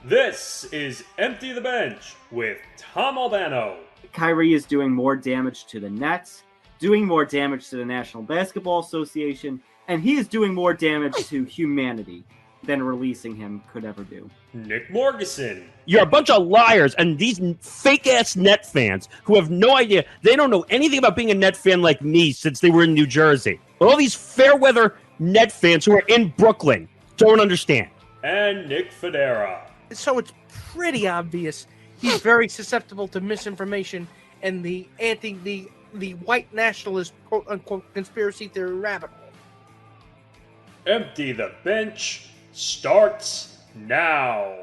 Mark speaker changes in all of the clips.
Speaker 1: This is Empty the Bench with Tom Albano.
Speaker 2: Kyrie is doing more damage to the Nets, doing more damage to the National Basketball Association, and he is doing more damage to humanity than releasing him could ever do.
Speaker 1: Nick Morgasen.
Speaker 3: You're a bunch of liars, and these fake-ass Net fans who have no idea, they don't know anything about being a Net fan like me since they were in New Jersey. All these fair-weather Net fans who are in Brooklyn don't understand.
Speaker 1: And Nick Fodera.
Speaker 4: So it's pretty obvious he's very susceptible to misinformation and the white nationalist quote unquote conspiracy theory rabbit hole.
Speaker 1: Empty the Bench starts now.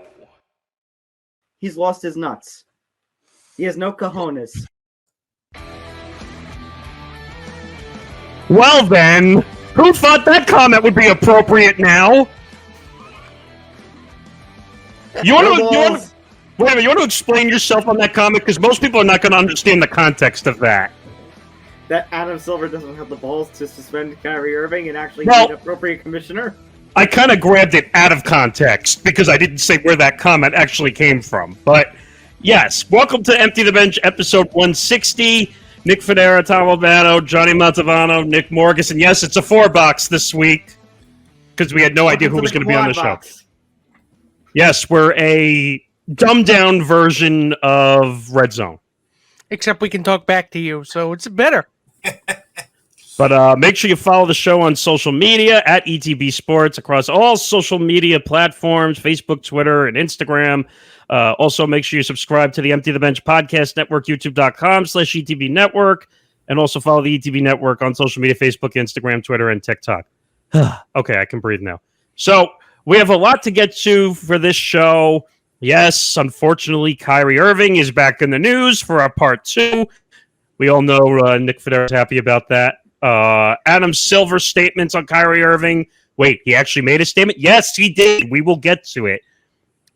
Speaker 2: He's lost his nuts. He has no cojones.
Speaker 3: Well then, who thought that comment would be appropriate now? You want to explain yourself on that comment? Because most people are not going to understand the context of that.
Speaker 2: That Adam Silver doesn't have the balls to suspend Kyrie Irving and actually be an appropriate commissioner?
Speaker 3: I kind of grabbed it out of context because I didn't say where that comment actually came from. But yes, welcome to Empty the Bench, episode 160. Nick Fodera, Tom Albano, Johnny Montalbano, Nick Morgasen. Yes, it's a 4-box this week because we had no idea who was going to be on the show. Yes, we're a dumbed-down version of Red Zone.
Speaker 4: Except we can talk back to you, so it's better.
Speaker 3: But make sure you follow the show on social media at ETB Sports across all social media platforms, Facebook, Twitter, and Instagram. Also, make sure you subscribe to the Empty the Bench Podcast Network, youtube.com/ETB Network, and also follow the ETB Network on social media, Facebook, Instagram, Twitter, and TikTok. Okay, I can breathe now. So, we have a lot to get to for this show. Yes, unfortunately, Kyrie Irving is back in the news for our part 2. We all know Nick Fodera is happy about that. Adam Silver's statements on Kyrie Irving. Wait, he actually made a statement? Yes, he did. We will get to it.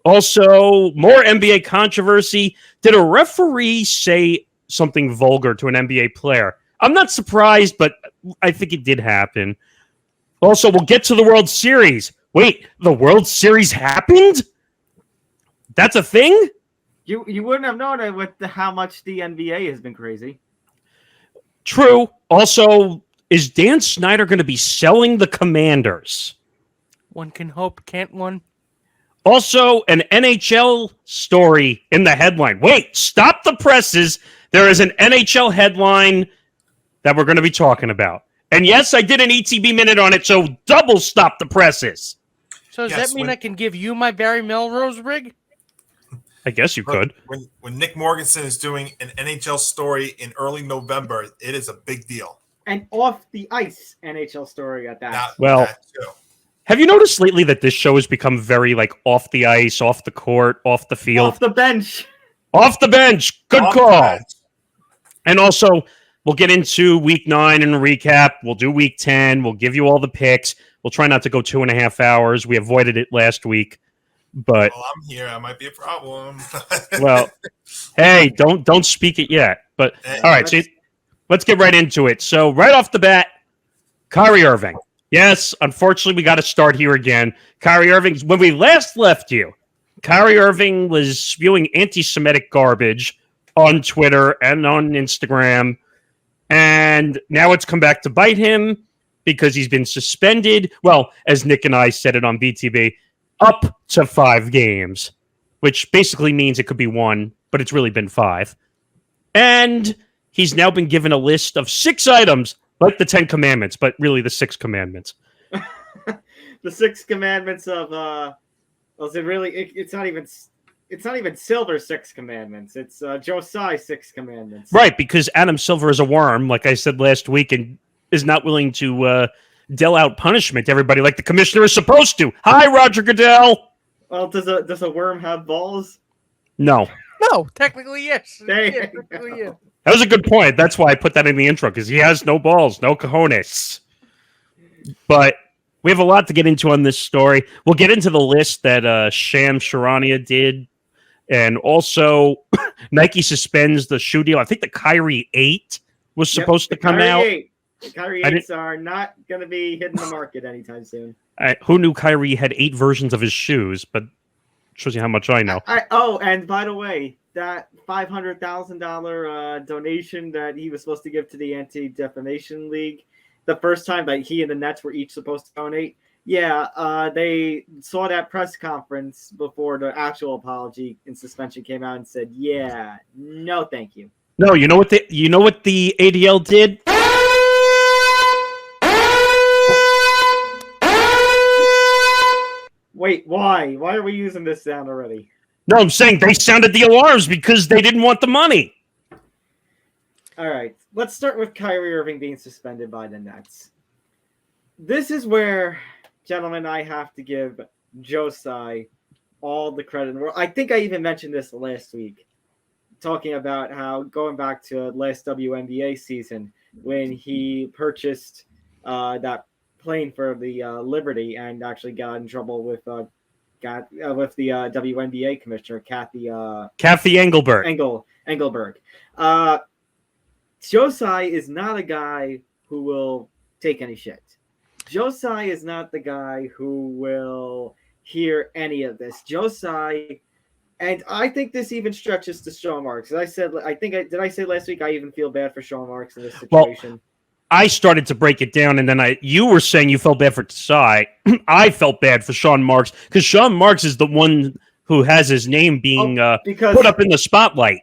Speaker 3: Also, more NBA controversy. Did a referee say something vulgar to an NBA player? I'm not surprised, but I think it did happen. Also, we'll get to the World Series. Wait, the World Series happened? That's a thing?
Speaker 2: You wouldn't have known it with how much the NBA has been crazy.
Speaker 3: True. Also, is Dan Snyder going to be selling the Commanders?
Speaker 4: One can hope, can't one?
Speaker 3: Also, an NHL story in the headline. Wait, stop the presses. There is an NHL headline that we're going to be talking about. And yes, I did an ETB minute on it, so double stop the presses.
Speaker 4: So does that mean I can give you my Barry Melrose rig?
Speaker 3: I guess you could.
Speaker 5: When Nick Morgasen is doing an NHL story in early November, it is a big deal.
Speaker 2: And off the ice NHL story at that.
Speaker 3: Have you noticed lately that this show has become very off the ice, off the court, off the field?
Speaker 2: Off the bench.
Speaker 3: Off the bench. Good call. And also, we'll get into week 9 and recap. We'll do week 10. We'll give you all the picks. We'll try not to go 2.5 hours. We avoided it last week. But
Speaker 5: I'm here. I might be a problem.
Speaker 3: Well, hey, don't speak it yet. But all right, so let's get right into it. So right off the bat, Kyrie Irving. Yes, unfortunately, we got to start here again. Kyrie Irving. When we last left you, Kyrie Irving was spewing anti-Semitic garbage on Twitter and on Instagram, and now it's come back to bite him because he's been suspended. Well, as Nick and I said it on BTB. Up to 5 games, which basically means it could be 1, but it's really been 5. And he's now been given a list of 6 items, like the 10 Commandments, but really the 6 Commandments.
Speaker 2: The 6 Commandments of, was it really, it's not even Silver's 6 Commandments. It's Josiah's 6 Commandments.
Speaker 3: Right, because Adam Silver is a worm, like I said last week, and is not willing to deal out punishment to everybody like the commissioner is supposed to. Hi, Roger Goodell.
Speaker 2: Well, does a worm have balls?
Speaker 3: No.
Speaker 4: No, technically yes.
Speaker 2: Yes.
Speaker 3: That was a good point. That's why I put that in the intro, because he has no balls, no cojones. But we have a lot to get into on this story. We'll get into the list that Sham Charania did. And also, Nike suspends the shoe deal. I think the Kyrie 8 was supposed to come out.
Speaker 2: 8. Kyrie 8s are not going to be hitting the market anytime soon.
Speaker 3: Who knew Kyrie had 8 versions of his shoes? But Shows you how much I know.
Speaker 2: And by the way, that $500,000 donation that he was supposed to give to the Anti-Defamation League, the first time that he and the Nets were each supposed to donate, they saw that press conference before the actual apology and suspension came out and said, "Yeah, no, thank you."
Speaker 3: No, you know what the ADL did?
Speaker 2: Wait, why? Why are we using this sound already?
Speaker 3: No, I'm saying they sounded the alarms because they didn't want the money.
Speaker 2: All right, let's start with Kyrie Irving being suspended by the Nets. This is where, gentlemen, I have to give Joe Tsai all the credit in the world. I think I even mentioned this last week, talking about how going back to last WNBA season when he purchased that plane for the Liberty and actually got in trouble with the WNBA commissioner Kathy
Speaker 3: Engelberg.
Speaker 2: Engelberg. Joe Tsai is not a guy who will take any shit. Joe Tsai is not the guy who will hear any of this. Joe Tsai, and I think this even stretches to Sean Marks. Did I say last week I even feel bad for Sean Marks in this situation?
Speaker 3: Well, I started to break it down, and then you were saying you felt bad for Tsai. I felt bad for Sean Marks because Sean Marks is the one who has his name being put up in the spotlight.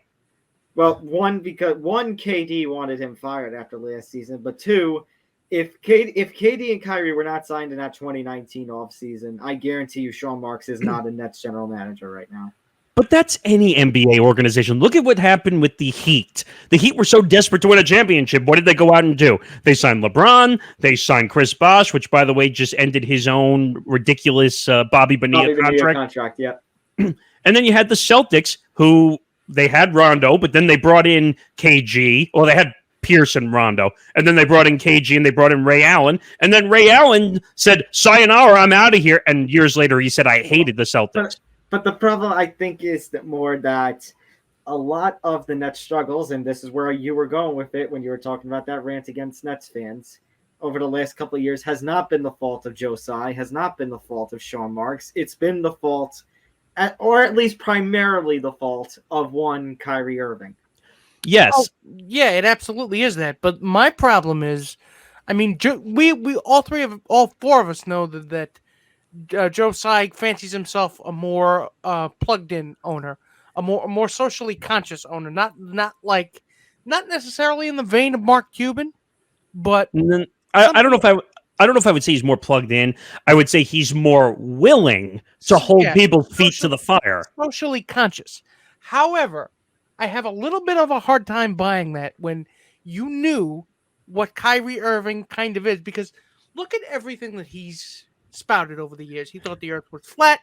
Speaker 2: Well, because KD wanted him fired after last season, but two, if KD and Kyrie were not signed in that 2019 offseason, I guarantee you Sean Marks is not a Nets general manager right now.
Speaker 3: But that's any NBA organization. Look at what happened with the Heat. The Heat were so desperate to win a championship. What did they go out and do? They signed LeBron. They signed Chris Bosh, which, by the way, just ended his own ridiculous Bobby Bonilla contract.
Speaker 2: Yeah.
Speaker 3: And then you had the Celtics, who they had Rondo, but then they brought in KG. Well, they had Pierce and Rondo. And then they brought in KG and they brought in Ray Allen. And then Ray Allen said, "Sayonara, I'm out of here." And years later, he said, "I hated the Celtics."
Speaker 2: But the problem, I think, is that a lot of the Nets struggles, and this is where you were going with it when you were talking about that rant against Nets fans over the last couple of years, has not been the fault of Joe Tsai, has not been the fault of Sean Marks. It's been the fault, or at least primarily the fault, of one Kyrie Irving.
Speaker 3: Yes.
Speaker 4: Oh, yeah, it absolutely is that. But my problem is, I mean, we all four of us know that Joe Tsai fancies himself a more plugged-in owner, a more socially conscious owner, not necessarily in the vein of Mark Cuban, but
Speaker 3: I don't know if I would say he's more plugged in. I would say he's more willing to hold people's feet to the fire.
Speaker 4: Socially conscious. However, I have a little bit of a hard time buying that when you knew what Kyrie Irving kind of is, because look at everything that he's spouted over the years. He thought the earth was flat,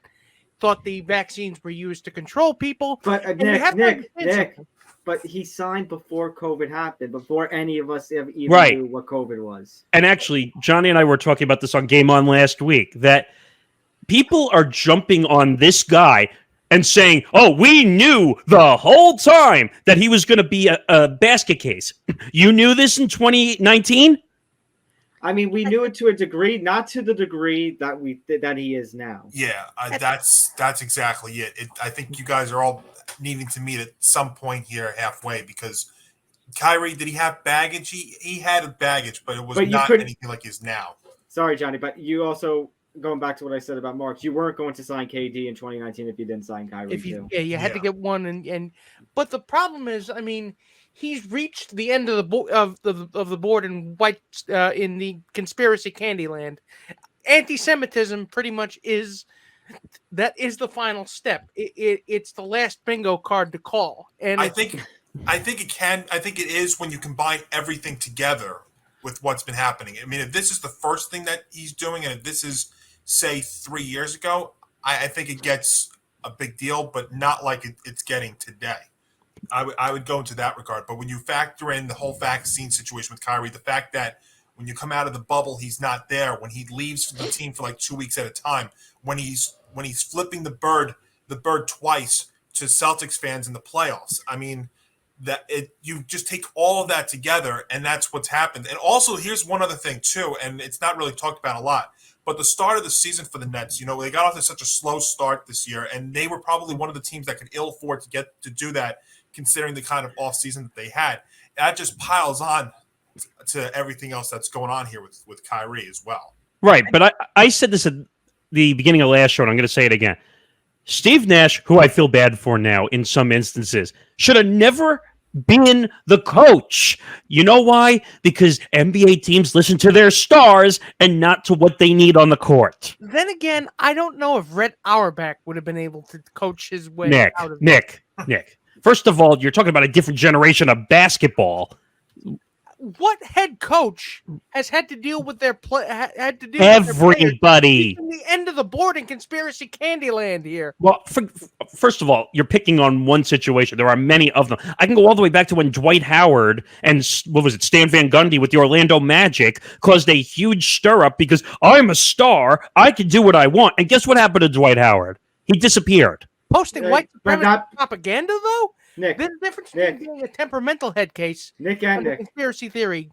Speaker 4: thought the vaccines were used to control people.
Speaker 2: But Nick, but he signed before COVID happened, before any of us even knew what COVID was.
Speaker 3: And actually, Johnny and I were talking about this on Game On last week, that people are jumping on this guy and saying, "Oh, we knew the whole time that he was going to be a basket case." You knew this in 2019?
Speaker 2: I mean, we knew it to a degree, not to the degree that he is now.
Speaker 5: Yeah, that's exactly it. I think you guys are all needing to meet at some point here halfway, because Kyrie, did he have baggage? He had baggage, but it was not anything like his now.
Speaker 2: Sorry, Johnny, but you also, going back to what I said about Marks, you weren't going to sign KD in 2019 if you didn't sign Kyrie.
Speaker 4: You had to get one, but the problem is, I mean, he's reached the end of the board in the conspiracy Candyland. Anti-Semitism pretty much is the final step. It's the last bingo card to call, and
Speaker 5: I think it is when you combine everything together with what's been happening. I mean, if this is the first thing that he's doing, and if this is, say, 3 years ago, I think it gets a big deal, but not like it's getting today. I would go into that regard. But when you factor in the whole vaccine situation with Kyrie, the fact that when you come out of the bubble, he's not there, when he leaves the team for like 2 weeks at a time, when he's flipping the bird twice to Celtics fans in the playoffs. I mean, you just take all of that together, and that's what's happened. And also, here's one other thing too, and it's not really talked about a lot. But the start of the season for the Nets, you know, they got off to such a slow start this year, and they were probably one of the teams that could ill afford to do that, considering the kind of offseason that they had. That just piles on to everything else that's going on here with Kyrie as well.
Speaker 3: Right, but I said this at the beginning of last show, and I'm going to say it again. Steve Nash, who I feel bad for now in some instances, should have never been the coach. You know why? Because NBA teams listen to their stars and not to what they need on the court.
Speaker 4: Then again, I don't know if Red Auerbach would have been able to coach his way out of
Speaker 3: Nick. First of all, you're talking about a different generation of basketball.
Speaker 4: What head coach has had to deal with their
Speaker 3: everybody?
Speaker 4: From the end of the board in conspiracy Candyland here.
Speaker 3: Well, first of all, you're picking on one situation. There are many of them. I can go all the way back to when Dwight Howard and Stan Van Gundy with the Orlando Magic caused a huge stir up because I'm a star. I can do what I want. And guess what happened to Dwight Howard? He disappeared.
Speaker 4: Posting white supremacy propaganda, though?
Speaker 2: Nick,
Speaker 4: there's a difference between being a temperamental head case
Speaker 2: and
Speaker 4: a conspiracy theory.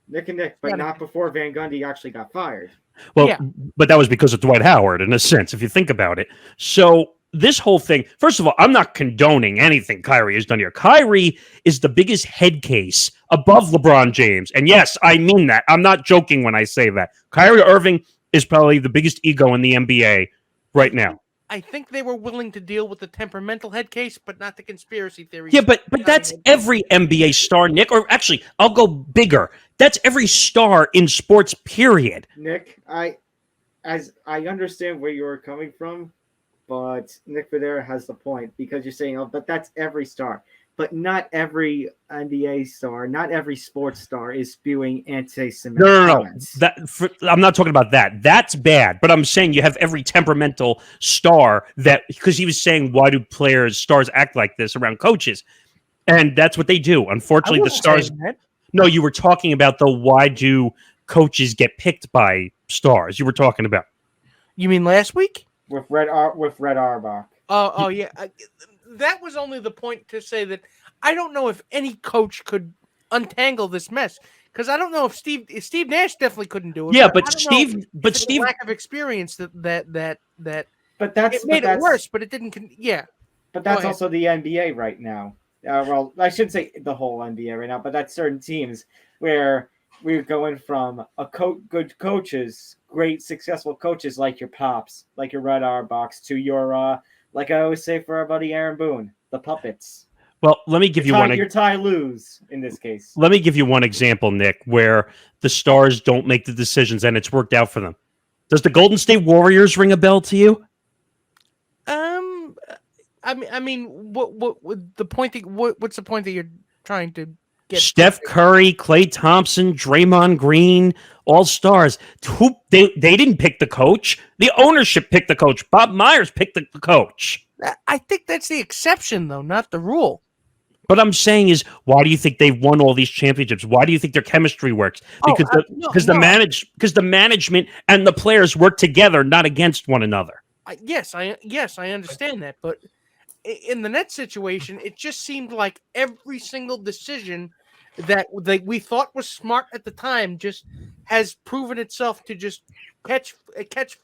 Speaker 2: Nick, but not before Van Gundy actually got fired.
Speaker 3: Well, yeah. But that was because of Dwight Howard, in a sense, if you think about it. So this whole thing, first of all, I'm not condoning anything Kyrie has done here. Kyrie is the biggest head case above LeBron James. And yes, I mean that. I'm not joking when I say that. Kyrie Irving is probably the biggest ego in the NBA right now.
Speaker 4: I think they were willing to deal with the temperamental head case, but not the conspiracy theory.
Speaker 3: Yeah, but that's every NBA star, Nick. Or actually, I'll go bigger. That's every star in sports, period.
Speaker 2: Nick, I understand where you're coming from, but Nick Fodera has the point because you're saying, oh, but that's every star. But not every NBA star, not every sports star is spewing anti-Semitic comments.
Speaker 3: I'm not talking about that. That's bad. But I'm saying you have every temperamental star that, because he was saying, why do stars act like this around coaches? And that's what they do. Unfortunately, the stars. No, you were talking about why do coaches get picked by stars? You were talking about.
Speaker 4: You mean last week?
Speaker 2: With Red Auerbach.
Speaker 4: Oh yeah. That was only the point to say that I don't know if any coach could untangle this mess because I don't know if Steve Nash definitely couldn't do it.
Speaker 3: Yeah, but Steve
Speaker 4: lack of experience that
Speaker 2: But that's
Speaker 4: it made it worse. But it didn't. Yeah.
Speaker 2: But that's also the NBA right now. Well, I shouldn't say the whole NBA right now, but that's certain teams where we're going from good coaches, great successful coaches like your Pops, like your Red Auerbachs, to your like I always say for our buddy Aaron Boone, the puppets.
Speaker 3: Well, let me give you one.
Speaker 2: Your Ty Lues in this case.
Speaker 3: Let me give you one example, Nick, where the stars don't make the decisions and it's worked out for them. Does the Golden State Warriors ring a bell to you?
Speaker 4: I mean, what the point? What's the point that you're trying to get?
Speaker 3: Steph Curry, Klay Thompson, Draymond Green, all stars. They didn't pick the coach. The ownership picked the coach. Bob Myers picked the coach.
Speaker 4: I think that's the exception, though, not the rule.
Speaker 3: What I'm saying is, why do you think they've won all these championships? Why do you think their chemistry works? Because the management and the players work together, not against one another.
Speaker 4: Yes, I understand that, but in the Nets situation, it just seemed like every single decision that we thought was smart at the time just has proven itself to just catch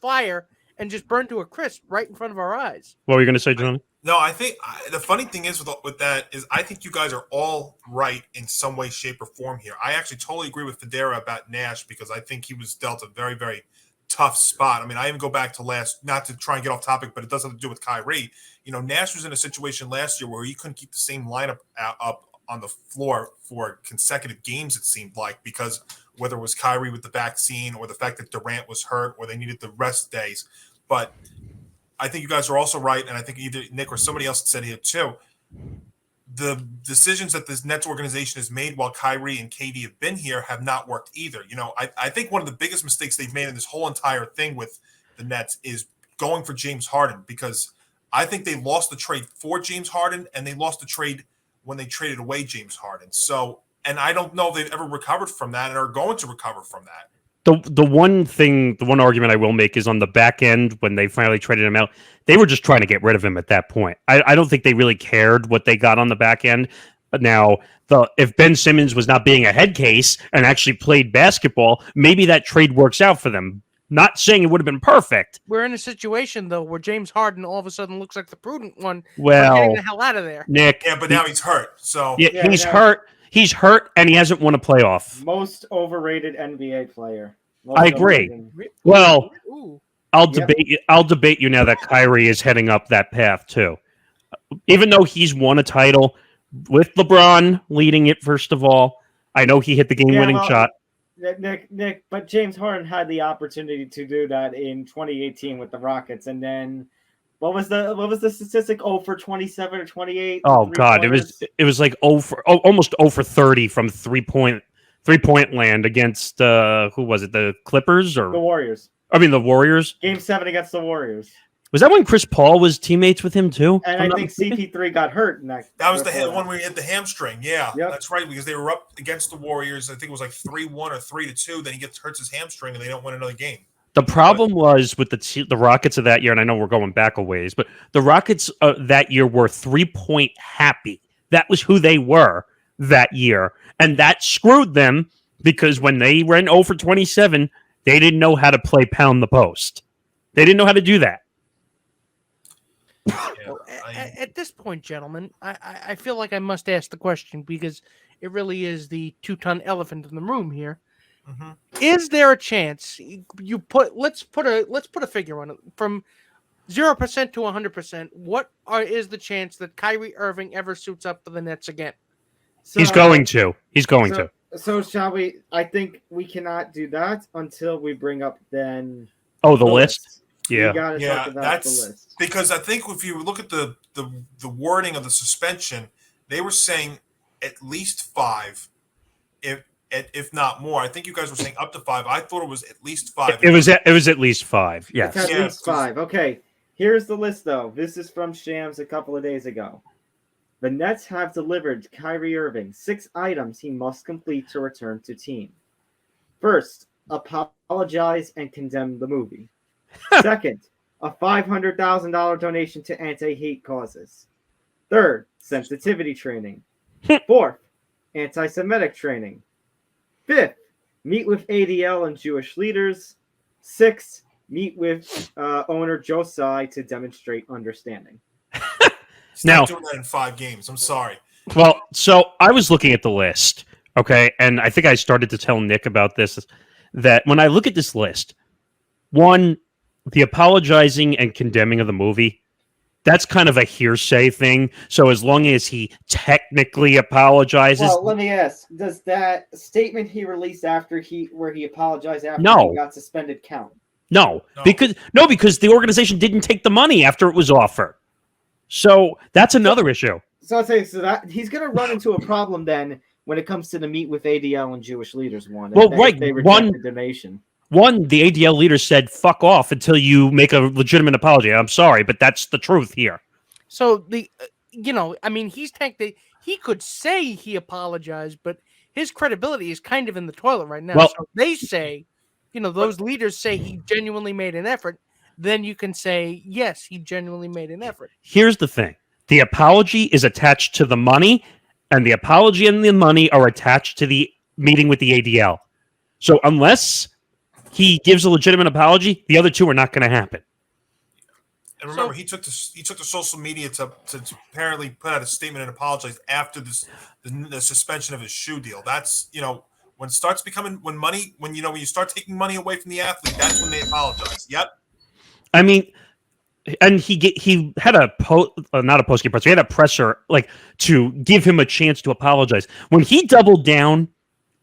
Speaker 4: fire and just burn to a crisp right in front of our eyes.
Speaker 3: What were you going to say, Johnny?
Speaker 5: No, I think the funny thing is with that is I think you guys are all right in some way, shape, or form here. I actually totally agree with Fodera about Nash because I think he was dealt a very, very tough spot. I mean, I even go back to not to try and get off topic, but it does have to do with Kyrie. You know, Nash was in a situation last year where he couldn't keep the same lineup up on the floor for consecutive games, it seemed like, because whether it was Kyrie with the vaccine or the fact that Durant was hurt or they needed the rest days. But I think you guys are also right, and I think either Nick or somebody else said here too, the decisions that this Nets organization has made while Kyrie and KD have been here have not worked either. You know, I think one of the biggest mistakes they've made in this whole entire thing with the Nets is going for James Harden, because I think they lost the trade for James Harden and they lost the trade when they traded away James Harden. So, and I don't know if they've ever recovered from that and are going to recover from that.
Speaker 3: The one argument I will make is on the back end when they finally traded him out, they were just trying to get rid of him at that point. I don't think they really cared what they got on the back end. Now, if Ben Simmons was not being a head case and actually played basketball, maybe that trade works out for them. Not saying it would have been perfect.
Speaker 4: We're in a situation though where James Harden all of a sudden looks like the prudent one.
Speaker 3: Well,
Speaker 4: getting the hell out of there,
Speaker 3: Nick.
Speaker 5: Yeah, but now he's hurt. So
Speaker 3: Yeah, he's hurt. He's hurt, and he hasn't won a playoff.
Speaker 2: Most overrated NBA player.
Speaker 3: I agree. Well,
Speaker 4: Ooh.
Speaker 3: I'll debate you. I'll debate you now that Kyrie is heading up that path too. Even though he's won a title with LeBron leading it, first of all, I know he hit the game-winning shot.
Speaker 2: Nick, but James Harden had the opportunity to do that in 2018 with the Rockets, and then what was the statistic? 0 for 27 or 28.
Speaker 3: Oh God, it was like almost 0 for 30 from three-point land against who was it? The Clippers or
Speaker 2: the Warriors?
Speaker 3: I mean the Warriors.
Speaker 2: Game 7 against the Warriors.
Speaker 3: Was that when Chris Paul was teammates with him too?
Speaker 2: And I think CP3 got hurt.
Speaker 5: That was the one where he hit the hamstring. Yeah, that's right. Because they were up against the Warriors. I think it was like 3-1 or 3-2. Then he hurts his hamstring, and they don't win another game.
Speaker 3: The problem was with the Rockets of that year, and I know we're going back a ways, but the Rockets that year were 3-point happy. That was who they were that year, and that screwed them because when they went 0 for 27, they didn't know how to play pound the post. They didn't know how to do that.
Speaker 4: At this point, gentlemen, I feel like I must ask the question because it really is the 2-ton elephant in the room here.
Speaker 5: Mm-hmm.
Speaker 4: Is there a chance let's put a figure on it from 0% to 100%? What is the chance that Kyrie Irving ever suits up for the Nets again?
Speaker 3: He's going to.
Speaker 2: So shall we? I think we cannot do that until we bring up then.
Speaker 3: Oh, the list. Yeah,
Speaker 5: that's because I think if you look at the wording of the suspension, they were saying at least 5, if not more. I think you guys were saying up to 5. I thought it was at least 5.
Speaker 3: It was at least 5. Yes,
Speaker 2: it's at least 5. Okay, here's the list though. This is from Shams a couple of days ago. The Nets have delivered Kyrie Irving 6 items he must complete to return to team. First, apologize and condemn the movie. Second, a $500,000 donation to anti-hate causes. Third, sensitivity training. Fourth, anti-Semitic training. Fifth, meet with ADL and Jewish leaders. Sixth, meet with owner Josai to demonstrate understanding.
Speaker 5: Now doing that in 5 games. I'm sorry.
Speaker 3: Well, so I was looking at the list, okay, and I think I started to tell Nick about this, that when I look at this list, one, the apologizing and condemning of the movie, that's kind of a hearsay thing. So as long as he technically apologizes...
Speaker 2: Well, let me ask, does that statement he released where he apologized after he got suspended count?
Speaker 3: No, because the organization didn't take the money after it was offered. So that's another issue.
Speaker 2: So I'd say that he's going to run into a problem then when it comes to the meet with ADL and Jewish leaders one.
Speaker 3: Well, right.
Speaker 2: They reject the donation.
Speaker 3: One, the ADL leader said, fuck off until you make a legitimate apology. I'm sorry, but that's the truth here.
Speaker 4: So, he's technically, he could say he apologized, but his credibility is kind of in the toilet right now.
Speaker 3: Well,
Speaker 4: so they say, those leaders say he genuinely made an effort. Then you can say, yes, he genuinely made an effort.
Speaker 3: Here's the thing. The apology is attached to the money, and the apology and the money are attached to the meeting with the ADL. So unless he gives a legitimate apology, the other two are not going to happen.
Speaker 5: And remember, he took to social media to apparently put out a statement and apologize after the suspension of his shoe deal. That's when it starts becoming when you start taking money away from the athlete, that's when they apologize. Yep.
Speaker 3: I mean, and he had not a post-game presser. He had a presser to give him a chance to apologize. When he doubled down,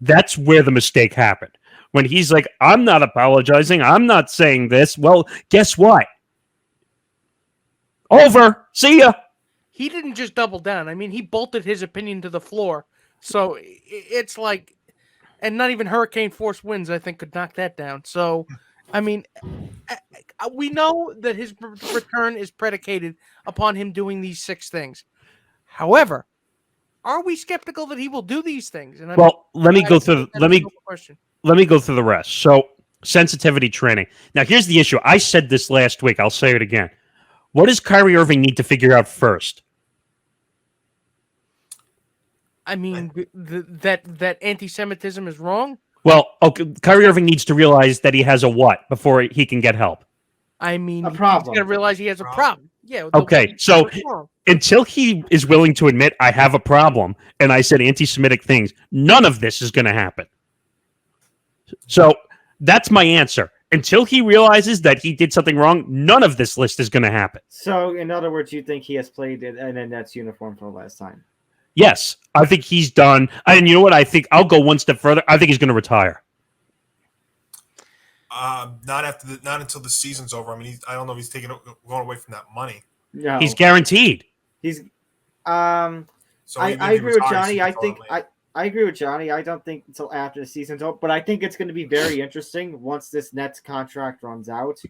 Speaker 3: that's where the mistake happened. When he's like, I'm not apologizing, I'm not saying this. Well, guess what? Over. See ya.
Speaker 4: He didn't just double down. I mean, he bolted his opinion to the floor. So it's like, and not even hurricane force winds, I think, could knock that down. So, I mean, we know that his return is predicated upon him doing these 6 things. However, are we skeptical that he will do these things? And
Speaker 3: let me go through the rest. So, sensitivity training. Now, here's the issue. I said this last week. I'll say it again. What does Kyrie Irving need to figure out first?
Speaker 4: I mean, that anti-Semitism is wrong.
Speaker 3: Well, okay, Kyrie Irving needs to realize that he has a what before he can get help.
Speaker 4: I mean,
Speaker 2: A problem.
Speaker 4: he's gonna realize he has a problem. Yeah.
Speaker 3: Okay, so until he is willing to admit I have a problem and I said anti-Semitic things, none of this is going to happen. So that's my answer. Until he realizes that he did something wrong, none of this list is going to happen.
Speaker 2: So, in other words, you think he has played in a Nets uniform for the last time?
Speaker 3: Yes, I think he's done. And you know what? I think I'll go one step further. I think he's going to retire.
Speaker 5: Not until the season's over. I mean, I don't know if he's going away from that money.
Speaker 2: No,
Speaker 3: He's guaranteed.
Speaker 2: He's.
Speaker 5: So
Speaker 2: I agree with Johnny. I agree with Johnny. I don't think until after the season's over, but I think it's going to be very interesting once this Nets contract runs out.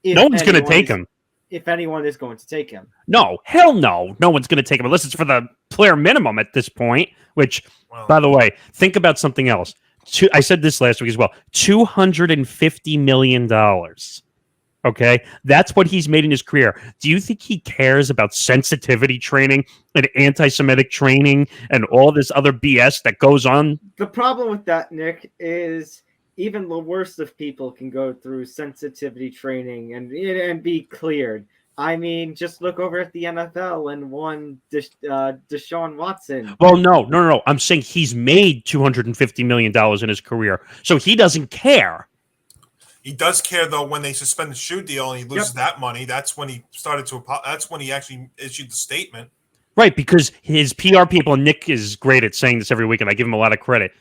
Speaker 3: No one's going to take him.
Speaker 2: If anyone is going to take him.
Speaker 3: No, hell no. No one's going to take him unless it's for the player minimum at this point, which, by the way, think about something else. I said this last week as well. $250 million. Okay? That's what he's made in his career. Do you think he cares about sensitivity training and anti-Semitic training and all this other BS that goes on?
Speaker 2: The problem with that, Nick, is even the worst of people can go through sensitivity training and be cleared. I mean, just look over at the NFL and one Deshaun Watson.
Speaker 3: Well, no. I'm saying he's made $250 million in his career, so he doesn't care.
Speaker 5: He does care, though, when they suspend the shoe deal and he loses that money. That's when he started to. That's when he actually issued the statement.
Speaker 3: Right, because his PR people, and Nick is great at saying this every week, and I give him a lot of credit.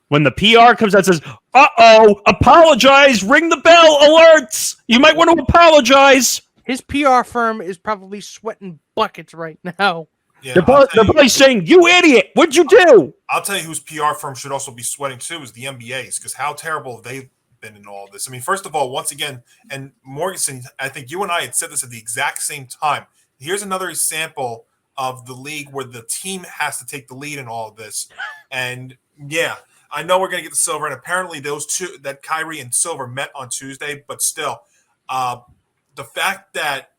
Speaker 3: When the PR comes out and says, "Uh-oh, apologize, ring the bell, alerts, you might want to apologize."
Speaker 4: His PR firm is probably sweating buckets right now.
Speaker 5: Yeah,
Speaker 3: they're probably saying, "You idiot, what'd you do?"
Speaker 5: I'll tell you whose PR firm should also be sweating too is the NBA's, because how terrible have they been in all this. I mean, first of all, once again, and Morgasen, I think you and I had said this at the exact same time. Here's another example of the league where the team has to take the lead in all of this. And yeah, I know we're going to get the Silver, and apparently those two, that Kyrie and Silver, met on Tuesday, but still, the fact that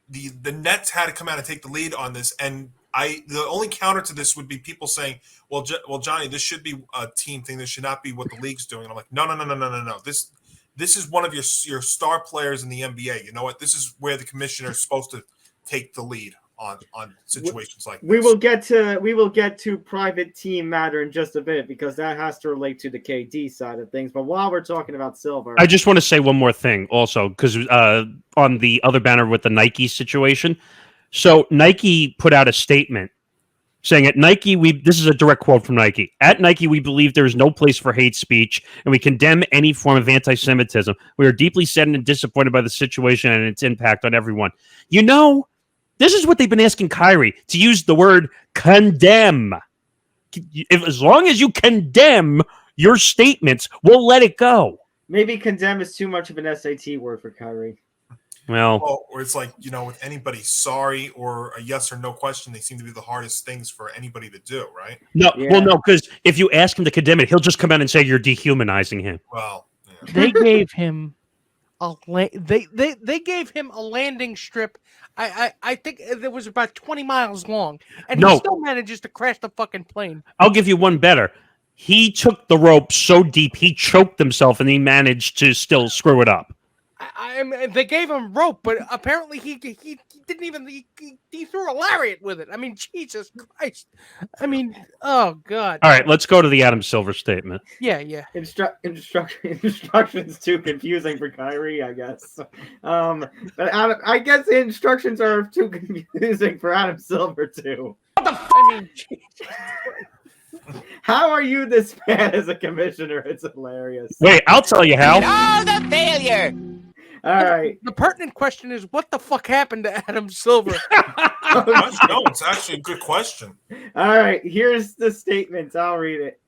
Speaker 5: the Nets had to come out and take the lead on this, and the only counter to this would be people saying, well, Johnny, this should be a team thing. This should not be what the league's doing. And I'm like, no. This is one of your star players in the NBA. You know what? This is where the commissioner is supposed to take the lead on situations like this.
Speaker 2: We will get to private team matter in just a bit, because that has to relate to the KD side of things. But while we're talking about Silver,
Speaker 3: I just want to say one more thing also, because on the other banner with the Nike situation. So Nike put out a statement saying, at Nike, this is a direct quote from Nike. At Nike, we believe there is no place for hate speech, and we condemn any form of anti-Semitism. We are deeply saddened and disappointed by the situation and its impact on everyone. You know, this is what they've been asking Kyrie, to use the word condemn. As long as you condemn your statements, we'll let it go.
Speaker 2: Maybe condemn is too much of an SAT word for Kyrie.
Speaker 3: Well,
Speaker 5: or it's like, with anybody, sorry or a yes or no question, they seem to be the hardest things for anybody to do, right?
Speaker 3: No, yeah. Well, no, because if you ask him to condemn it, he'll just come out and say you're dehumanizing him.
Speaker 5: Well, yeah.
Speaker 4: They gave him they gave him a landing strip. I think it was about 20 miles long, and he still manages to crash the fucking plane.
Speaker 3: I'll give you one better. He took the rope so deep he choked himself, and he managed to still screw it up.
Speaker 4: I mean, they gave him rope, but apparently he didn't even he threw a lariat with it. I mean, Jesus Christ! I mean, oh God!
Speaker 3: All right, let's go to the Adam Silver statement.
Speaker 4: Yeah.
Speaker 2: Instructions too confusing for Kyrie, I guess. But I guess the instructions are too confusing for Adam Silver too.
Speaker 4: What the? I mean, Jesus.
Speaker 2: How are you this bad as a commissioner? It's hilarious.
Speaker 3: Wait, I'll tell you how.
Speaker 6: Oh, the failure!
Speaker 2: All right.
Speaker 4: The pertinent question is, what the fuck happened to Adam Silver?
Speaker 5: No, it's actually a good question.
Speaker 2: All right, here's the statement. I'll read it.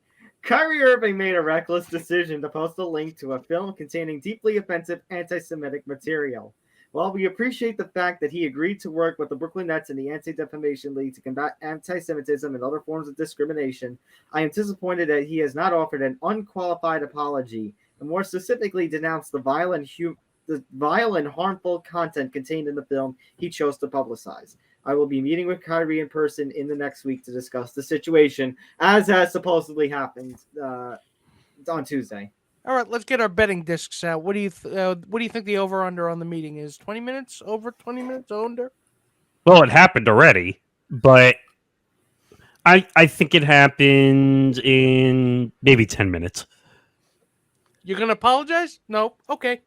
Speaker 2: Kyrie Irving made a reckless decision to post a link to a film containing deeply offensive anti-Semitic material. While we appreciate the fact that he agreed to work with the Brooklyn Nets and the Anti-Defamation League to combat anti-Semitism and other forms of discrimination, I am disappointed that he has not offered an unqualified apology and more specifically denounced the vile and harmful content contained in the film he chose to publicize. I will be meeting with Kyrie in person in the next week to discuss the situation, as has supposedly happened on Tuesday.
Speaker 4: All right, let's get our betting discs out. What do you think the over under on the meeting is? 20 minutes? Over 20 minutes? Under?
Speaker 3: Well, it happened already, but I think it happened in maybe 10 minutes.
Speaker 4: You're gonna apologize? No. Okay.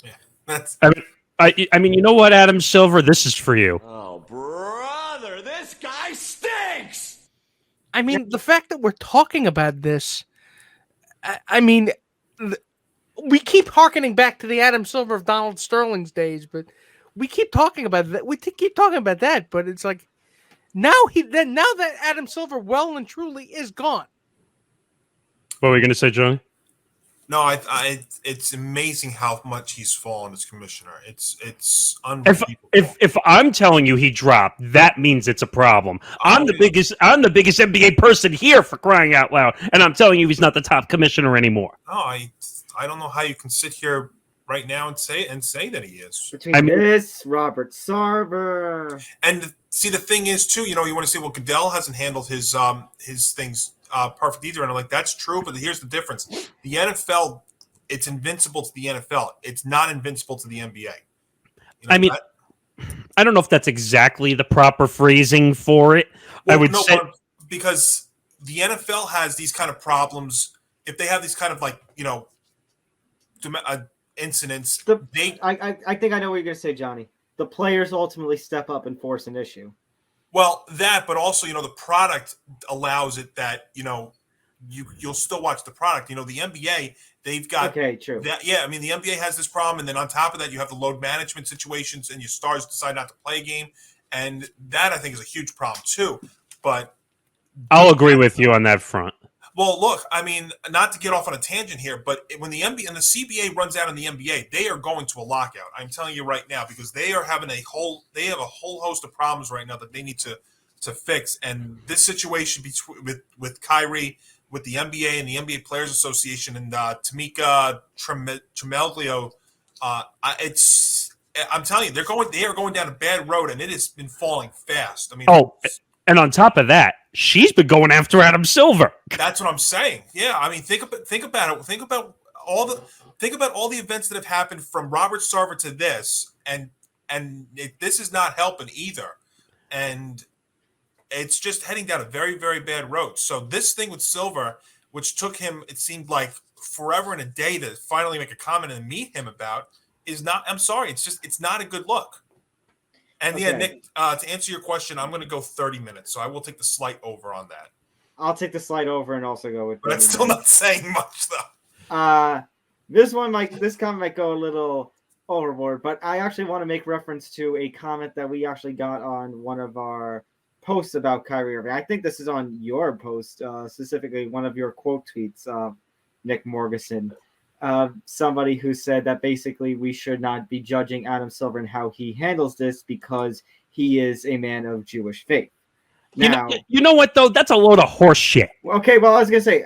Speaker 5: Yeah, that's.
Speaker 3: I mean, you know what, Adam Silver? This is for you.
Speaker 6: Oh, brother, this guy stinks!
Speaker 4: I mean, the fact that we're talking about this, I mean, we keep hearkening back to the Adam Silver of Donald Sterling's days, but we keep talking about that. We keep talking about that, but it's like now that Adam Silver well and truly is gone.
Speaker 3: What were you going to say, Johnny?
Speaker 5: No, it's amazing how much he's fallen as commissioner. It's unbelievable.
Speaker 3: If I'm telling you he dropped, that means it's a problem. I'm the biggest NBA person here, for crying out loud, and I'm telling you he's not the top commissioner anymore.
Speaker 5: No, I don't know how you can sit here right now and say that he is.
Speaker 2: Between this, Robert Sarver,
Speaker 5: and see, the thing is too, you want to say, well, Goodell hasn't handled his things perfect either, and I'm like, that's true, but here's the difference: the NFL, it's invincible to the NFL. It's not invincible to the NBA.
Speaker 3: I mean, I don't know if that's exactly the proper phrasing for it.
Speaker 5: Well,
Speaker 3: I would say
Speaker 5: because the NFL has these kind of problems. If they have these kind of incidents,
Speaker 2: I think I know what you're going to say, Johnny. The players ultimately step up and force an issue.
Speaker 5: Well, that, but also, the product allows it that, you'll still watch the product. The NBA, they've got
Speaker 2: true.
Speaker 5: That, yeah, I mean, the NBA has this problem, and then on top of that, you have the load management situations, and your stars decide not to play a game, and that I think is a huge problem too. But
Speaker 3: I'll agree with you on that front.
Speaker 5: Well, look, I mean, not to get off on a tangent here, but when the NBA and the CBA runs out in the NBA, they are going to a lockout. I'm telling you right now, because they are having a whole host of problems right now that they need to fix. And this situation with Kyrie, with the NBA and the NBA Players Association and Tamika Tremeglio, I'm telling you, they are going down a bad road, and it has been falling fast. I mean,
Speaker 3: and on top of that, she's been going after Adam Silver.
Speaker 5: That's what I'm saying. Yeah, I mean, think about it. Think about all the events that have happened from Robert Sarver to this, and this is not helping either. And it's just heading down a very, very bad road. So this thing with Silver, which took him, it seemed like forever and a day to finally make a comment and meet him about, is not. I'm sorry, it's not a good look. And yeah, Nick, to answer your question, I'm going to go 30 minutes. So I will take the slight over on that.
Speaker 2: I'll take the slight over and also go with.
Speaker 5: But that's still not saying much, though.
Speaker 2: This comment might go a little overboard, but I actually want to make reference to a comment that we actually got on one of our posts about Kyrie Irving. I think this is on your post, specifically one of your quote tweets, Nick Morgasen. Somebody who said that basically we should not be judging Adam Silver and how he handles this because he is a man of Jewish faith. Now,
Speaker 3: you know what though? That's a load of horse shit.
Speaker 2: Okay, well, I was gonna say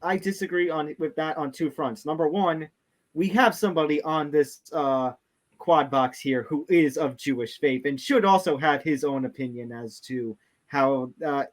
Speaker 2: I disagree with that on two fronts. Number one, we have somebody on this quad box here who is of Jewish faith and should also have his own opinion as to how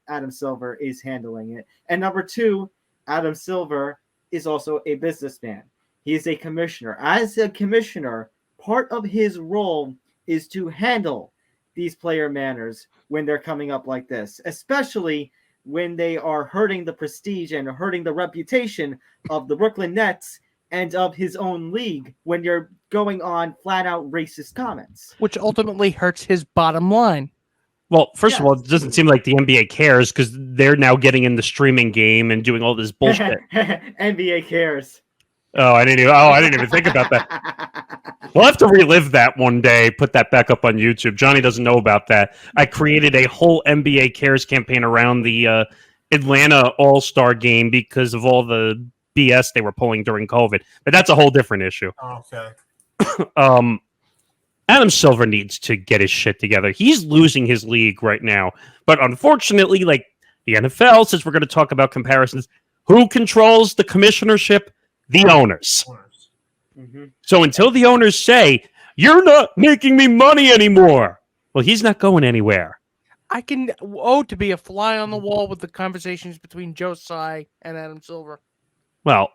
Speaker 2: Adam Silver is handling it. And number two, Adam Silver is also a businessman. He is a commissioner. As a commissioner, part of his role is to handle these player manners when they're coming up like this, especially when they are hurting the prestige and hurting the reputation of the Brooklyn Nets and of his own league when you're going on flat out racist comments.
Speaker 4: Which ultimately hurts his bottom line.
Speaker 3: Well, first of all, it doesn't seem like the NBA cares because they're now getting in the streaming game and doing all this bullshit.
Speaker 2: NBA cares.
Speaker 3: Oh, I didn't even think about that. We'll have to relive that one day, put that back up on YouTube. Johnny doesn't know about that. I created a whole NBA cares campaign around the Atlanta All-Star game because of all the BS they were pulling during COVID. But that's a whole different issue.
Speaker 5: Okay.
Speaker 3: Adam Silver needs to get his shit together. He's losing his league right now. But unfortunately, like the NFL, since we're going to talk about comparisons, who controls the commissionership? The owners.
Speaker 2: Mm-hmm.
Speaker 3: So until the owners say, you're not making me money anymore, well, he's not going anywhere.
Speaker 4: I can to be a fly on the wall with the conversations between Joe Tsai and Adam Silver.
Speaker 3: Well,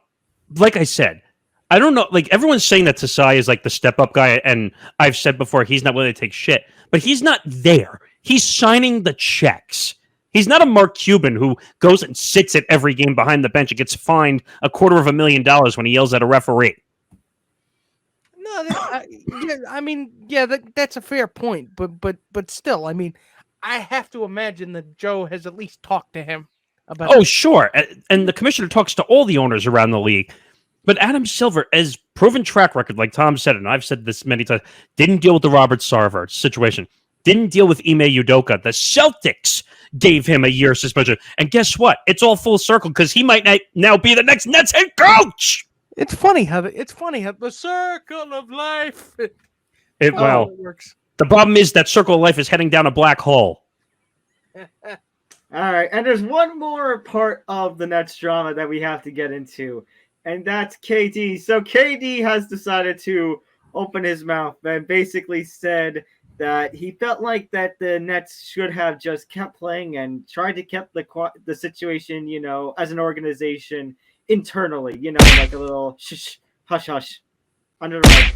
Speaker 3: like I said, I don't know. Like everyone's saying that Tasai is like the step-up guy, and I've said before he's not willing to take shit, but he's not there. He's signing the checks. He's not a Mark Cuban who goes and sits at every game behind the bench and gets fined $250,000 when he yells at a referee.
Speaker 4: No, that's a fair point, but still, I mean, I have to imagine that Joe has at least talked to him about.
Speaker 3: Oh, sure, and the commissioner talks to all the owners around the league. But Adam Silver, as proven track record, like Tom said, and I've said this many times, didn't deal with the Robert Sarver situation. Didn't deal with Ime Udoka. The Celtics gave him a year suspension. And guess what? It's all full circle because he might now be the next Nets head coach.
Speaker 4: It's funny how the circle of life.
Speaker 3: It
Speaker 4: works.
Speaker 3: The problem is that circle of life is heading down a black hole.
Speaker 2: All right, and there's one more part of the Nets drama that we have to get into. And that's KD. So KD has decided to open his mouth and basically said that he felt like that the Nets should have just kept playing and tried to keep the situation, as an organization internally, like a little hush hush under the rug.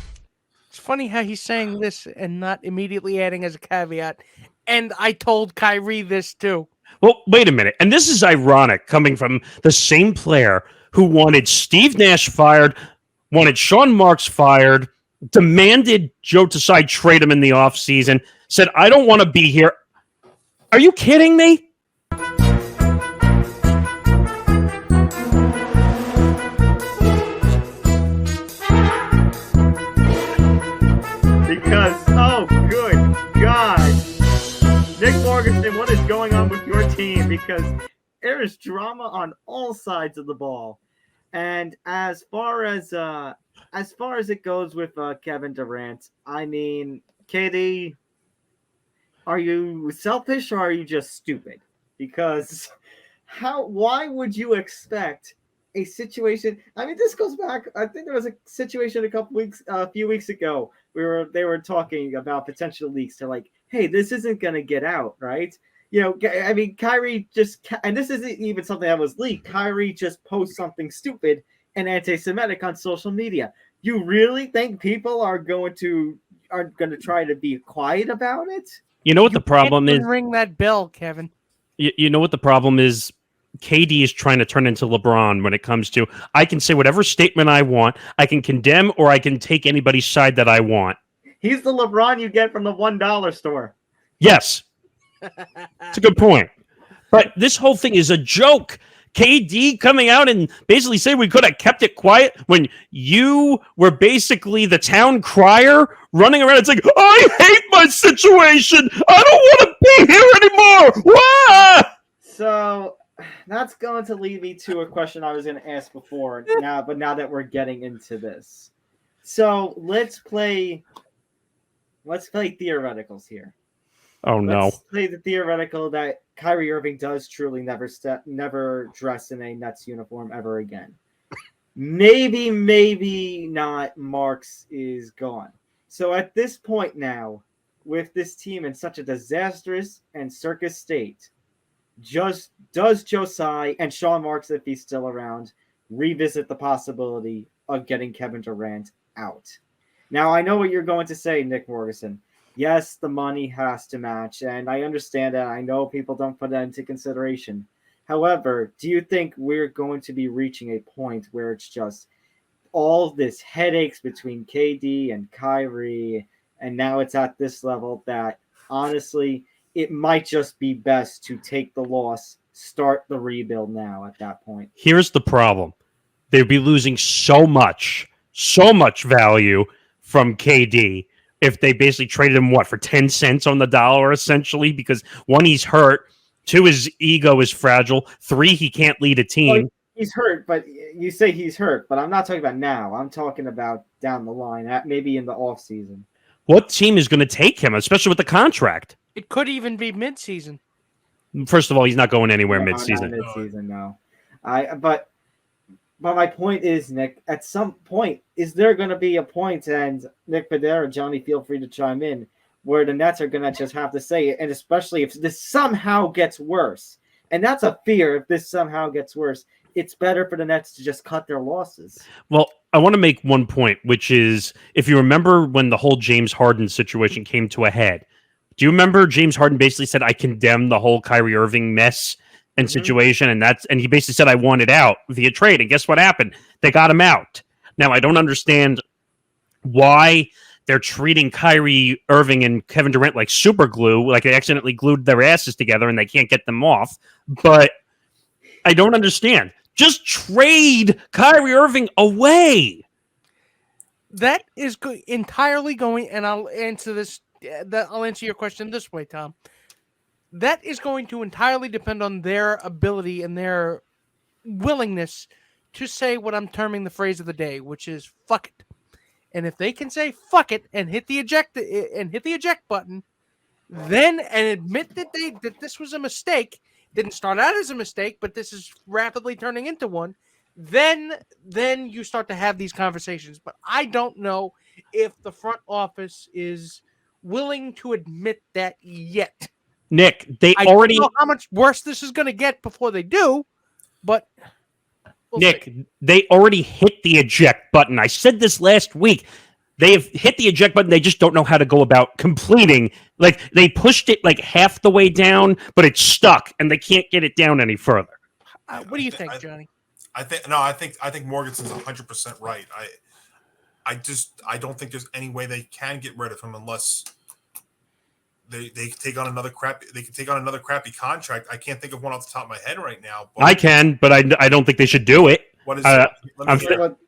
Speaker 4: It's funny how he's saying this and not immediately adding as a caveat. And I told Kyrie this too.
Speaker 3: Well, wait a minute. And this is ironic coming from the same player who wanted Steve Nash fired, wanted Sean Marks fired, demanded Joe Tsai trade him in the offseason, said, I don't want to be here. Are you kidding me?
Speaker 2: Because, oh, good God. Nick Morgasen, what is going on with your team? Because there is drama on all sides of the ball. And as far as it goes with Kevin Durant, I mean, KD, are you selfish or are you just stupid? Because why would you expect a situation? I mean, this goes back. I think there was a situation a few weeks ago where they were talking about potential leaks. They're like, hey, this isn't going to get out, right? I mean, Kyrie and this isn't even something that was leaked. Kyrie just posts something stupid and anti-Semitic on social media. You really think people are going to try to be quiet about it?
Speaker 3: You know what the problem is?
Speaker 4: Ring that bell, Kevin.
Speaker 3: You know what the problem is? KD is trying to turn into LeBron when it comes to, I can say whatever statement I want. I can condemn or I can take anybody's side that I want.
Speaker 2: He's the LeBron you get from the $1 store.
Speaker 3: Yes. It's a good point. But this whole thing is a joke. KD coming out and basically saying we could have kept it quiet when you were basically the town crier running around and saying, I hate my situation. I don't want to be here anymore. Wah!
Speaker 2: So that's going to lead me to a question I was going to ask before now, but now that we're getting into this. So let's play theoreticals here.
Speaker 3: Oh, no.
Speaker 2: Let's play the theoretical that Kyrie Irving does truly never dress in a Nets uniform ever again. Maybe not. Marks is gone. So at this point now, with this team in such a disastrous and circus state, does Josiah and Sean Marks, if he's still around, revisit the possibility of getting Kevin Durant out? Now, I know what you're going to say, Nick Morgasen. Yes, the money has to match, and I understand that. I know people don't put that into consideration. However, do you think we're going to be reaching a point where it's just all this headaches between KD and Kyrie, and now it's at this level that, honestly, it might just be best to take the loss, start the rebuild now at that point?
Speaker 3: Here's the problem. They'd be losing so much value from KD if they basically traded him, for 10 cents on the dollar, essentially, because one, he's hurt. Two, his ego is fragile. Three, he can't lead a team.
Speaker 2: Well, he's hurt, but you say he's hurt, but I'm not talking about now. I'm talking about down the line, maybe in the offseason.
Speaker 3: What team is going to take him, especially with the contract?
Speaker 4: It could even be midseason.
Speaker 3: First of all, he's not going anywhere midseason.
Speaker 2: Not midseason, no. But my point is, Nick, at some point, is there going to be a point, and Nick Fodera, Johnny, feel free to chime in, where the Nets are going to just have to say it, and especially if this somehow gets worse. And that's a fear, if this somehow gets worse, it's better for the Nets to just cut their losses.
Speaker 3: Well, I want to make one point, which is if you remember when the whole James Harden situation came to a head, do you remember James Harden basically said, I condemn the whole Kyrie Irving mess and situation, and he basically said, I want it out via trade. And guess what happened? They got him out. Now, I don't understand why they're treating Kyrie Irving and Kevin Durant like super glue, like they accidentally glued their asses together and they can't get them off. But I don't understand. Just trade Kyrie Irving away.
Speaker 4: That is entirely going, and I'll answer this. I'll answer your question this way, Tom. That is going to entirely depend on their ability and their willingness to say what I'm terming the phrase of the day, which is "fuck it." And if they can say "fuck it" and hit the eject button, then and admit that this was a mistake, didn't start out as a mistake, but this is rapidly turning into one, then you start to have these conversations. But I don't know if the front office is willing to admit that yet.
Speaker 3: Nick,
Speaker 4: I don't know how much worse this is going to get before they do, but
Speaker 3: Nick, they already hit the eject button. I said this last week. They have hit the eject button. They just don't know how to go about completing. Like they pushed it like half the way down, but it's stuck, and they can't get it down any further.
Speaker 4: What do you think, Johnny?
Speaker 5: I think Morgasen's 100% right. I don't think there's any way they can get rid of him unless they take on another crappy. They can take on another crappy contract. I can't think of one off the top of my head right now. But
Speaker 3: I can, but I don't think they should do it.
Speaker 5: What is it?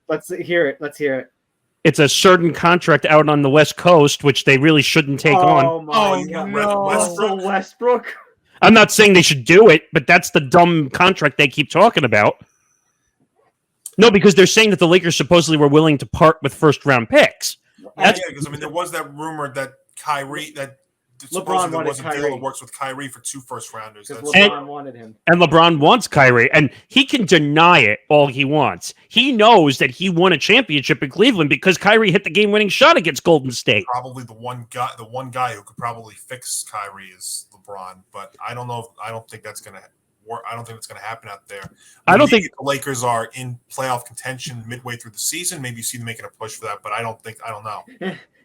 Speaker 2: Let's hear it. Let's hear it.
Speaker 3: It's a certain contract out on the West Coast, which they really shouldn't take on.
Speaker 2: Oh my God!
Speaker 4: No.
Speaker 2: Westbrook.
Speaker 3: I'm not saying they should do it, but that's the dumb contract they keep talking about. No, because they're saying that the Lakers supposedly were willing to part with first-round picks.
Speaker 5: Because there was that rumor that
Speaker 2: LeBron
Speaker 5: there was a
Speaker 2: wanted
Speaker 5: deal
Speaker 2: Kyrie.
Speaker 5: that works with Kyrie for 2 first-rounders.
Speaker 2: Because LeBron wanted him.
Speaker 3: And LeBron wants Kyrie, and he can deny it all he wants. He knows that he won a championship in Cleveland because Kyrie hit the game-winning shot against Golden State.
Speaker 5: Probably the one guy who could probably fix Kyrie is LeBron, but I don't think that's going to work. I don't think it's going to happen out there.
Speaker 3: I don't think
Speaker 5: the Lakers are in playoff contention midway through the season. Maybe you see them making a push for that, but I don't know.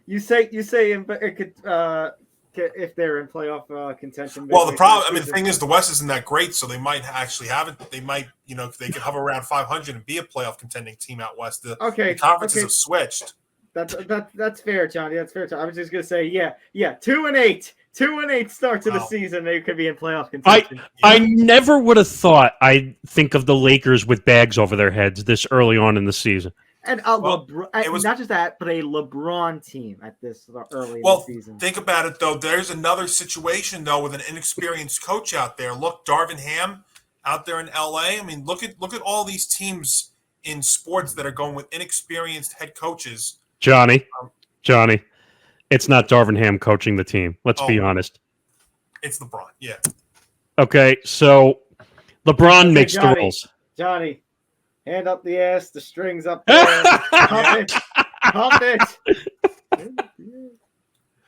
Speaker 2: You say it could if they're in playoff contention.
Speaker 5: Well, the thing is, the West isn't that great, so they might actually have it. They might, they could hover around 500 and be a playoff contending team out west. The conferences have switched.
Speaker 2: That's fair, Johnny. That's fair. I was just gonna say, 2-8. 2-8 start to the season. They could be in playoff contention.
Speaker 3: I never would have thought I'd think of the Lakers with bags over their heads this early on in the season.
Speaker 2: And it was not just that, but a LeBron team at this early in the season.
Speaker 5: Think about it though. There's another situation though with an inexperienced coach out there. Look, Darvin Ham out there in LA. I mean, look at all these teams in sports that are going with inexperienced head coaches.
Speaker 3: Johnny, it's not Darvin Ham coaching the team. Let's be honest.
Speaker 5: It's LeBron. Yeah.
Speaker 3: Okay, so LeBron makes the rules.
Speaker 2: Johnny. Hand up the ass, the strings up there. Pump it.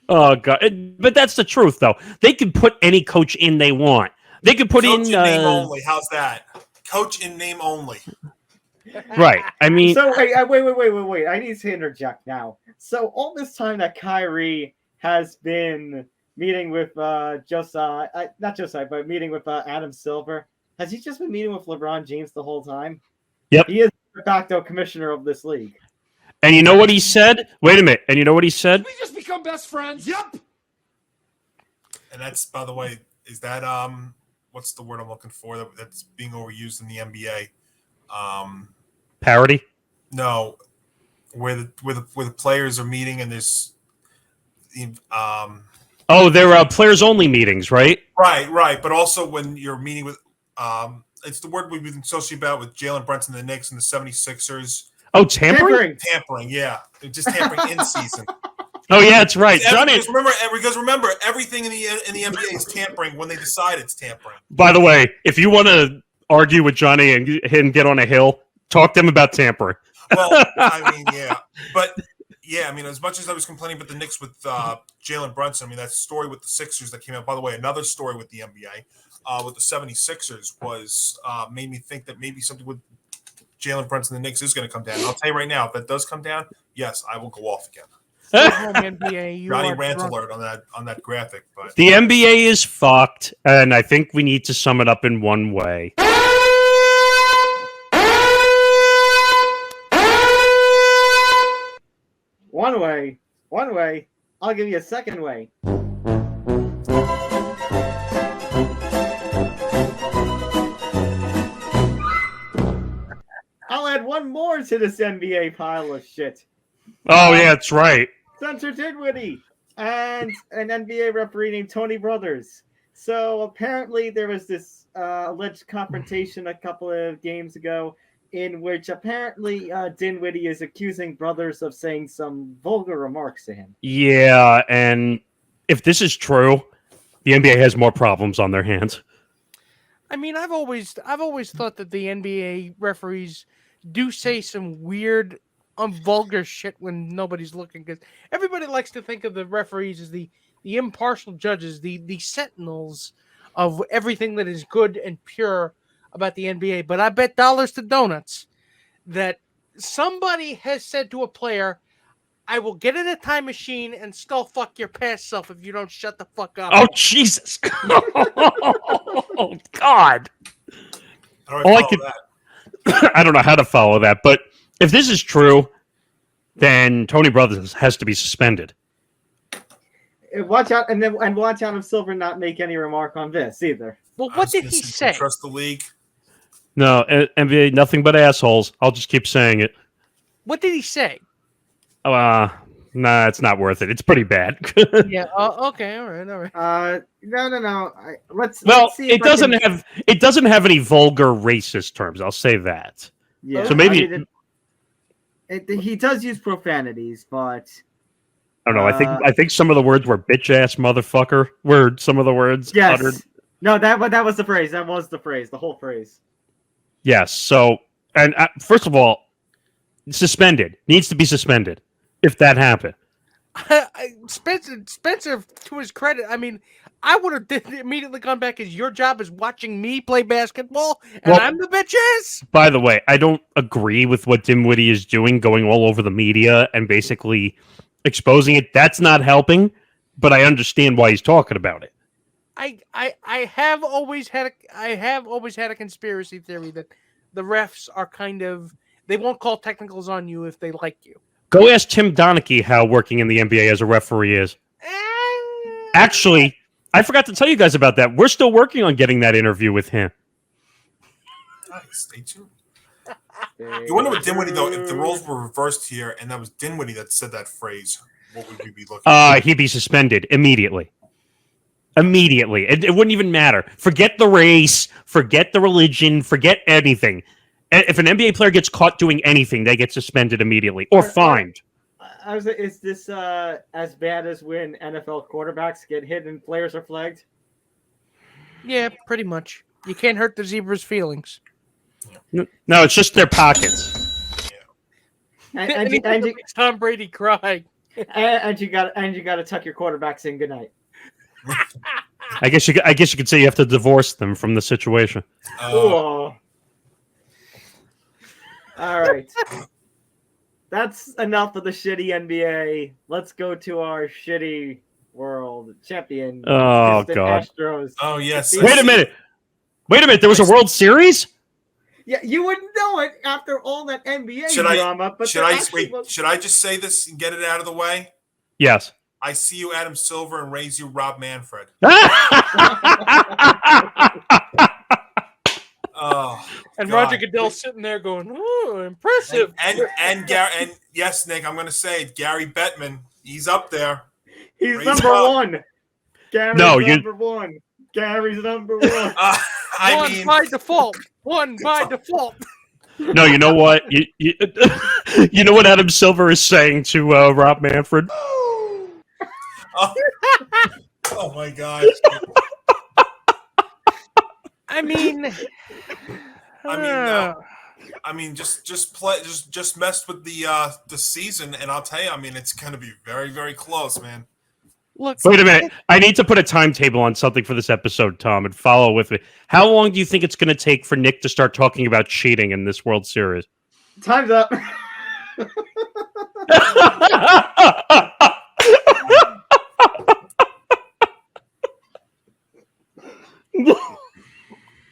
Speaker 3: Oh, God. But that's the truth, though. They can put any coach in they want. They can put
Speaker 5: coach in name only. How's that? Coach in name only.
Speaker 3: Right. I mean.
Speaker 2: So, wait. I need to interject now. So, all this time that Kyrie has been meeting with not Josiah, but meeting with Adam Silver, has he just been meeting with LeBron James the whole time?
Speaker 3: Yep.
Speaker 2: He is the de facto commissioner of this league.
Speaker 3: And you know what he said? Wait a minute. And you know what he said?
Speaker 6: We just become best friends. Yep.
Speaker 5: And that's, by the way, is that what's the word I'm looking for that's being overused in the NBA?
Speaker 3: Parody?
Speaker 5: No, where the players are meeting and there's
Speaker 3: they're players only meetings, right?
Speaker 5: Right. But also when you're meeting with it's the word we've been associated about with Jalen Brunson, the Knicks, and the 76ers.
Speaker 3: Oh, tampering?
Speaker 5: Tampering, yeah. They're just tampering in season.
Speaker 3: Oh, yeah, that's right. Johnny.
Speaker 5: Because remember, everything in the NBA is tampering when they decide it's tampering.
Speaker 3: By the way, if you want to argue with Johnny and get on a hill, talk to him about tampering.
Speaker 5: Well, I mean, yeah. But Yeah, I mean, as much as I was complaining about the Knicks with Jalen Brunson, I mean, that story with the Sixers that came out, by the way, another story with the NBA, with the 76ers was made me think that maybe something with Jalen Brunson and the Knicks is going to come down. And I'll tell you right now, if that does come down, yes, I will go off again.
Speaker 4: Stay home, NBA. You
Speaker 5: Johnny
Speaker 4: are
Speaker 5: rant
Speaker 4: drunk.
Speaker 5: alert on that graphic. But
Speaker 3: The NBA is fucked, and I think we need to sum it up in one way.
Speaker 2: One way. I'll give you a second way. I'll add one more to this NBA pile of shit.
Speaker 3: Oh, yeah, that's right.
Speaker 2: Spencer Dinwiddie and an NBA referee named Tony Brothers. So apparently there was this alleged confrontation a couple of games ago in which apparently Dinwiddie is accusing Brothers of saying some vulgar remarks to him.
Speaker 3: Yeah, and if this is true, the NBA has more problems on their hands.
Speaker 4: I mean, I've always thought that the NBA referees do say some weird, vulgar shit when nobody's looking. Because everybody likes to think of the referees as the impartial judges, the sentinels of everything that is good and pure about the NBA. But I bet dollars to donuts that somebody has said to a player, "I will get in a time machine and skull fuck your past self if you don't shut the fuck up."
Speaker 3: Oh, Jesus. Oh, God. I don't know how to follow that, but if this is true, then Tony Brothers has to be suspended.
Speaker 2: Watch out, and watch out if Silver not make any remark on this either.
Speaker 4: Well, what did he say?
Speaker 5: Trust the league.
Speaker 3: No, NBA, nothing but assholes. I'll just keep saying it.
Speaker 4: What did he say?
Speaker 3: Nah, it's not worth it. It's pretty bad.
Speaker 4: Yeah. Okay. All right.
Speaker 2: No. Let's see.
Speaker 3: It doesn't have any vulgar racist terms. I'll say that.
Speaker 2: Yeah.
Speaker 3: So maybe
Speaker 2: he does use profanities, but
Speaker 3: I don't know. I think some of the words were bitch ass motherfucker. Were some of the words uttered?
Speaker 2: No, that was the phrase. That was the phrase. The whole phrase.
Speaker 3: Yes. So, and first of all, suspended needs to be suspended if that happened.
Speaker 4: Spencer, to his credit, I mean, I would have immediately gone back as your job is watching me play basketball, and I'm the bitch ass.
Speaker 3: By the way, I don't agree with what Dinwiddie is doing, going all over the media and basically exposing it. That's not helping, but I understand why he's talking about it.
Speaker 4: I have always had a conspiracy theory that the refs are kind of, they won't call technicals on you if they like you.
Speaker 3: Go ask Tim Donaghy how working in the NBA as a referee is. Actually, I forgot to tell you guys about that. We're still working on getting that interview with him.
Speaker 5: Nice. Stay tuned. You wonder what Dinwiddie, though, if the roles were reversed here and that was Dinwiddie that said that phrase, what would we be looking at?
Speaker 3: He'd be suspended immediately. Immediately. It wouldn't even matter. Forget the race, forget the religion, forget anything. If an NBA player gets caught doing anything, they get suspended immediately or fined.
Speaker 2: Is this as bad as when NFL quarterbacks get hit and players are flagged?
Speaker 4: Yeah, pretty much. You can't hurt the zebra's feelings.
Speaker 3: No, it's just their pockets.
Speaker 2: And you
Speaker 4: makes Tom Brady cry.
Speaker 2: And you got to tuck your quarterbacks in. Good night.
Speaker 3: I guess you could say you have to divorce them from the situation.
Speaker 2: All right. That's enough of the shitty NBA. Let's go to our shitty world champion.
Speaker 3: Oh, God.
Speaker 2: Astros.
Speaker 5: Oh, yes.
Speaker 3: Wait a minute. There was a World Series?
Speaker 2: Yeah, you wouldn't know it after all that NBA drama. But
Speaker 5: should I just say this and get it out of the way?
Speaker 3: Yes.
Speaker 5: I see you, Adam Silver, and raise you, Rob Manfred. Oh,
Speaker 4: and
Speaker 5: God.
Speaker 4: Roger Goodell's sitting there going, "Oh, impressive!"
Speaker 5: And yes, Nick, I'm going to say it. Gary Bettman, he's up there.
Speaker 2: He's
Speaker 5: Raise
Speaker 2: number one. Gary's number one. Gary's number one.
Speaker 4: By default. One by default.
Speaker 3: No, you know what? You know what Adam Silver is saying to Rob Manfred?
Speaker 5: Oh my gosh.
Speaker 4: I mean,
Speaker 5: I mean, just messed with the season, and I'll tell you, I mean, it's going to be very, very close, man.
Speaker 4: Look,
Speaker 3: Wait a minute. I need to put a timetable on something for this episode, Tom, and follow with me. How long do you think it's going to take for Nick to start talking about cheating in this World Series?
Speaker 2: Time's up.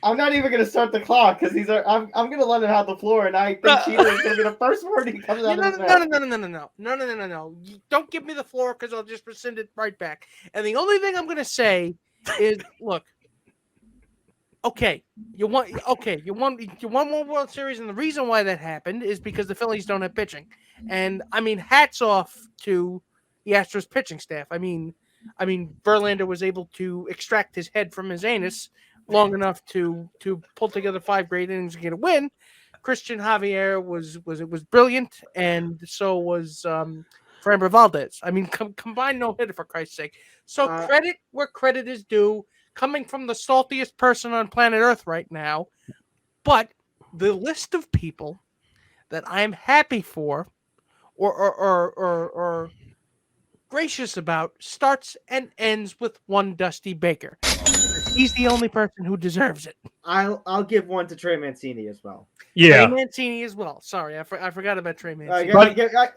Speaker 2: I'm not even going to start the clock because I'm going to let him have the floor, and I think cheater is going to be the first word he comes out of his mouth.
Speaker 4: No. Don't give me the floor because I'll just rescind it right back. And the only thing I'm going to say is, look, okay, you won one World Series, and the reason why that happened is because the Phillies don't have pitching. And I mean, hats off to the Astros pitching staff. I mean, Verlander was able to extract his head from his anus long enough to pull together 5 great innings and get a win. Christian Javier was brilliant, and so was Framber Valdez. I mean, combined no hitter for Christ's sake. So credit where credit is due, coming from the saltiest person on planet Earth right now. But the list of people that I'm happy for, or gracious about, starts and ends with one Dusty Baker. He's the only person who deserves it.
Speaker 2: I'll give one to Trey Mancini as well.
Speaker 3: Yeah.
Speaker 4: Trey Mancini as well. Sorry, I forgot about Trey Mancini.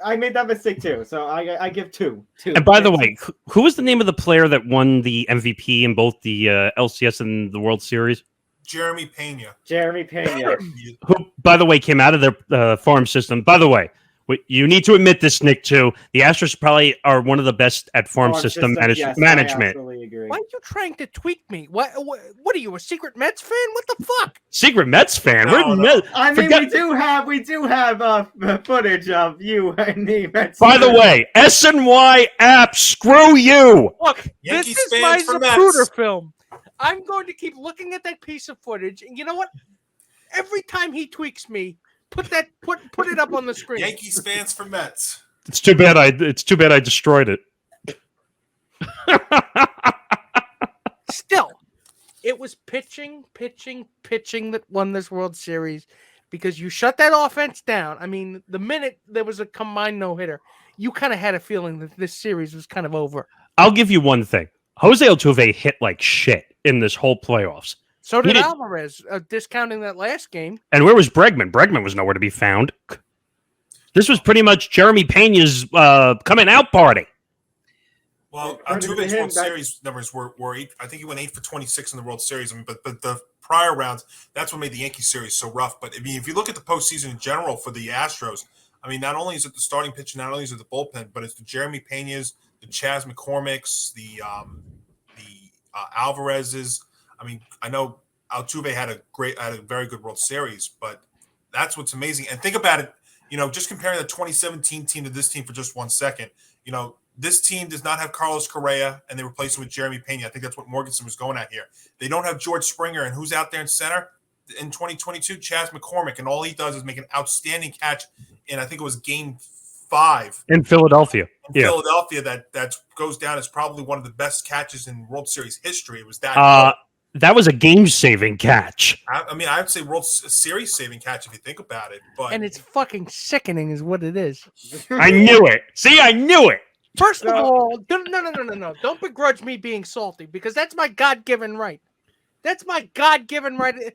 Speaker 2: I made that mistake too, so I give two.
Speaker 3: And by the way, who was the name of the player that won the MVP in both the LCS and the World Series?
Speaker 5: Jeremy Pena.
Speaker 3: Who, by the way, came out of their farm system. By the way, you need to admit this, Nick, too. The Astros probably are one of the best at farm system
Speaker 2: yes,
Speaker 3: management.
Speaker 2: I absolutely agree.
Speaker 4: Why are you trying to tweak me? What are you, a secret Mets fan? What the fuck?
Speaker 3: Secret Mets fan?
Speaker 5: No.
Speaker 2: I mean, we do have footage of you and the Mets.
Speaker 3: By the way, SNY app, screw you.
Speaker 4: Look,
Speaker 5: Yankees
Speaker 4: this is my
Speaker 5: fans for
Speaker 4: Zapruder
Speaker 5: Mets.
Speaker 4: film. I'm going to keep looking at that piece of footage, and you know what? Every time he tweaks me, put it up on the screen.
Speaker 5: Yankees fans for Mets.
Speaker 3: It's too bad I destroyed it.
Speaker 4: Still, it was pitching that won this World Series because you shut that offense down. I mean, the minute there was a combined no-hitter, you kind of had a feeling that this series was kind of over.
Speaker 3: I'll give you one thing. Jose Altuve hit like shit in this whole playoffs.
Speaker 4: So did Alvarez, discounting that last game.
Speaker 3: And where was Bregman? Bregman was nowhere to be found. This was pretty much Jeremy Pena's coming out party.
Speaker 5: Well, Altuve's World Series numbers were 8. I think he went 8 for 26 in the World Series. I mean, but the prior rounds, that's what made the Yankee series so rough. But I mean, if you look at the postseason in general for the Astros, I mean, not only is it the starting pitch, not only is it the bullpen, but it's the Jeremy Pena's, the Chas McCormick's, the Alvarez's. I mean, I know Altuve had a very good World Series, but that's what's amazing. And think about it, just comparing the 2017 team to this team for just 1 second. This team does not have Carlos Correa, and they replaced him with Jeremy Pena. I think that's what Morgasen was going at here. They don't have George Springer, and who's out there in center in 2022? Chas McCormick, and all he does is make an outstanding catch in, I think it was Game 5
Speaker 3: in Philadelphia.
Speaker 5: Philadelphia, that goes down as probably one of the best catches in World Series history. It was that.
Speaker 3: That was a game-saving catch.
Speaker 5: I mean, I would say World Series saving catch if you think about it.
Speaker 4: And it's fucking sickening, is what it is.
Speaker 3: I knew it. See, I knew it.
Speaker 4: First of all, no. Don't begrudge me being salty because that's my God-given right. That's my God-given right.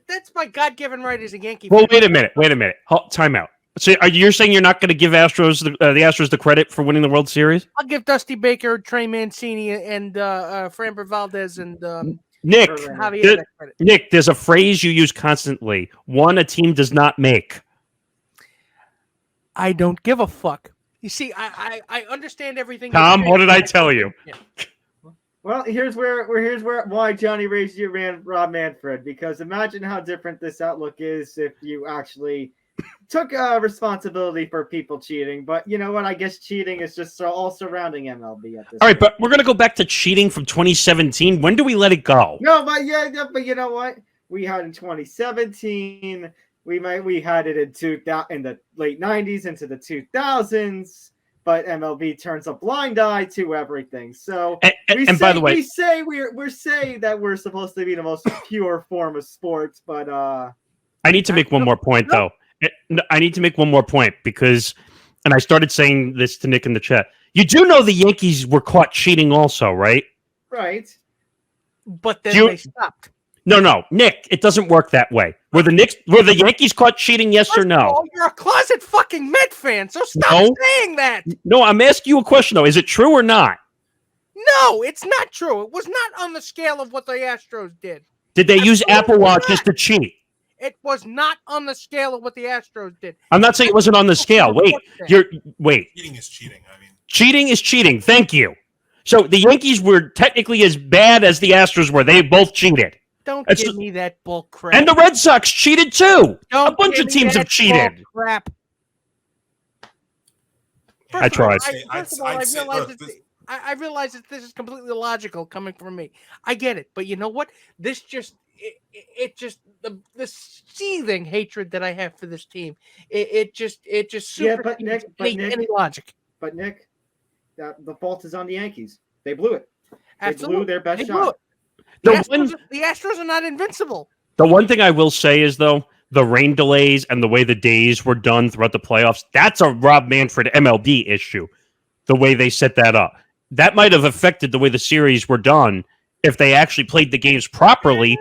Speaker 4: That's my God-given right as a Yankee fan.
Speaker 3: Well, wait a minute. Time out. So you're saying you're not going to give the Astros the credit for winning the World Series?
Speaker 4: I'll give Dusty Baker, Trey Mancini, and Framber Valdez and
Speaker 3: Nick.
Speaker 4: Javier that credit.
Speaker 3: Nick, there's a phrase you use constantly. One a team does not make.
Speaker 4: I don't give a fuck. You see, I understand everything.
Speaker 3: Tom, what did I tell you?
Speaker 4: Yeah.
Speaker 2: Well, here's why Johnny raised you ran Rob Manfred, because imagine how different this outlook is if you actually took responsibility for people cheating. But you know what? I guess cheating is just all surrounding MLB at this
Speaker 3: All right,
Speaker 2: point.
Speaker 3: but we're going to go back to cheating from 2017. When do we let it go?
Speaker 2: No, but you know what? We had in 2017. We had it in the late 90s into the 2000s, but MLB turns a blind eye to everything. So
Speaker 3: by the way,
Speaker 2: we say we're saying that we're supposed to be the most pure form of sports, but
Speaker 3: I need to make one more point, though. I need to make one more point because, and I started saying this to Nick in the chat. You do know the Yankees were caught cheating also, right?
Speaker 2: Right.
Speaker 4: But then they stopped.
Speaker 3: No, Nick, it doesn't work that way. Were the Yankees caught cheating? Yes or no?
Speaker 4: Oh, you're a closet fucking Met fan, so stop saying that.
Speaker 3: No, I'm asking you a question though. Is it true or not?
Speaker 4: No, it's not true. It was not on the scale of what the Astros did.
Speaker 3: Did they use Apple Watches to cheat?
Speaker 4: It was not on the scale of what the Astros did.
Speaker 3: I'm not saying it wasn't on the scale. Wait.
Speaker 5: Cheating is cheating. I mean,
Speaker 3: cheating is cheating. Thank you. So the Yankees were technically as bad as the Astros were. They both cheated.
Speaker 4: Don't give me that bull crap.
Speaker 3: And the Red Sox cheated too.
Speaker 4: Don't
Speaker 3: a bunch of teams have cheated.
Speaker 4: Crap.
Speaker 3: I tried.
Speaker 4: I realize that this is completely illogical coming from me. I get it, but you know what? This just the seething hatred that I have for this team. It just any logic.
Speaker 2: But Nick, the fault is on the Yankees. They blew it. They blew
Speaker 4: Absolutely.
Speaker 2: their best shot.
Speaker 4: The Astros are not invincible.
Speaker 3: The one thing I will say is, though, the rain delays and the way the days were done throughout the playoffs, that's a Rob Manfred MLB issue, the way they set that up. That might have affected the way the series were done if they actually played the games properly.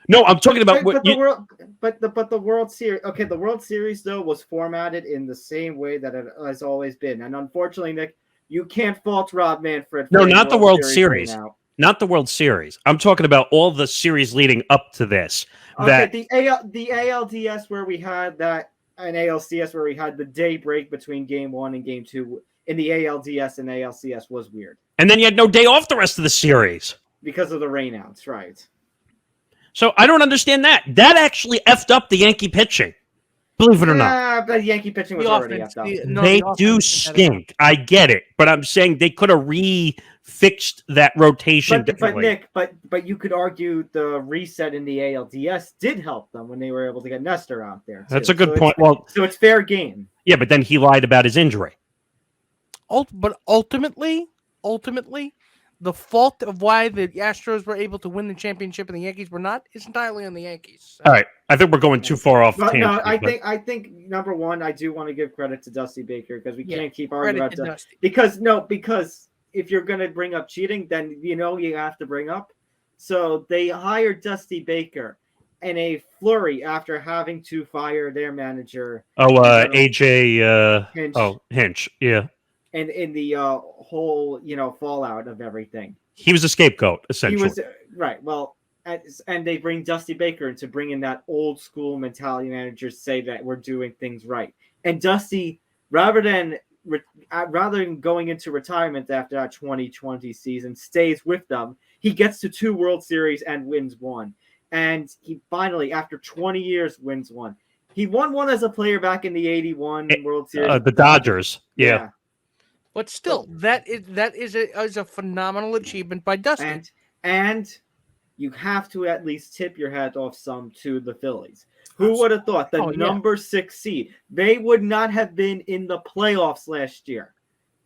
Speaker 3: No, I'm talking about
Speaker 2: the World Series. Okay, the World Series, though, was formatted in the same way that it has always been. And unfortunately, Nick, you can't fault Rob Manfred.
Speaker 3: No, not the World Series. Not the World Series. I'm talking about all the series leading up to this.
Speaker 2: Okay, the ALDS where we had that, and ALCS where we had the day break between Game 1 and Game 2 in the ALDS and ALCS was weird.
Speaker 3: And then you had no day off the rest of the series.
Speaker 2: Because of the rainouts, right.
Speaker 3: So I don't understand that. That actually effed up the Yankee pitching. Believe it or not.
Speaker 2: Yeah, but Yankee pitching was already effed up.
Speaker 3: They do stink. I get it. But I'm saying they could have fixed that rotation differently.
Speaker 2: But Nick, but you could argue the reset in the ALDS did help them when they were able to get Nestor out there.
Speaker 3: That's a good point.
Speaker 2: So it's fair game.
Speaker 3: Yeah, but then he lied about his injury.
Speaker 4: But ultimately, the fault of why the Astros were able to win the championship and the Yankees were not is entirely on the Yankees. So.
Speaker 3: All right, I think we're going too far off.
Speaker 2: But no, I think number one, I do want to give credit to Dusty Baker because we can't keep arguing about Dusty. Because if you're going to bring up cheating, then you have to bring up. So they hired Dusty Baker in a flurry after having to fire their manager.
Speaker 3: AJ Hinch, yeah.
Speaker 2: And in the whole, fallout of everything.
Speaker 3: He was a scapegoat, essentially.
Speaker 2: He was, right. Well, and they bring Dusty Baker in to bring in that old school mentality managers say that we're doing things right. And Dusty, rather than going into retirement after that 2020 season, stays with them. He gets to 2 World Series and wins 1. And he finally, after 20 years, wins 1. He won 1 as a player back in the 81 World Series.
Speaker 3: The Dodgers, yeah.
Speaker 4: But still, that is a phenomenal achievement by Dusty.
Speaker 2: And you have to at least tip your hat off some to the Phillies. Who would have thought the number 6 seed, they would not have been in the playoffs last year,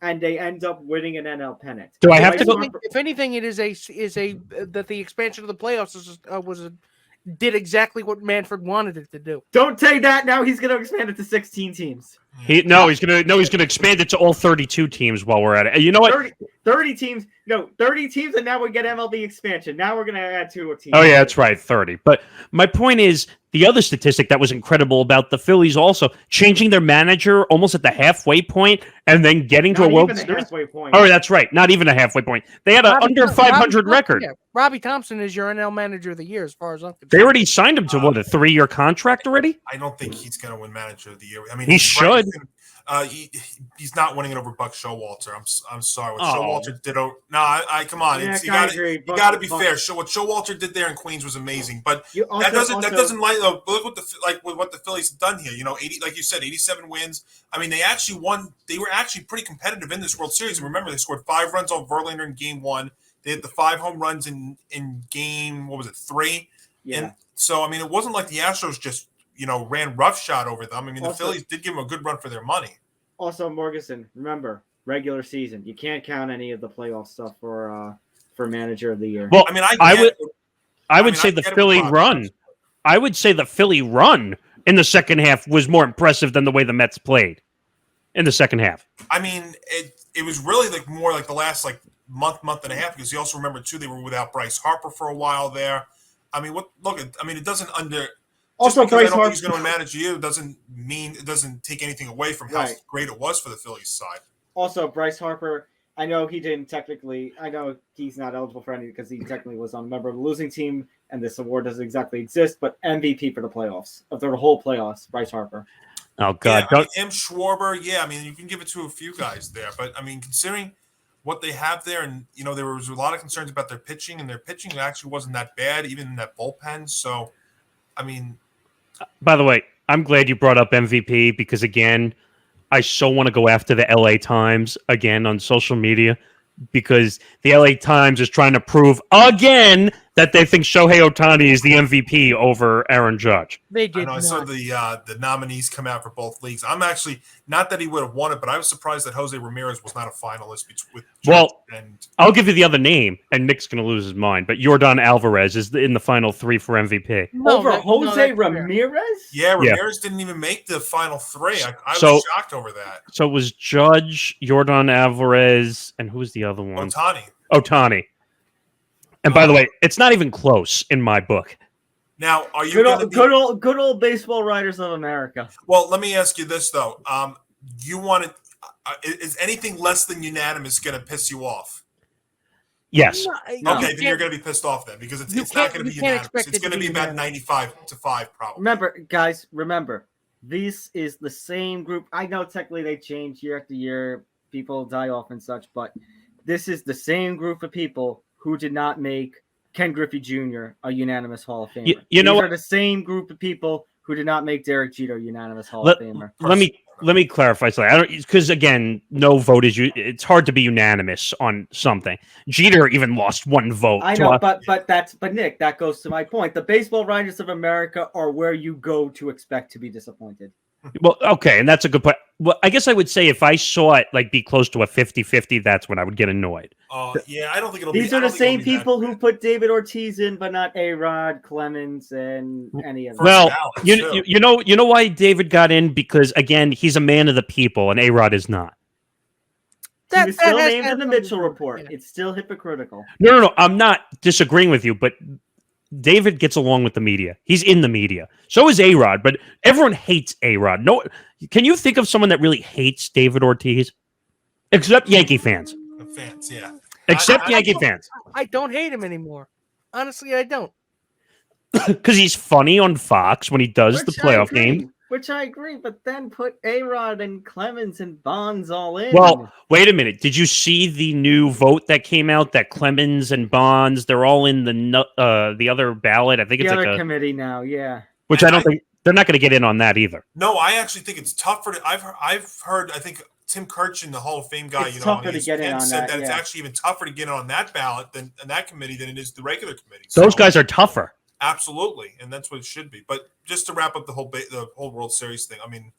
Speaker 2: and they end up winning an NL pennant.
Speaker 3: Do I have to go?
Speaker 4: If anything, it is that the expansion of the playoffs did exactly what Manfred wanted it to do.
Speaker 2: Don't say that. Now he's going to expand it to 16 teams.
Speaker 3: He's gonna expand it to all 32 teams while we're at it. You know what?
Speaker 2: 30 teams. No, 30 teams, and now we get MLB expansion. Now we're gonna add 2 teams.
Speaker 3: Oh yeah, that's right, 30. But my point is the other statistic that was incredible about the Phillies also changing their manager almost at the halfway point and then getting to a World Series. Oh, that's right, not even a halfway point. They had an under 500 record.
Speaker 4: Yeah. Robbie Thompson is your NL Manager of the Year, as far as I'm concerned.
Speaker 3: They already signed him to a 3-year contract already.
Speaker 5: I don't think he's gonna win Manager of the Year. I mean,
Speaker 3: he should.
Speaker 5: He's not winning it over Buck Showalter. I'm sorry. What Showalter did. Come on.
Speaker 2: Yeah,
Speaker 5: you got to be fair. What Showalter did there in Queens was amazing, but that doesn't look what the Phillies have done here. 80, like you said, 87 wins. I mean, they actually won. They were actually pretty competitive in this World Series. And remember, they scored 5 runs on Verlander in Game 1. They had the 5 home runs in Game 3.
Speaker 2: Yeah.
Speaker 5: And so I mean, it wasn't like the Astros just ran roughshod over them. I mean, the Phillies did give them a good run for their money.
Speaker 2: Also, Morgasen, remember, regular season. You can't count any of the playoff stuff for Manager of the Year.
Speaker 3: Well, I mean, I would say the Philly run. I would say the Philly run in the second half was more impressive than the way the Mets played in the second half.
Speaker 5: I mean, it was really like more like the last like month and a half, because you also remember too they were without Bryce Harper for a while there. I mean, it doesn't
Speaker 2: Also,
Speaker 5: just because
Speaker 2: Bryce
Speaker 5: I don't think
Speaker 2: Harper
Speaker 5: he's going to manage a year doesn't mean it doesn't take anything away from how
Speaker 2: Right.
Speaker 5: great it was for the Phillies side.
Speaker 2: Also, Bryce Harper, I know he's not eligible for any because he technically was on a member of the losing team, and this award doesn't exactly exist, but MVP for the playoffs, of the whole playoffs, Bryce Harper.
Speaker 3: Oh, God.
Speaker 5: Yeah, M. Schwarber, you can give it to a few guys there. But, I mean, considering what they have there, and, there was a lot of concerns about their pitching, and their pitching actually wasn't that bad, even in that bullpen. So, I mean...
Speaker 3: By the way, I'm glad you brought up MVP because, again, I so want to go after the LA Times again on social media because the LA Times is trying to prove again that they think Shohei Ohtani is the MVP over Aaron Judge.
Speaker 4: They did.
Speaker 5: I saw the nominees come out for both leagues. I'm actually not that he would have won it, but I was surprised that Jose Ramirez was not a finalist with Judge and
Speaker 3: I'll give you the other name, and Nick's going to lose his mind. But Yordan Alvarez is in the final three for MVP.
Speaker 2: Over Jose Ramirez?
Speaker 5: Yeah, Ramirez didn't even make the final three. I was shocked over that.
Speaker 3: So it was Judge, Yordan Alvarez, and who was the other one? Ohtani. And by the way, it's not even close in my book.
Speaker 5: Now, are you
Speaker 2: good old baseball writers of America?
Speaker 5: Well, let me ask you this though: you want to? Is anything less than unanimous going to piss you off?
Speaker 3: Yes.
Speaker 5: No, okay, then you're going to be pissed off then because it's not going to be unanimous. It's going to be about 95-5, probably.
Speaker 2: Remember, this is the same group. I know technically they change year after year. People die off and such, but this is the same group of people who did not make Ken Griffey Jr. a unanimous Hall of Famer. These are the same group of people who did not make Derek Jeter a unanimous Hall of Famer.
Speaker 3: Let me clarify something. Because again, no vote is. It's hard to be unanimous on something. Jeter even lost one vote.
Speaker 2: I know, but Nick, that goes to my point. The baseball writers of America are where you go to expect to be disappointed.
Speaker 3: Well, okay, and that's a good point. Well, I guess I would say if I saw it be close to a 50-50, that's when I would get annoyed.
Speaker 5: Yeah, I don't think it'll be.
Speaker 2: These are the same people who put David Ortiz in, but not A-Rod, Clemens, and any of them.
Speaker 3: Well, you know why David got in? Because, again, he's a man of the people, and A-Rod is not.
Speaker 2: He was still named in the Mitchell report. Yeah. It's still hypocritical.
Speaker 3: No. I'm not disagreeing with you, but David gets along with the media. He's in the media. So is A-Rod, but everyone hates A-Rod. No, can you think of someone that really hates David Ortiz? Except Yankee fans.
Speaker 5: Fans, yeah.
Speaker 3: Except Yankee fans.
Speaker 4: I don't hate him anymore. Honestly, I don't.
Speaker 3: Because he's funny on Fox when he does the playoff game.
Speaker 2: Which I agree, but then put A-Rod and Clemens and Bonds all in.
Speaker 3: Well, wait a minute. Did you see the new vote that came out that Clemens and Bonds, they're all in the other ballot? I think it's
Speaker 2: the other committee now, yeah.
Speaker 3: Which I don't think they're not going to get in on that either.
Speaker 5: No, I actually think it's tougher. I've heard. I think Tim Kirchin, the Hall of Fame guy,
Speaker 2: it's tougher to get in on
Speaker 5: said
Speaker 2: that.
Speaker 5: It's actually even tougher to get in on that ballot than that committee than it is the regular committee.
Speaker 3: Those guys are tougher.
Speaker 5: Absolutely, and that's what it should be. But just to wrap up the whole World Series thing, I mean,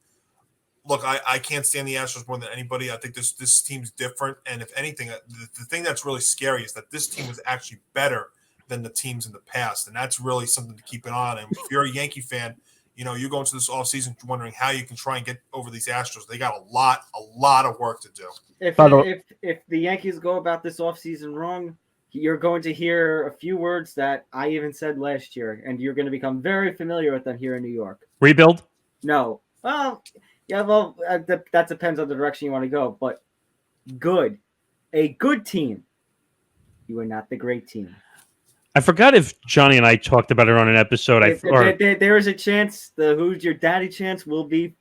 Speaker 5: look, I can't stand the Astros more than anybody. I think this team's different, and if anything, the thing that's really scary is that this team was actually better than the teams in the past, and that's really something to keep an eye on. And if you're a Yankee fan, you go into this offseason wondering how you can try and get over these Astros. They got a lot of work to do.
Speaker 2: If the Yankees go about this offseason wrong, you're going to hear a few words that I even said last year, and you're going to become very familiar with them here in New York.
Speaker 3: Rebuild?
Speaker 2: No. Well, yeah, that depends on the direction you want to go, but good. A good team. You are not the great team.
Speaker 3: I forgot if Johnny and I talked about it on an episode.
Speaker 2: There is a chance the Who's Your Daddy chance will be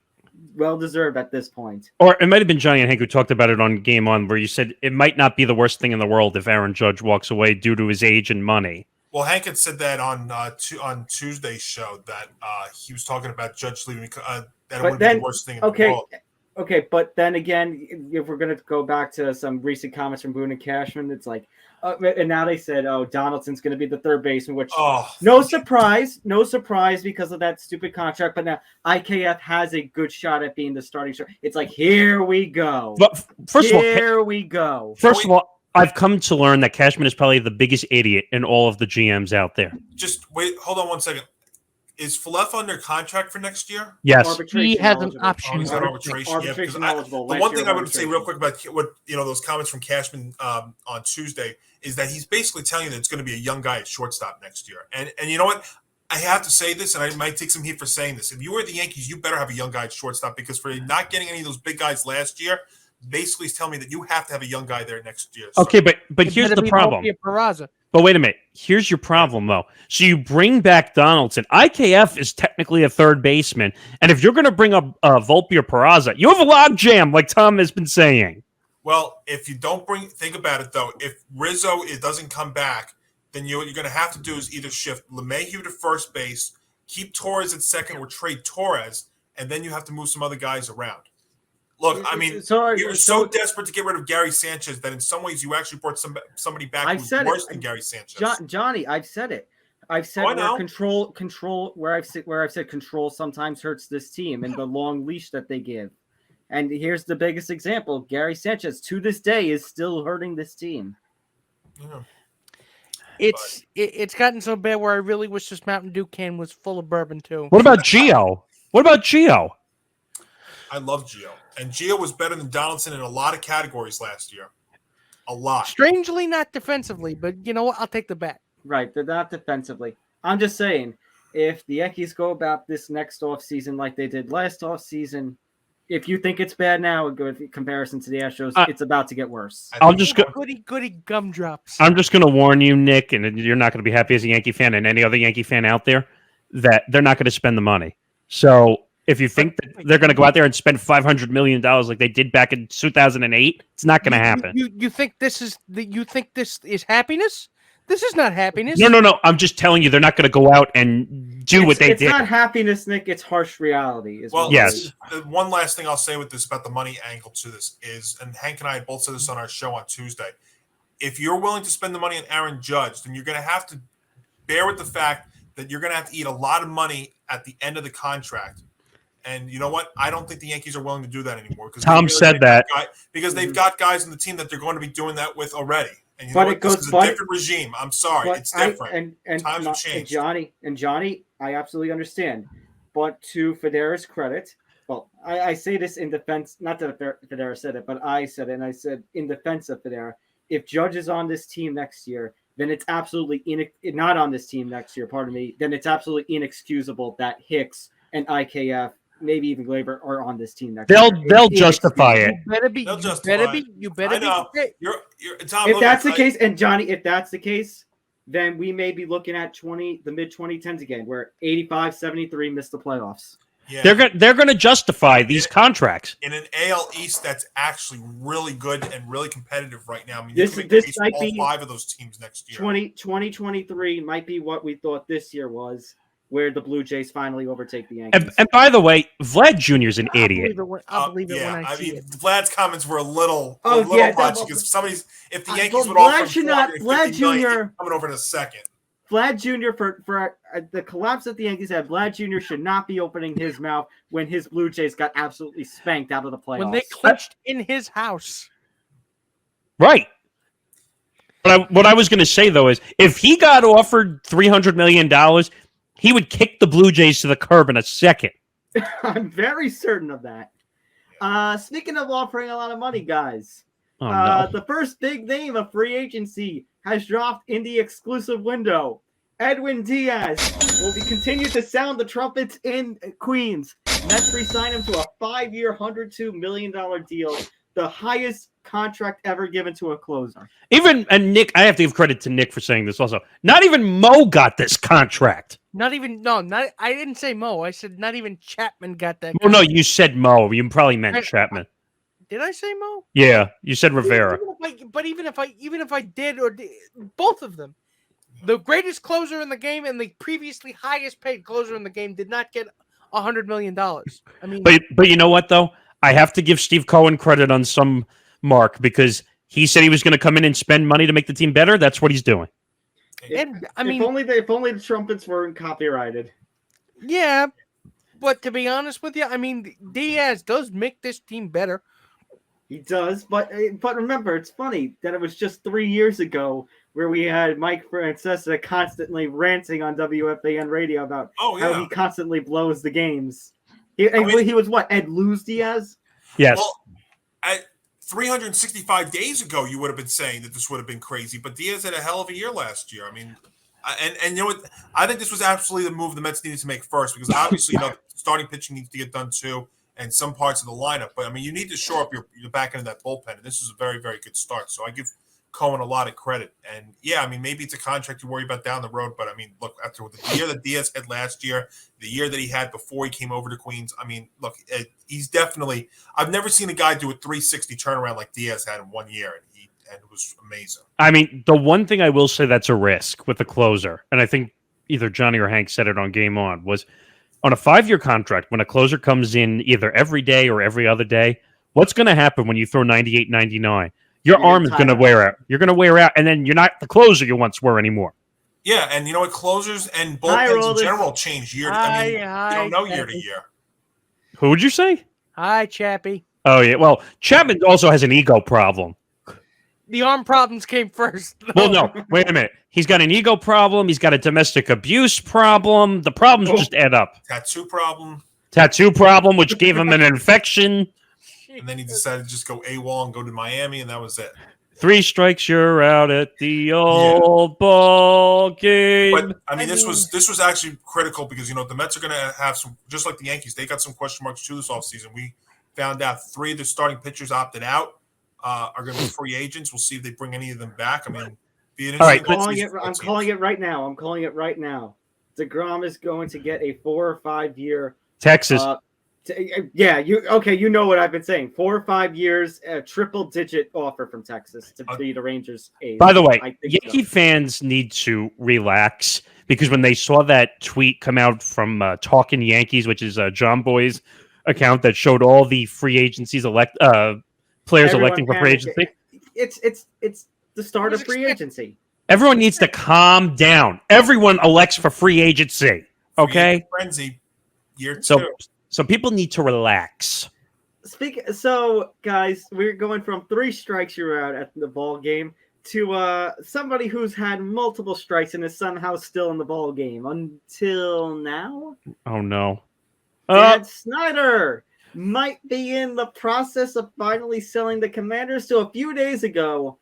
Speaker 2: well-deserved at this point.
Speaker 3: Or it might have been Johnny and Hank who talked about it on Game On, where you said it might not be the worst thing in the world if Aaron Judge walks away due to his age and money.
Speaker 5: Well, Hank had said that on Tuesday's show that he was talking about Judge leaving. That it wouldn't be the worst thing in the world.
Speaker 2: Okay, but then again, if we're going to go back to some recent comments from Boone and Cashman, it's like, and now they said, Donaldson's going to be the third baseman, which no surprise because of that stupid contract. But now IKF has a good shot at being the starting shot. It's like, here we go.
Speaker 3: But first of all, I've come to learn that Cashman is probably the biggest idiot in all of the GMs out there.
Speaker 5: Just wait, hold on one second. Is Falefa under contract for next year?
Speaker 3: Yes.
Speaker 2: Arbitration
Speaker 4: He has an
Speaker 2: eligible.
Speaker 4: option.
Speaker 5: Oh, he's got
Speaker 4: I
Speaker 5: arbitration.
Speaker 2: Arbitration eligible.
Speaker 5: The
Speaker 2: last
Speaker 5: one
Speaker 2: year
Speaker 5: thing I would say
Speaker 2: arbitration.
Speaker 5: real quick about what those comments from Cashman on Tuesday is that he's basically telling you that it's going to be a young guy at shortstop next year. And you know what? I have to say this, and I might take some heat for saying this. If you were the Yankees, you better have a young guy at shortstop, because for not getting any of those big guys last year, basically is telling me that you have to have a young guy there next year. So,
Speaker 3: Okay, but here's the problem.
Speaker 4: Peraza.
Speaker 3: But wait a minute. Here's your problem, though. So you bring back Donaldson. IKF is technically a third baseman. And if you're going to bring up Volpe or Peraza, you have a logjam, like Tom has been saying.
Speaker 5: well, if you don't think about it, though, if Rizzo doesn't come back, then what you're going to have to do is either shift LeMahieu to first base, keep Torres at second, or trade Torres, and then you have to move some other guys around. Look, I mean, you were so desperate to get rid of Gary Sanchez that in some ways you actually brought somebody back who was worse than Gary Sanchez.
Speaker 2: Johnny, I've said it. I've said where I've said control sometimes hurts this team, and the long leash that they give. And here's the biggest example: Gary Sanchez to this day is still hurting this team.
Speaker 5: Yeah.
Speaker 4: It's gotten so bad where I really wish this Mountain Dew can was full of bourbon too.
Speaker 3: What about Gio?
Speaker 5: I love Gio. And Gio was better than Donaldson in a lot of categories last year. A lot.
Speaker 4: Strangely, not defensively, but you know what? I'll take the bet.
Speaker 2: Right, they're not defensively. I'm just saying, if the Yankees go about this next offseason like they did last offseason, if you think it's bad now, in comparison to the Astros, it's about to get worse.
Speaker 4: Goody gumdrops.
Speaker 3: I'm just going to warn you, Nick, and you're not going to be happy as a Yankee fan and any other Yankee fan out there, that they're not going to spend the money. So if you think that they're going to go out there and spend $500 million like they did back in 2008, it's not going to happen.
Speaker 4: You think this is happiness? This is not happiness.
Speaker 3: No. I'm just telling you, they're not going to go out and do what they did.
Speaker 2: It's not happiness, Nick. It's harsh reality.
Speaker 3: Yes.
Speaker 5: One last thing I'll say with this about the money angle to this is, and Hank and I both said this on our show on Tuesday, if you're willing to spend the money on Aaron Judge, then you're going to have to bear with the fact that you're going to have to eat a lot of money at the end of the contract. And you know what? I don't think the Yankees are willing to do that anymore.
Speaker 3: Tom said that.
Speaker 5: Because they've got guys on the team that they're going to be doing that with already. And this is a different regime. I'm sorry. It's different. Times have changed.
Speaker 2: Johnny, I absolutely understand. But to Fodera's credit, well, I say this in defense, not that Fodera said it, but I said it, and I said in defense of Fodera, if Judge is on this team next year, then it's absolutely not on this team next year, pardon me, then it's absolutely inexcusable that Hicks and IKF, maybe even Glaber, are on this team next year.
Speaker 3: They'll justify it.
Speaker 4: You better be.
Speaker 2: If that's the case, and Johnny, if that's the case, then we may be looking at the mid-2010s again, where 85-73 missed the playoffs.
Speaker 5: Yeah.
Speaker 3: They're going to justify these contracts
Speaker 5: in an AL East that's actually really good and really competitive right now. I mean,
Speaker 2: this might
Speaker 5: all
Speaker 2: be
Speaker 5: 5 of those teams next year.
Speaker 2: 2023 might be what we thought this year was, where the Blue Jays finally overtake the Yankees.
Speaker 3: And by the way, Vlad Jr.'s an idiot.
Speaker 4: I'll believe it when I see it.
Speaker 5: Vlad's comments were a little much because if the Yankees would offer Vlad Jr. coming over in a second.
Speaker 2: Vlad Jr. for the collapse that the Yankees had, Vlad Jr. should not be opening his mouth when his Blue Jays got absolutely spanked out of the playoffs.
Speaker 4: When they clinched in his house.
Speaker 3: Right. But what I was going to say, though, is if he got offered $300 million, he would kick the Blue Jays to the curb in a second.
Speaker 2: I'm very certain of that. Speaking of offering a lot of money, guys, the first big name of free agency has dropped in the exclusive window. Edwin Diaz will continue to sound the trumpets in Queens. Mets re-sign him to a 5-year, $102 million deal, the highest contract ever given to a closer.
Speaker 3: And Nick, I have to give credit to Nick for saying this also. Not even Mo got this contract.
Speaker 4: I didn't say Mo. I said not even Chapman got that.
Speaker 3: Oh, no, you said Mo. You probably meant Chapman.
Speaker 4: Did I say Mo?
Speaker 3: Yeah, you said Rivera.
Speaker 4: Even if I did, both of them, the greatest closer in the game and the previously highest paid closer in the game did not get $100 million. I mean,
Speaker 3: but you know what though? I have to give Steve Cohen credit on some mark because he said he was going to come in and spend money to make the team better. That's what he's doing.
Speaker 4: And
Speaker 2: if only the trumpets weren't copyrighted.
Speaker 4: Yeah, but to be honest with you, I mean, Diaz does make this team better.
Speaker 2: He does, but remember, it's funny that it was just 3 years ago where we had Mike Francesa constantly ranting on WFAN radio about how he constantly blows the games. He was what, Ed Luz Diaz?
Speaker 3: Yes.
Speaker 5: Well, at 365 days ago, you would have been saying that this would have been crazy, but Diaz had a hell of a year last year. I mean, and you know what? I think this was absolutely the move the Mets needed to make first, because obviously, starting pitching needs to get done too, and some parts of the lineup. But I mean, you need to shore up your back end of that bullpen, and this is a very, very good start. So I give Cohen a lot of credit. And yeah, I mean, maybe it's a contract you worry about down the road, but I mean, look, after the year that Diaz had last year, the year that he had before he came over to Queens, I mean, look, he's definitely, I've never seen a guy do a 360 turnaround like Diaz had in 1 year, and it was amazing.
Speaker 3: I mean, the one thing I will say that's a risk with the closer, and I think either Johnny or Hank said it on Game On, was on a 5-year contract, when a closer comes in either every day or every other day, what's going to happen when you throw 98, 99? Your arm is going to wear out. You're going to wear out, and then you're not the closer you once were anymore.
Speaker 5: Yeah, and you know what? Closers and bullpens in general change year to year. You don't know year to year.
Speaker 3: Who would you say?
Speaker 4: Hi, Chappie.
Speaker 3: Oh, yeah. Well, Chapman also has an ego problem.
Speaker 4: The arm problems came first.
Speaker 3: Well, no. Wait a minute. He's got an ego problem. He's got a domestic abuse problem. The problems just add up.
Speaker 5: Tattoo problem,
Speaker 3: which gave him an infection.
Speaker 5: And then he decided to just go AWOL and go to Miami, and that was it.
Speaker 3: 3 strikes, you're out at the old ball game.
Speaker 5: But I mean, this was actually critical, because the Mets are going to have some, just like the Yankees, they got some question marks too this offseason. We found out 3 of the starting pitchers opted out, are going to be free agents. We'll see if they bring any of them back. I mean,
Speaker 2: I'm calling it right now. DeGrom is going to get a 4 or 5 year
Speaker 3: Texas.
Speaker 2: You know what I've been saying. 4 or 5 years, a triple-digit offer from Texas to be the Rangers' ace.
Speaker 3: By the way, Yankee fans need to relax, because when they saw that tweet come out from Talking Yankees, which is John Boy's account that showed all the free agencies players electing for free agency.
Speaker 2: It's the start of free agency.
Speaker 3: Everyone needs to calm down. Everyone elects for free agency. Okay?
Speaker 5: Frenzy, year 2.
Speaker 3: So people need to relax.
Speaker 2: So, guys, we're going from 3 strikes you're out at the ball game to somebody who's had multiple strikes and is somehow still in the ball game until now.
Speaker 3: Oh no!
Speaker 2: Snyder might be in the process of finally selling the Commanders. So a few days ago,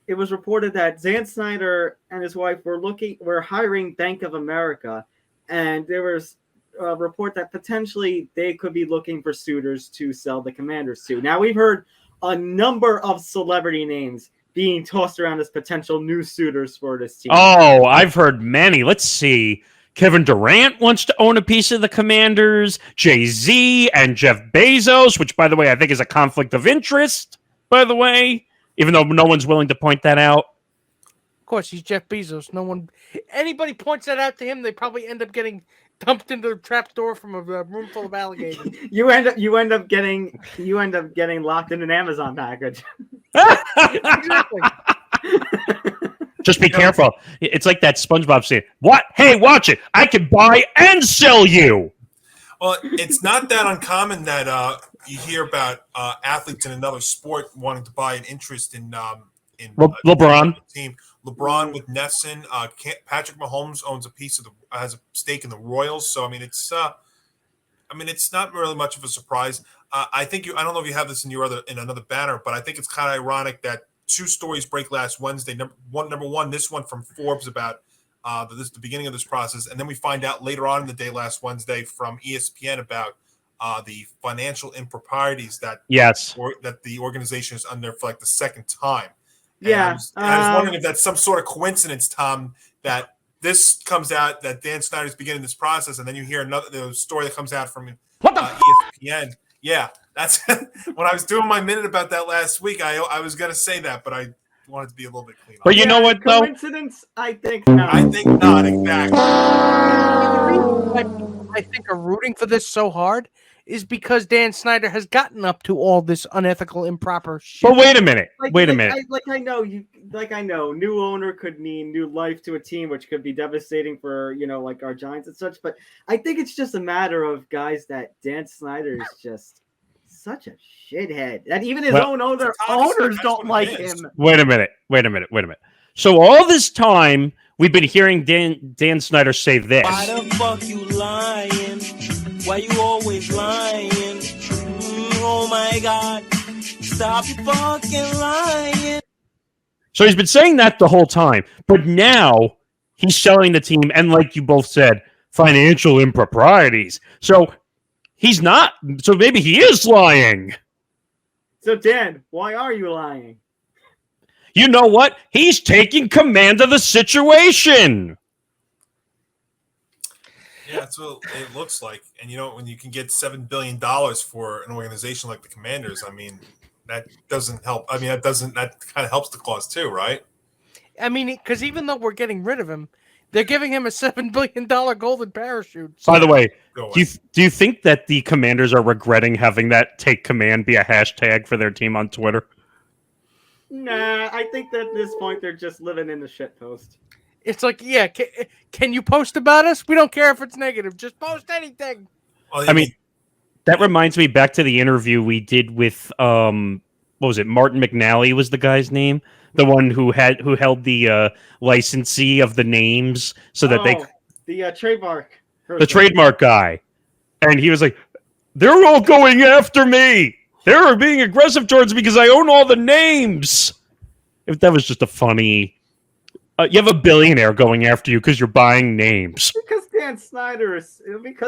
Speaker 2: it was reported that Dan Snyder and his wife were hiring Bank of America, and there was a report that potentially they could be looking for suitors to sell the Commanders to. Now, we've heard a number of celebrity names being tossed around as potential new suitors for this team.
Speaker 3: Oh, I've heard many. Let's see. Kevin Durant wants to own a piece of the Commanders. Jay-Z and Jeff Bezos, which, by the way, I think is a conflict of interest, by the way, even though no one's willing to point that out.
Speaker 4: Of course, he's Jeff Bezos. Anybody points that out to him, they probably end up getting dumped into the trap door from a room full of alligators.
Speaker 2: You end up getting locked in an Amazon package.
Speaker 4: Exactly.
Speaker 3: Just be careful. It's like that SpongeBob scene. What? Hey, watch it. I can buy and sell you.
Speaker 5: Well, it's not that uncommon that you hear about athletes in another sport wanting to buy an interest in
Speaker 3: LeBron
Speaker 5: team. LeBron with Nesson. Patrick Mahomes has a stake in the Royals. So I mean, it's not really much of a surprise. I don't know if you have this in another banner, but I think it's kind of ironic that 2 stories break last Wednesday. Number one, this one from Forbes about the beginning of this process, and then we find out later on in the day last Wednesday from ESPN about the financial improprieties that the organization is under for like the second time.
Speaker 2: Yeah,
Speaker 5: I was wondering if that's some sort of coincidence, Tom, that this comes out that Dan Snyder's beginning this process, and then you hear the story that comes out from ESPN. Yeah, that's when I was doing my minute about that last week. I was going to say that, but I wanted to be a little bit clean.
Speaker 3: But you know what, though?
Speaker 2: Coincidence? I think not.
Speaker 5: I think not, exactly.
Speaker 4: I think are rooting for this so hard is because Dan Snyder has gotten up to all this unethical, improper shit.
Speaker 3: But wait a minute.
Speaker 2: I know, new owner could mean new life to a team, which could be devastating for, like our Giants and such. But I think it's just a matter of, guys, that Dan Snyder is just such a shithead that even his own owners don't like him.
Speaker 3: Wait a minute. So all this time, we've been hearing Dan Snyder say this.
Speaker 7: Why the fuck you lying? Why you always lying? Oh my God. Stop you fucking lying.
Speaker 3: So he's been saying that the whole time. But now he's selling the team. And like you both said, financial improprieties. So he's not. So maybe he is lying.
Speaker 2: So, Dan, why are you lying?
Speaker 3: You know what? He's taking command of the situation.
Speaker 5: Yeah, that's what it looks like. And when you can get $7 billion for an organization like the Commanders, I mean, that doesn't help. I mean, that kind of helps the cause too, right?
Speaker 4: I mean, because even though we're getting rid of him, they're giving him a $7 billion golden parachute.
Speaker 3: By the way, do you think that the Commanders are regretting having that take command be a hashtag for their team on Twitter?
Speaker 2: Nah, I think that at this point they're just living in the shitpost.
Speaker 4: It's like, yeah, can you post about us? We don't care if it's negative. Just post anything.
Speaker 5: Well,
Speaker 3: I mean, that reminds me back to the interview we did with what was it? Martin McNally was the guy's name, the one who held the licensee of the names, so that
Speaker 2: the trademark,
Speaker 3: the trademark guy, and he was like, "They're all going after me. They're being aggressive towards me because I own all the names." If that was just a funny. You have a billionaire going after you because you're buying names.
Speaker 2: Because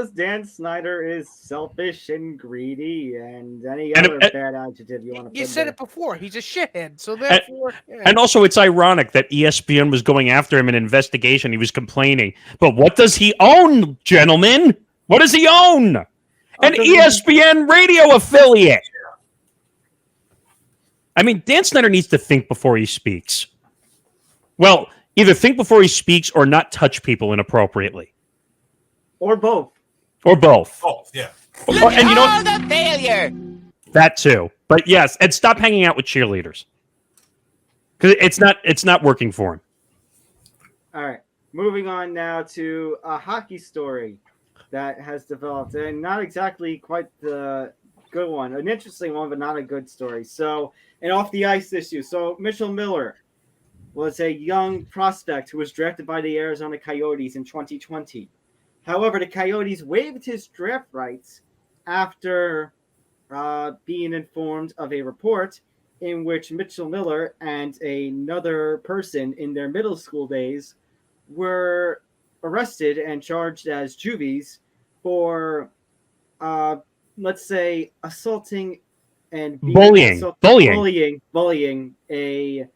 Speaker 2: Dan Snyder is selfish and greedy and any other bad adjective you want to put.
Speaker 4: You said it before. He's a shithead. So therefore,
Speaker 3: and also it's ironic that ESPN was going after him in an investigation. He was complaining, but what does he own, gentlemen? What does he own? An ESPN radio affiliate. I mean, Dan Snyder needs to think before he speaks. Well, either think before he speaks or not touch people inappropriately.
Speaker 2: Or both.
Speaker 5: Both, yeah.
Speaker 3: And you know
Speaker 7: the failure.
Speaker 3: that too. But yes, and stop hanging out with cheerleaders. Because it's not working for him.
Speaker 2: All right. Moving on now to a hockey story that has developed, and not exactly quite the good one. An interesting one, but not a good story. So, an off the ice issue. So, Mitchell Miller was a young prospect who was drafted by the Arizona Coyotes in 2020. However, the Coyotes waived his draft rights after being informed of a report in which Mitchell Miller and another person in their middle school days were arrested and charged as juvies for, let's say, assaulting and bullying a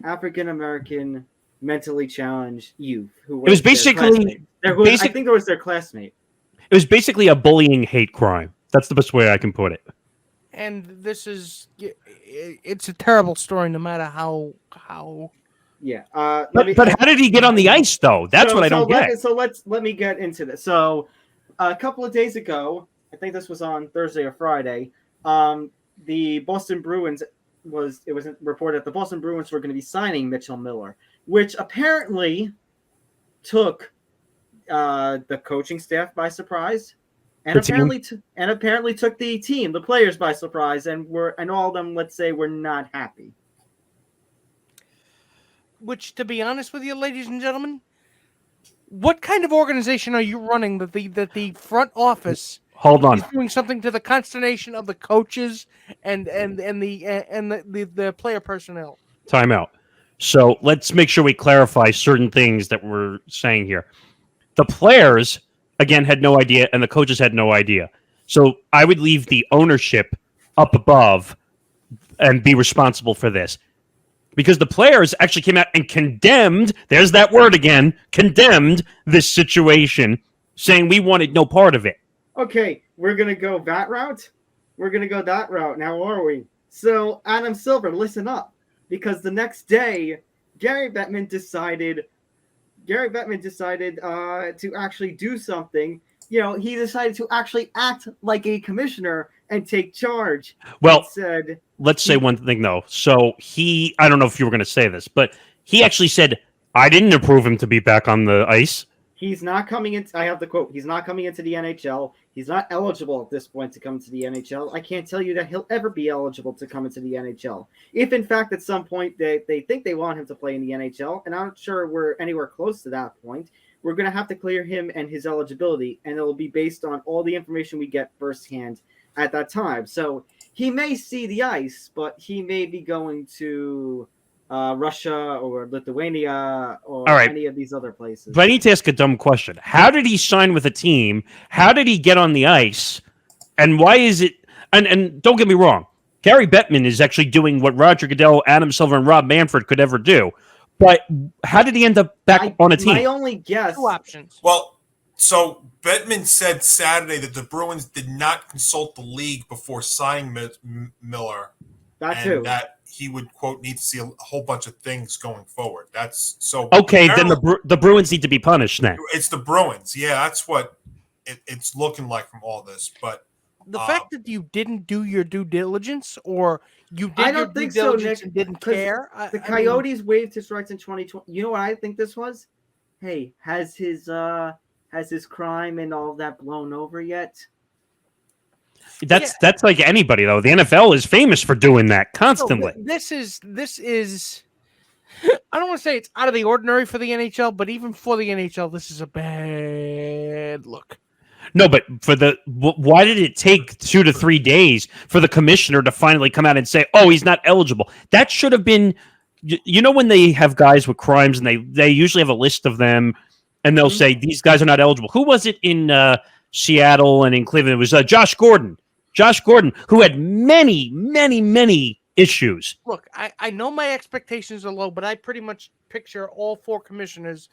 Speaker 2: African-American mentally challenged youth who was basically I think it was their classmate.
Speaker 3: It was basically a bullying hate crime. That's the best way I can put it.
Speaker 4: And it's a terrible story no matter how
Speaker 2: Yeah.
Speaker 3: But how did he get on the ice though? That's what I don't get.
Speaker 2: Let me get into this. So a couple of days ago, I think this was on Thursday or Friday, the Boston Bruins it was reported that the Boston Bruins were going to be signing Mitchell Miller, which apparently took the coaching staff by surprise, and apparently took the team, the players by surprise, and all of them, let's say, were not happy.
Speaker 4: Which, to be honest with you, ladies and gentlemen, what kind of organization are you running that the front office is doing something to the consternation of the coaches and the player personnel?
Speaker 3: Time out. So let's make sure we clarify certain things that we're saying here. The players, again, had no idea, and the coaches had no idea. So I would leave the ownership up above and be responsible for this. Because the players actually came out and condemned, there's that word again, condemned this situation, saying we wanted no part of it.
Speaker 2: Okay, we're going to go that route? We're going to go that route now, are we? So, Adam Silver, listen up. Because the next day, Gary Bettman decided to actually do something. You know, he decided to actually act like a commissioner and take charge.
Speaker 3: Well, let's say one thing, though. So I don't know if you were going to say this, but he actually said, I didn't approve him to be back on the ice.
Speaker 2: He's not coming in. I have the quote. He's not coming into the NHL. He's not eligible at this point to come into the NHL. I can't tell you that he'll ever be eligible to come into the NHL. If, in fact, at some point they think they want him to play in the NHL, and I'm not sure we're anywhere close to that point, we're going to have to clear him and his eligibility, and it'll be based on all the information we get firsthand at that time. So he may see the ice, but he may be going to Russia or Lithuania or any of these other places.
Speaker 3: But I need to ask a dumb question. How did he sign with a team? How did he get on the ice? And why is it... And don't get me wrong. Gary Bettman is actually doing what Roger Goodell, Adam Silver, and Rob Manfred could ever do. But how did he end up back on a team?
Speaker 2: My only guess...
Speaker 4: Two options.
Speaker 5: Well, so Bettman said Saturday that the Bruins did not consult the league before signing Miller. That he would, quote, need to see a whole bunch of things going forward. That's so...
Speaker 3: Okay, then the Bruins need to be punished now.
Speaker 5: It's the Bruins. Yeah, that's what it's looking like from all this. But
Speaker 4: the fact that you didn't do your due diligence, or you did your due diligence and didn't care...
Speaker 2: The Coyotes waived his rights in 2020. You know what I think this was? Hey, has his crime and all that blown over yet?
Speaker 3: That's like anybody, though. The NFL is famous for doing that constantly.
Speaker 4: No, this is I don't want to say it's out of the ordinary for the NHL, but even for the NHL, this is a bad look.
Speaker 3: No, but why did it take 2 to 3 days for the commissioner to finally come out and say, "Oh, he's not eligible"? That should have been, when they have guys with crimes and they usually have a list of them, and they'll say these guys are not eligible. Who was it in Seattle and in Cleveland? It was Josh Gordon. Josh Gordon, who had many, many, many issues.
Speaker 4: Look, I know my expectations are low, but I pretty much picture all 4 commissioners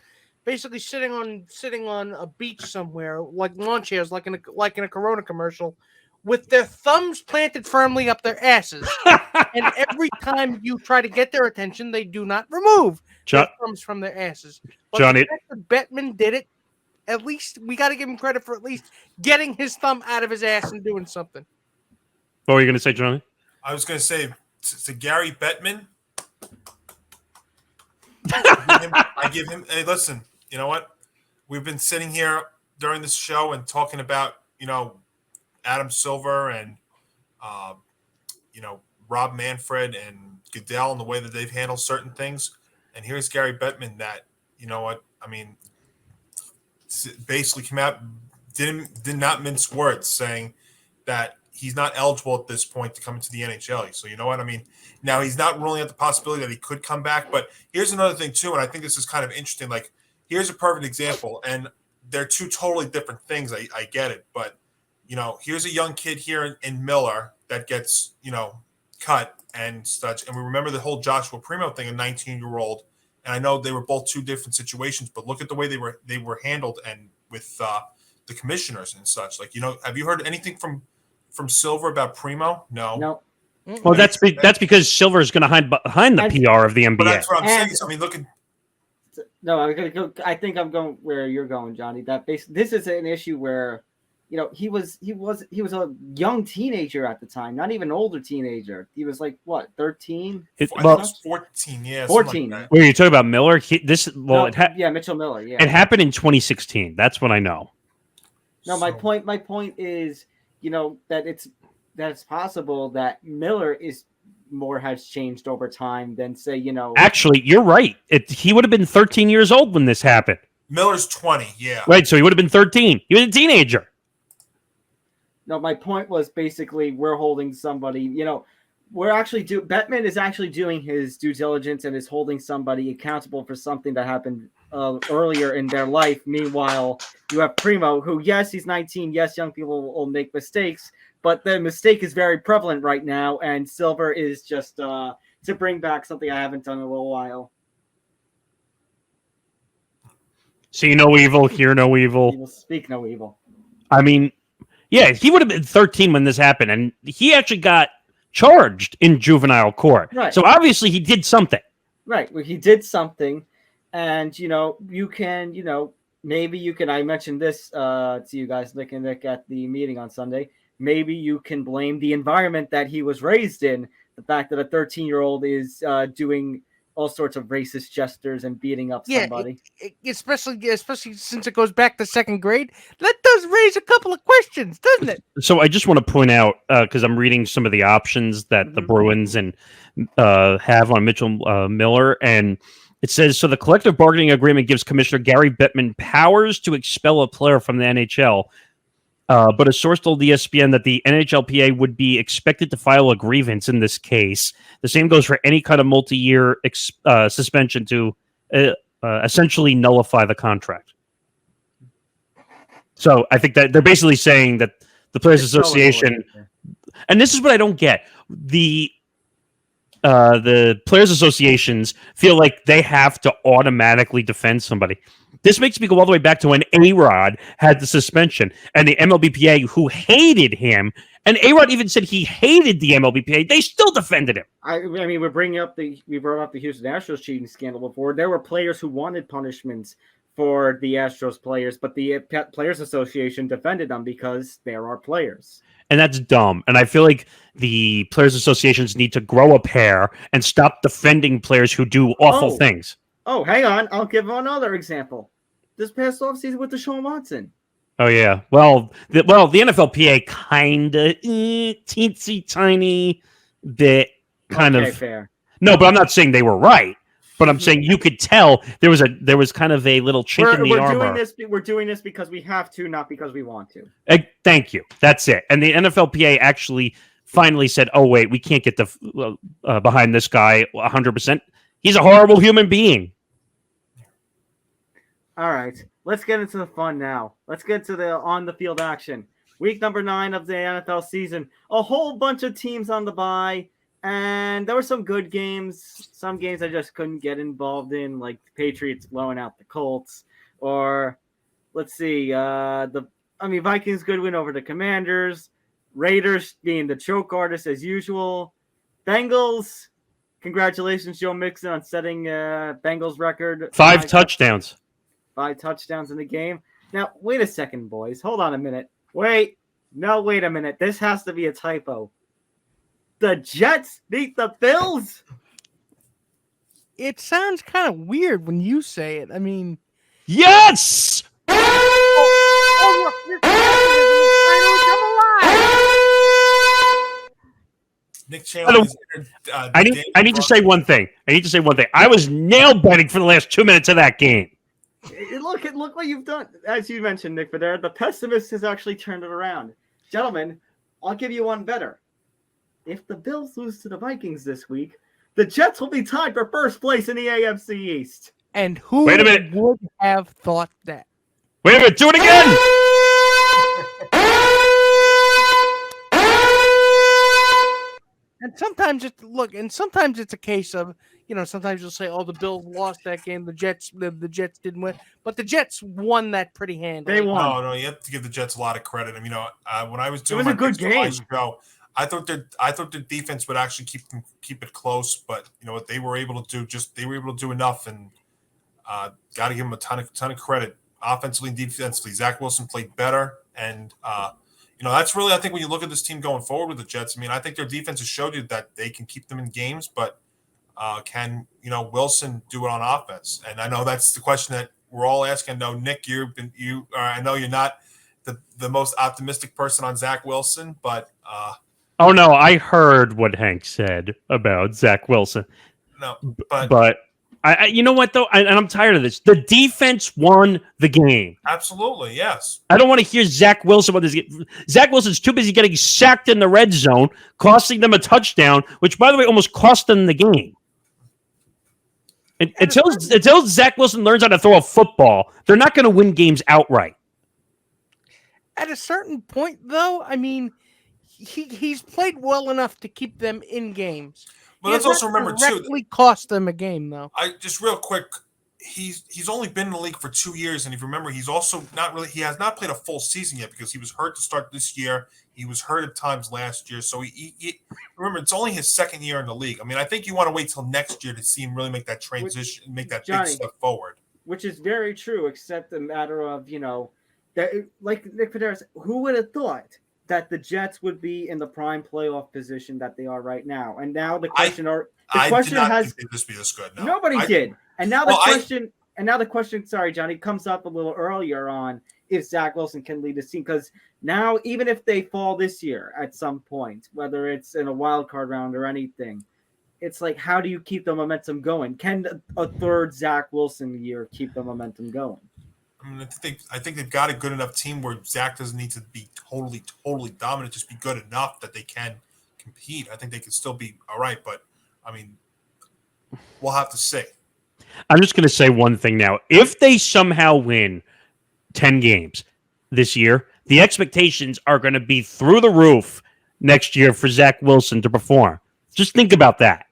Speaker 4: basically sitting on a beach somewhere, like lawn chairs, like in a Corona commercial, with their thumbs planted firmly up their asses. And every time you try to get their attention, they do not remove their thumbs from their asses. But
Speaker 3: Johnny,
Speaker 4: the fact that Bettman did it, at least we got to give him credit for at least getting his thumb out of his ass and doing something.
Speaker 3: What were you going to say, Johnny?
Speaker 5: I was going to say to Gary Bettman, I give him. Hey, listen. You know what? We've been sitting here during this show and talking about Adam Silver and Rob Manfred and Goodell and the way that they've handled certain things. And here's Gary Bettman that basically came out, did not mince words, saying that he's not eligible at this point to come into the NHL. So you know what I mean? Now he's not ruling out the possibility that he could come back, but here's another thing too, and I think this is kind of interesting. Like, here's a perfect example, and they're 2 totally different things. I get it, but here's a young kid here in Miller that gets cut and such, and we remember the whole Joshua Primo thing, a 19-year-old. And I know they were both 2 different situations, but look at the way they were handled, and with the commissioners and such. Like, have you heard anything from Silver about Primo? No.
Speaker 3: Well, that's because Silver is going to hide behind the PR of the NBA.
Speaker 5: But that's what I'm saying. So, I mean, look at.
Speaker 2: No, I think I'm going where you're going, Johnny. This is an issue where, he was a young teenager at the time, not even an older teenager. He was like what, 13?
Speaker 5: 14, yeah,
Speaker 2: 14.
Speaker 5: Like
Speaker 3: were you talking about Miller?
Speaker 2: Mitchell Miller. Yeah,
Speaker 3: it happened in 2016. That's what I know.
Speaker 2: No, my point is, that it's possible that Miller has changed over time than say,
Speaker 3: Actually, you're right. He would have been 13 years old when this happened.
Speaker 5: Miller's 20, yeah.
Speaker 3: Right, so he would have been 13. He was a teenager.
Speaker 2: No, my point was basically we're holding somebody, Bettman is actually doing his due diligence and is holding somebody accountable for something that happened earlier in their life. Meanwhile, you have Primo, who, yes, he's 19. Yes, young people will make mistakes, but the mistake is very prevalent right now. And Silver is just to bring back something I haven't done in a little while.
Speaker 3: See no evil, hear no evil.
Speaker 2: He will speak no evil.
Speaker 3: I mean, yeah, he would have been 13 when this happened, and he actually got charged in juvenile court.
Speaker 2: Right.
Speaker 3: So obviously he did something.
Speaker 2: Right. Well, he did something, and you can, maybe you can. I mentioned this to you guys, Nick and Nick, at the meeting on Sunday. Maybe you can blame the environment that he was raised in, the fact that a 13-year-old is doing all sorts of racist gestures and beating up
Speaker 4: Yeah,
Speaker 2: somebody.
Speaker 4: especially since it goes back to second grade. That does raise a couple of questions, doesn't it?
Speaker 3: So I just want to point out, because I'm reading some of the options that the Bruins and have on Mitchell Miller, and it says, so the collective bargaining agreement gives Commissioner Gary Bettman powers to expel a player from the NHL. But a source told ESPN that the NHLPA would be expected to file a grievance in this case. The same goes for any kind of multi-year suspension to essentially nullify the contract. So I think that they're basically saying that the Players Association, and this is what I don't get, the Players Associations feel like they have to automatically defend somebody. This makes me go all the way back to when A-Rod had the suspension and the MLBPA who hated him, and A-Rod even said he hated the MLBPA. They still defended him.
Speaker 2: I mean, we brought up the Houston Astros cheating scandal before. There were players who wanted punishments for the Astros players, but the Players Association defended them because there are players.
Speaker 3: And that's dumb. And I feel like the Players Associations need to grow a pair and stop defending players who do awful things.
Speaker 2: Oh, hang on. I'll give another example. This past offseason with Deshaun Watson.
Speaker 3: Oh, yeah. Well, the NFLPA kind of teensy tiny bit kind of
Speaker 2: fair.
Speaker 3: No, but I'm not saying they were right. But I'm saying you could tell there was kind of a little chink in the armor.
Speaker 2: We're doing this because we have to, not because we want to.
Speaker 3: Thank you. That's it. And the NFLPA actually finally said, "Oh wait, we can't get the behind this guy 100%. He's a horrible human being."
Speaker 2: All right, let's get into the fun now. Let's get to the on-the-field action. Week number 9 of the NFL season. A whole bunch of teams on the bye. And there were some good games. Some games I just couldn't get involved in, like the Patriots blowing out the Colts. Or, let's see, Vikings good win over the Commanders. Raiders being the choke artist as usual. Bengals, congratulations, Joe Mixon, on setting Bengals record.
Speaker 3: 5 touchdowns.
Speaker 2: 5 touchdowns in the game. Now, wait a second, boys. Hold on a minute. Wait a minute. This has to be a typo. The Jets beat the Bills?
Speaker 4: It sounds kind of weird when you say it. I mean...
Speaker 3: Yes!
Speaker 5: Nick Chandler.
Speaker 3: I need to say one thing. I was nail biting for the last 2 minutes of that game.
Speaker 2: Look what you've done. As you mentioned, Nick Fodera, the pessimist has actually turned it around. Gentlemen, I'll give you one better. If the Bills lose to the Vikings this week, the Jets will be tied for first place in the AFC East.
Speaker 4: And who would have thought that?
Speaker 3: Wait a minute, do it again!
Speaker 4: And sometimes it's a case of, sometimes you'll say, "Oh, the Bills lost that game. The Jets didn't win," but the Jets won that pretty handily.
Speaker 2: They won.
Speaker 5: No, you have to give the Jets a lot of credit. I mean, when I was doing
Speaker 2: it was a good game.
Speaker 5: Show, I thought the defense would actually keep it close, but what they were able to do enough, and got to give them a ton of credit, offensively and defensively. Zach Wilson played better, and that's really, I think, when you look at this team going forward with the Jets. I mean, I think their defense has showed you that they can keep them in games, but can Wilson do it on offense? And I know that's the question that we're all asking. No, Nick, I know you're not the most optimistic person on Zach Wilson, but.
Speaker 3: Oh no, I heard what Hank said about Zach Wilson.
Speaker 5: No,
Speaker 3: but I you know what though, and I'm tired of this. The defense won the game.
Speaker 5: Absolutely, yes.
Speaker 3: I don't want to hear Zach Wilson about this. Zach Wilson's too busy getting sacked in the red zone, costing them a touchdown, which, by the way, almost cost them the game. Until Zach Wilson learns how to throw a football, they're not going to win games outright.
Speaker 4: At a certain point, though, I mean, he's played well enough to keep them in games.
Speaker 5: But let's also remember too,
Speaker 4: directly cost them a game, though.
Speaker 5: I just real quick, he's only been in the league for 2 years, and if you remember, he has not played a full season yet because he was hurt to start this year. He was hurt at times last year, so he remember, it's only his second year in the league. I mean, I think you want to wait till next year to see him really make that transition, make that big step forward.
Speaker 2: Which is very true, except a matter of that, like Nick Fodera said, who would have thought that the Jets would be in the prime playoff position that they are right now? And now the question
Speaker 5: I
Speaker 2: question
Speaker 5: did not
Speaker 2: has
Speaker 5: think this would be this good. No.
Speaker 2: nobody did. And now the
Speaker 5: Well,
Speaker 2: question, sorry, Johnny, comes up a little earlier on if Zach Wilson can lead this team, because now even if they fall this year at some point, whether it's in a wild card round or anything, it's like, how do you keep the momentum going? Can a third Zach Wilson year keep the momentum going?
Speaker 5: I mean, I think they've got a good enough team where Zach doesn't need to be totally dominant, just be good enough that they can compete. I think they could still be all right, but I mean, we'll have to see.
Speaker 3: I'm just going to say one thing now. If they somehow win 10 games this year, the expectations are going to be through the roof next year for Zach Wilson to perform. Just think about that.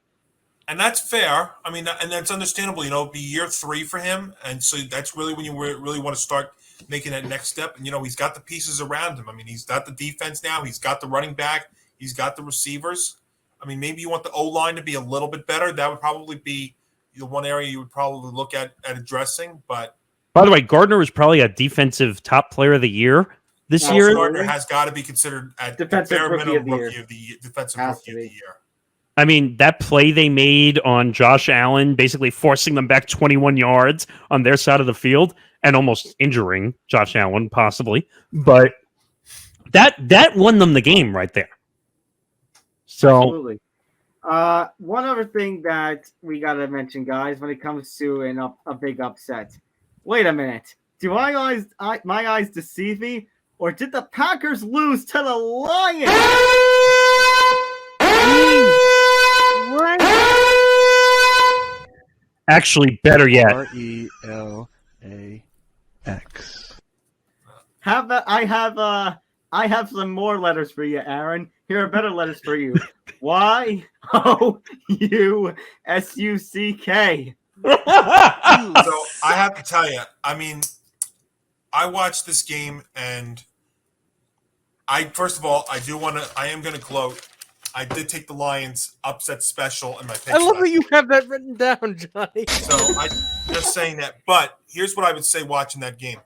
Speaker 5: And that's fair. I mean, and that's understandable. It'll be year 3 for him. And so that's really when you really want to start making that next step. And, he's got the pieces around him. I mean, he's got the defense now. He's got the running back. He's got the receivers. I mean, maybe you want the O-line to be a little bit better. That would probably be the one area you would probably look at addressing. But
Speaker 3: by the way, Gardner is probably a defensive top player of the year this year.
Speaker 5: Gardner has got to be considered at
Speaker 2: defensive
Speaker 5: bare minimum
Speaker 2: rookie
Speaker 5: of the year, defensive rookie of the year.
Speaker 3: I mean, that play they made on Josh Allen, basically forcing them back 21 yards on their side of the field and almost injuring Josh Allen, possibly. But that won them the game right there. So,
Speaker 2: absolutely. One other thing that we got to mention, guys, when it comes to a big upset. Wait a minute. Do my eyes deceive me? Or did the Packers lose to the Lions?
Speaker 3: Actually, better yet.
Speaker 8: RELAX.
Speaker 2: I have some more letters for you, Aaron. Here are better letters for you. YOUSUCK.
Speaker 5: So I have to tell you, I mean, I watched this game and first of all, I am going to gloat. I did take the Lions upset special in my pick.
Speaker 4: I love that you have that written down, Johnny.
Speaker 5: So I'm just saying that. But here's what I would say watching that game.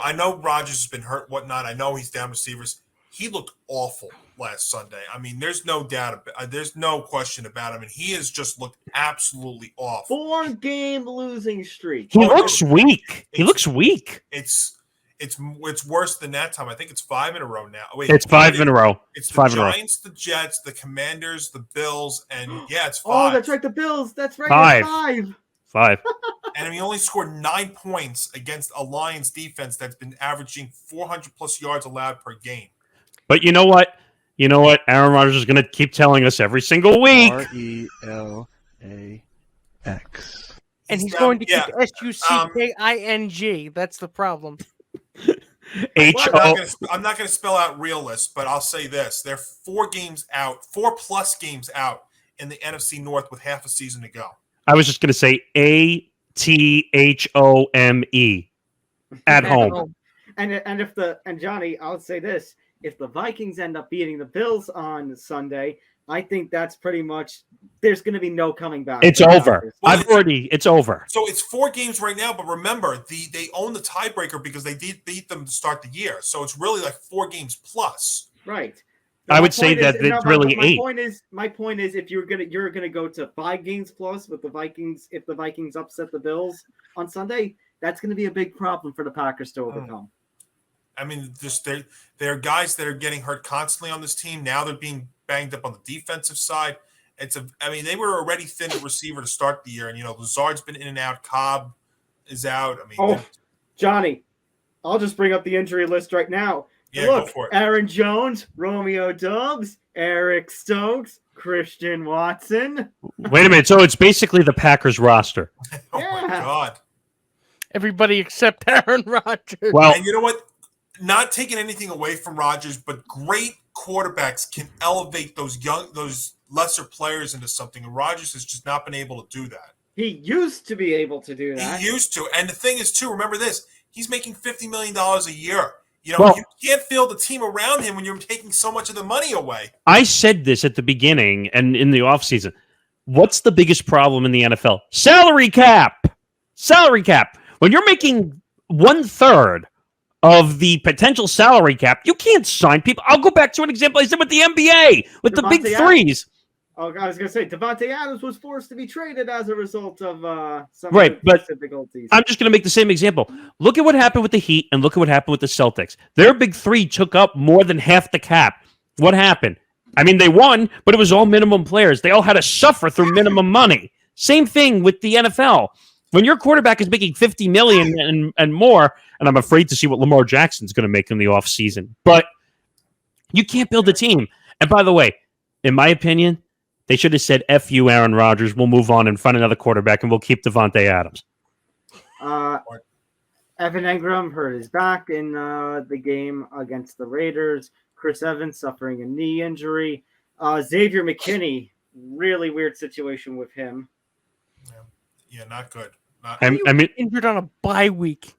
Speaker 5: I know Rodgers has been hurt, whatnot. I know he's down receivers. He looked awful last Sunday. I mean, there's no doubt. There's no question about him. And he has just looked absolutely off.
Speaker 2: 4-game losing streak.
Speaker 3: He looks weak. He looks weak.
Speaker 5: It's worse than that time. I think it's 5 in a row now. Wait,
Speaker 3: it's 5 in a row.
Speaker 5: It's the
Speaker 3: 5 in a row.
Speaker 5: Giants, the Jets, the Commanders, the Bills, and it's 5.
Speaker 2: Oh, that's right, the Bills. That's right,
Speaker 3: 5. 5.
Speaker 5: And he only scored 9 points against a Lions defense that's been averaging 400 plus yards allowed per game.
Speaker 3: But you know what? Aaron Rodgers is going to keep telling us every single week.
Speaker 8: RELAX.
Speaker 4: And he's going to keep SUCKING. That's the problem.
Speaker 5: I'm not going to spell out realist, but I'll say this. They're 4+ games out in the NFC North with half a season to go.
Speaker 3: I was just going to say ATHOME at home.
Speaker 2: And Johnny, I'll say this: if the Vikings end up beating the Bills on Sunday, I think that's pretty much there's going to be no coming back.
Speaker 3: It's over. It's over.
Speaker 5: So it's 4 games right now, but remember, they own the tiebreaker because they did beat them to start the year. So it's really like 4 games plus.
Speaker 2: Right.
Speaker 3: I would say that it's really 8.
Speaker 2: My point is, if you're gonna go to 5 games plus with the Vikings, if the Vikings upset the Bills on Sunday, that's going to be a big problem for the Packers to overcome.
Speaker 5: I mean, just there are guys that are getting hurt constantly on this team. Now they're being banged up on the defensive side. They were already thin at receiver to start the year, and Lazard's been in and out. Cobb is out.
Speaker 2: Johnny, I'll just bring up the injury list right now.
Speaker 5: Yeah,
Speaker 2: look,
Speaker 5: go for it.
Speaker 2: Aaron Jones, Romeo Doubs, Eric Stokes, Christian Watson.
Speaker 3: Wait a minute. So it's basically the Packers roster.
Speaker 5: Oh my God!
Speaker 4: Everybody except Aaron Rodgers.
Speaker 3: Well,
Speaker 5: and you know what? Not taking anything away from Rodgers, but great quarterbacks can elevate those lesser players into something, and Rodgers has just not been able to do that.
Speaker 2: He used to be able to do that.
Speaker 5: He used to, and the thing is, too, remember this: he's making $50 million a year. You can't field the team around him when you're taking so much of the money away.
Speaker 3: I said this at the beginning and in the offseason. What's the biggest problem in the NFL? Salary cap. Salary cap. When you're making 1/3 of the potential salary cap, you can't sign people. I'll go back to an example I said with the NBA, with the big threes.
Speaker 2: Oh, I was gonna say Devontae Adams was forced to be traded as a result of some
Speaker 3: Right, but
Speaker 2: difficulties.
Speaker 3: I'm just going to make the same example. Look at what happened with the Heat and look at what happened with the Celtics. Their big three took up more than half the cap. What happened? I mean, they won, but it was all minimum players. They all had to suffer through minimum money. Same thing with the NFL. When your quarterback is making $50 million and more, and I'm afraid to see what Lamar Jackson's going to make in the offseason, but you can't build a team. And by the way, in my opinion, they should have said, F you, Aaron Rodgers. We'll move on and find another quarterback, and we'll keep Devontae Adams.
Speaker 2: Evan Engram hurt his back in the game against the Raiders. Chris Evans suffering a knee injury. Xavier McKinney, really weird situation with him.
Speaker 5: Yeah, not good.
Speaker 3: I mean,
Speaker 4: injured on a bye week.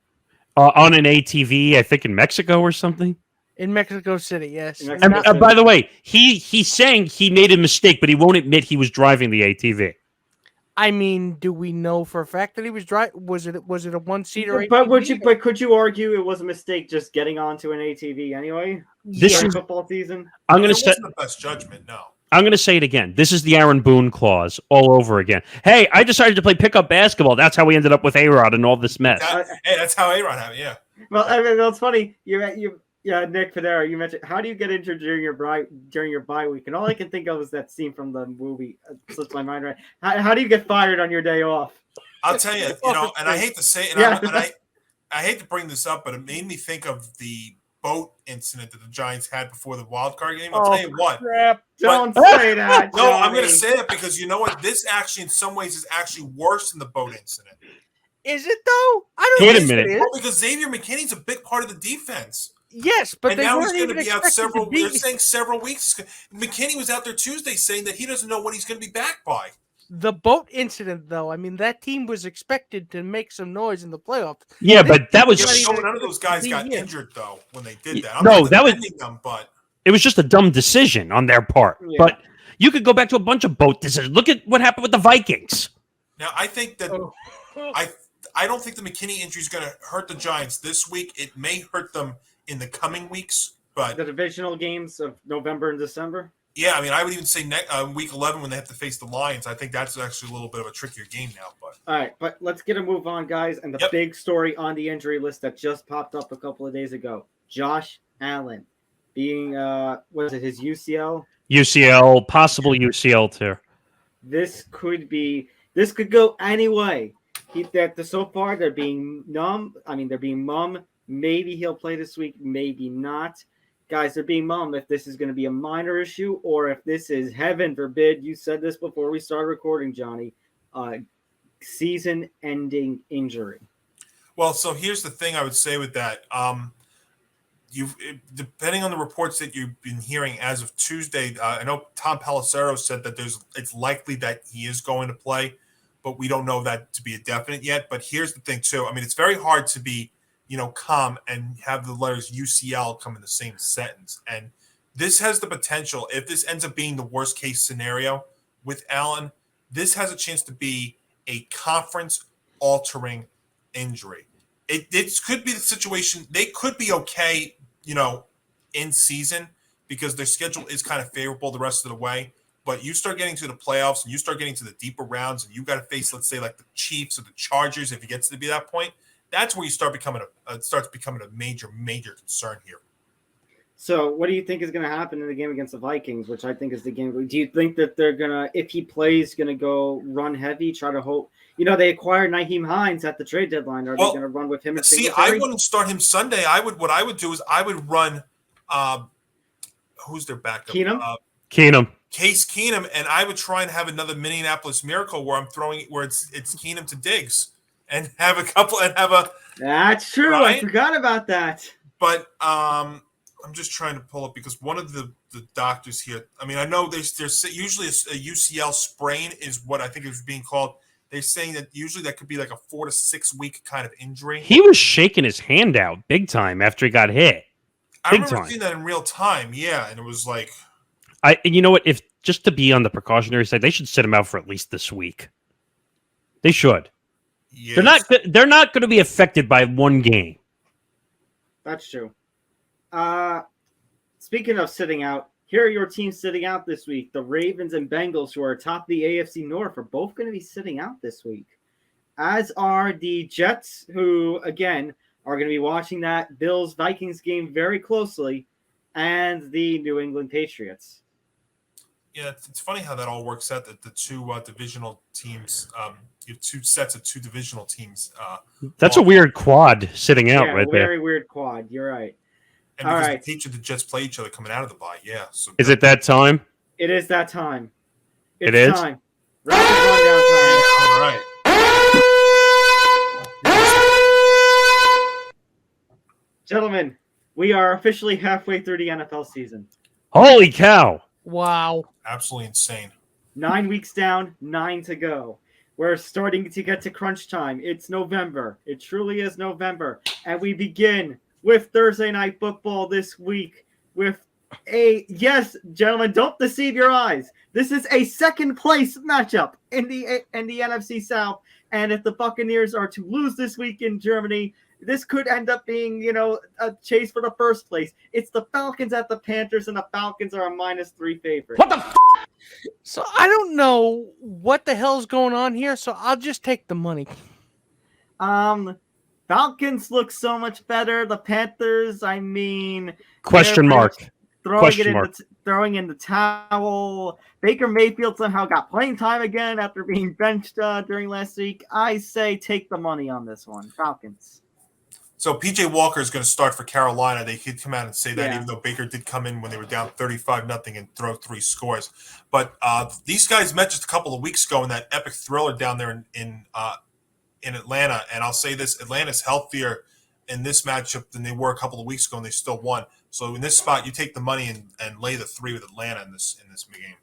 Speaker 3: On an ATV, I think in Mexico or something.
Speaker 4: In Mexico City, yes.
Speaker 3: By the way, he's saying he made a mistake, but he won't admit he was driving the ATV.
Speaker 4: I mean, do we know for a fact that he was driving? Was it a one-seater?
Speaker 2: But could you argue it was a mistake just getting onto an ATV anyway?
Speaker 3: This is
Speaker 2: football season.
Speaker 3: I'm going to say
Speaker 5: the best judgment. No,
Speaker 3: I'm going to say it again. This is the Aaron Boone clause all over again. Hey, I decided to play pickup basketball. That's how we ended up with A-Rod and all this mess.
Speaker 5: That's how A-Rod happened. Yeah.
Speaker 2: Well, I mean, that's funny. Yeah, Nick Fodera, you mentioned how do you get injured during your bye week? And all I can think of is that scene from the movie. Slips my mind right. How do you get fired on your day off?
Speaker 5: I'll tell you, and I hate to say it, and I hate to bring this up, but it made me think of the boat incident that the Giants had before the wild card game. I'll tell you what.
Speaker 2: Crap. Don't say that.
Speaker 5: No, I'm going to say it because you know what? This actually, in some ways, is actually worse than the boat incident.
Speaker 4: Is it though? I don't
Speaker 3: Wait a
Speaker 4: think
Speaker 3: minute.
Speaker 4: it is.
Speaker 5: Well, because Xavier McKinney's a big part of the defense.
Speaker 4: Yes, but
Speaker 5: And
Speaker 4: they
Speaker 5: now
Speaker 4: weren't
Speaker 5: he's going to
Speaker 4: even
Speaker 5: be out
Speaker 4: expected
Speaker 5: several.
Speaker 4: to be.
Speaker 5: They're saying several weeks. McKinney was out there Tuesday saying that he doesn't know when he's going to be back by.
Speaker 4: The boat incident, though, I mean, that team was expected to make some noise in the playoffs.
Speaker 3: Yeah, but that was
Speaker 5: None of those guys got injured though when they did that.
Speaker 3: It was just a dumb decision on their part.
Speaker 2: Yeah.
Speaker 3: But you could go back to a bunch of boat decisions. Look at what happened with the Vikings.
Speaker 5: Now I think that I don't think the McKinney injury is going to hurt the Giants this week. It may hurt them in the coming weeks, but
Speaker 2: the divisional games of November and December.
Speaker 5: Yeah, I mean, I would even say week 11 when they have to face the Lions. I think that's actually a little bit of a trickier game now. But
Speaker 2: all right, but let's get a move on, guys. And the big story on the injury list that just popped up a couple of days ago: Josh Allen being was it his UCL?
Speaker 3: UCL, possible UCL too.
Speaker 2: This could go any way. So far they're being numb. I mean, they're being mum. Maybe he'll play this week, maybe not. Guys, they're being mum if this is going to be a minor issue or if this is, heaven forbid, you said this before we started recording, Johnny, season-ending injury.
Speaker 5: Well, so here's the thing I would say with that. Depending on the reports that you've been hearing as of Tuesday, I know Tom Pelissero said that it's likely that he is going to play, but we don't know that to be a definite yet. But here's the thing, too. I mean, it's very hard to be calm and have the letters UCL come in the same sentence. And this has the potential, if this ends up being the worst case scenario with Allen, this has a chance to be a conference altering injury. It could be the situation. They could be okay, in season because their schedule is kind of favorable the rest of the way. But you start getting to the playoffs and you start getting to the deeper rounds and you got to face, let's say, like the Chiefs or the Chargers, if it gets to be that point. That's where you starts becoming a major concern here. So,
Speaker 2: what do you think is going to happen in the game against the Vikings, which I think is the game? Do you think that they're gonna, if he plays, going to go run heavy, try to hope? They acquired Nyheim Hines at the trade deadline. Are they going to run with him?
Speaker 5: I wouldn't start him Sunday. What I would do is I would run. Who's their backup?
Speaker 3: Keenum.
Speaker 5: Case Keenum, and I would try and have another Minneapolis Miracle where it's Keenum to Diggs. And have a couple and have a.
Speaker 2: That's true. Right? I forgot about that.
Speaker 5: But I'm just trying to pull up because one of the doctors here. I mean, I know there's usually a UCL sprain is what I think is being called. They're saying that usually that could be like a 4 to 6 week kind of injury.
Speaker 3: He was shaking his hand out big time after he got hit.
Speaker 5: I remember seeing that in real time. Yeah, and it was like.
Speaker 3: You know what? If just to be on the precautionary side, they should sit him out for at least this week. They should. Yes. They're not going to be affected by one game.
Speaker 2: That's true. Speaking of sitting out here are your teams sitting out this week. The Ravens and Bengals, who are atop the AFC North, are both going to be sitting out this week. As are the Jets, who, again, are going to be watching that Bills-Vikings game very closely, and the New England Patriots.
Speaker 5: Yeah, it's funny how that all works out, that the two divisional teams, you have two sets of two divisional teams.
Speaker 3: That's a weird quad sitting out right there.
Speaker 2: Very weird quad. You're right.
Speaker 5: And
Speaker 2: all
Speaker 5: because
Speaker 2: right.
Speaker 5: the Patriots and the Jets play each other coming out of the bye, yeah. So
Speaker 3: is it that time?
Speaker 2: It is that time.
Speaker 3: It is?
Speaker 2: Time. Rapid rundown time.
Speaker 5: All right.
Speaker 2: Gentlemen, we are officially halfway through the NFL season.
Speaker 3: Holy cow.
Speaker 4: Wow.
Speaker 5: Absolutely insane.
Speaker 2: 9 weeks down, 9 to go. We're starting to get to crunch time. It's November. It truly is November. And we begin with Thursday Night Football this week with yes, gentlemen, don't deceive your eyes. This is a second place matchup in the NFC South. And if the Buccaneers are to lose this week in Germany, this could end up being, a chase for the first place. It's the Falcons at the Panthers, and the Falcons are a -3 favorite.
Speaker 4: What the So I don't know what the hell's going on here, so I'll just take the money.
Speaker 2: Falcons look so much better. The Panthers,
Speaker 3: question mark.
Speaker 2: Throwing in the towel. Baker Mayfield somehow got playing time again after being benched during last week. I say take the money on this one. Falcons.
Speaker 5: So P.J. Walker is going to start for Carolina. They could come out and say that, even though Baker did come in when they were down 35-0 and throw 3 scores. But these guys met just a couple of weeks ago in that epic thriller down there in Atlanta. And I'll say this: Atlanta's healthier in this matchup than they were a couple of weeks ago, and they still won. So in this spot, you take the money and lay the 3 with Atlanta in this game.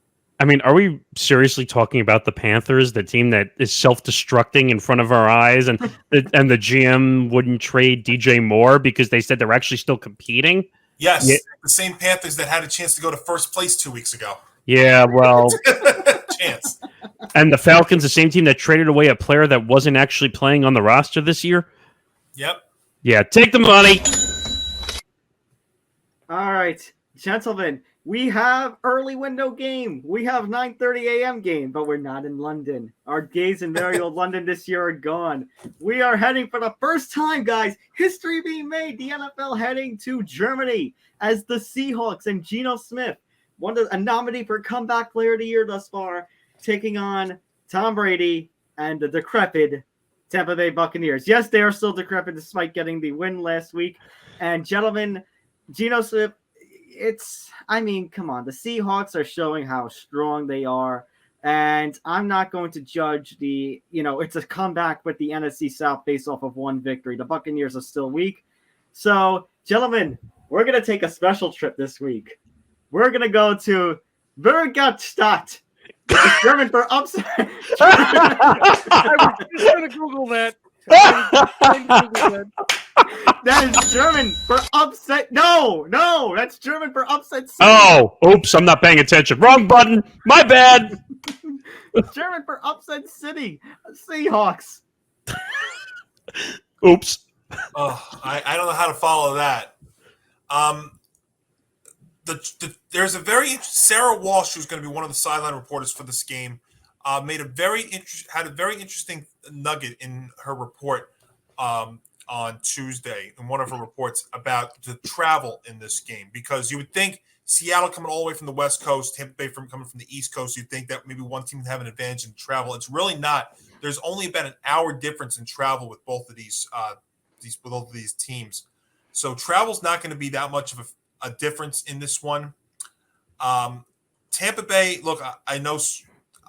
Speaker 3: Are we seriously talking about the Panthers, the team that is self-destructing in front of our eyes, and the GM wouldn't trade DJ Moore because they said they're actually still competing?
Speaker 5: Yes,
Speaker 3: yeah.
Speaker 5: The same Panthers that had a chance to go to first place 2 weeks ago.
Speaker 3: Yeah, well,
Speaker 5: chance.
Speaker 3: And the Falcons, the same team that traded away a player that wasn't actually playing on the roster this year.
Speaker 5: Yep.
Speaker 3: Yeah, take the money.
Speaker 2: All right, gentlemen. We have early window game. We have 9:30 a.m. game, but we're not in London. Our days in merry old London this year are gone. We are heading for the first time, guys. History being made. The NFL heading to Germany as the Seahawks and Geno Smith, a nominee for Comeback Player of the Year thus far, taking on Tom Brady and the decrepit Tampa Bay Buccaneers. Yes, they are still decrepit despite getting the win last week. And gentlemen, Geno Smith, come on. The Seahawks are showing how strong they are. And I'm not going to judge it's a comeback with the NFC South based off of one victory. The Buccaneers are still weak. So, gentlemen, we're going to take a special trip this week. We're going to go to Bergstadt. It's German for upset.
Speaker 4: I was just going to Google that.
Speaker 2: That is German for upset. No, that's German for upset city.
Speaker 3: Oh, oops, I'm not paying attention. Wrong button. My bad.
Speaker 2: German for upset city. Seahawks.
Speaker 3: Oops.
Speaker 5: Oh, I don't know how to follow that. There's a Sarah Walsh, who's going to be one of the sideline reporters for this game, had a very interesting nugget in her report on Tuesday, in one of her reports about the travel in this game, because you would think Seattle coming all the way from the West Coast, Tampa Bay coming from the East Coast, you'd think that maybe one team would have an advantage in travel. It's really not. There's only about an hour difference in travel with both of these teams. So travel's not going to be that much of a difference in this one. Tampa Bay, look, I know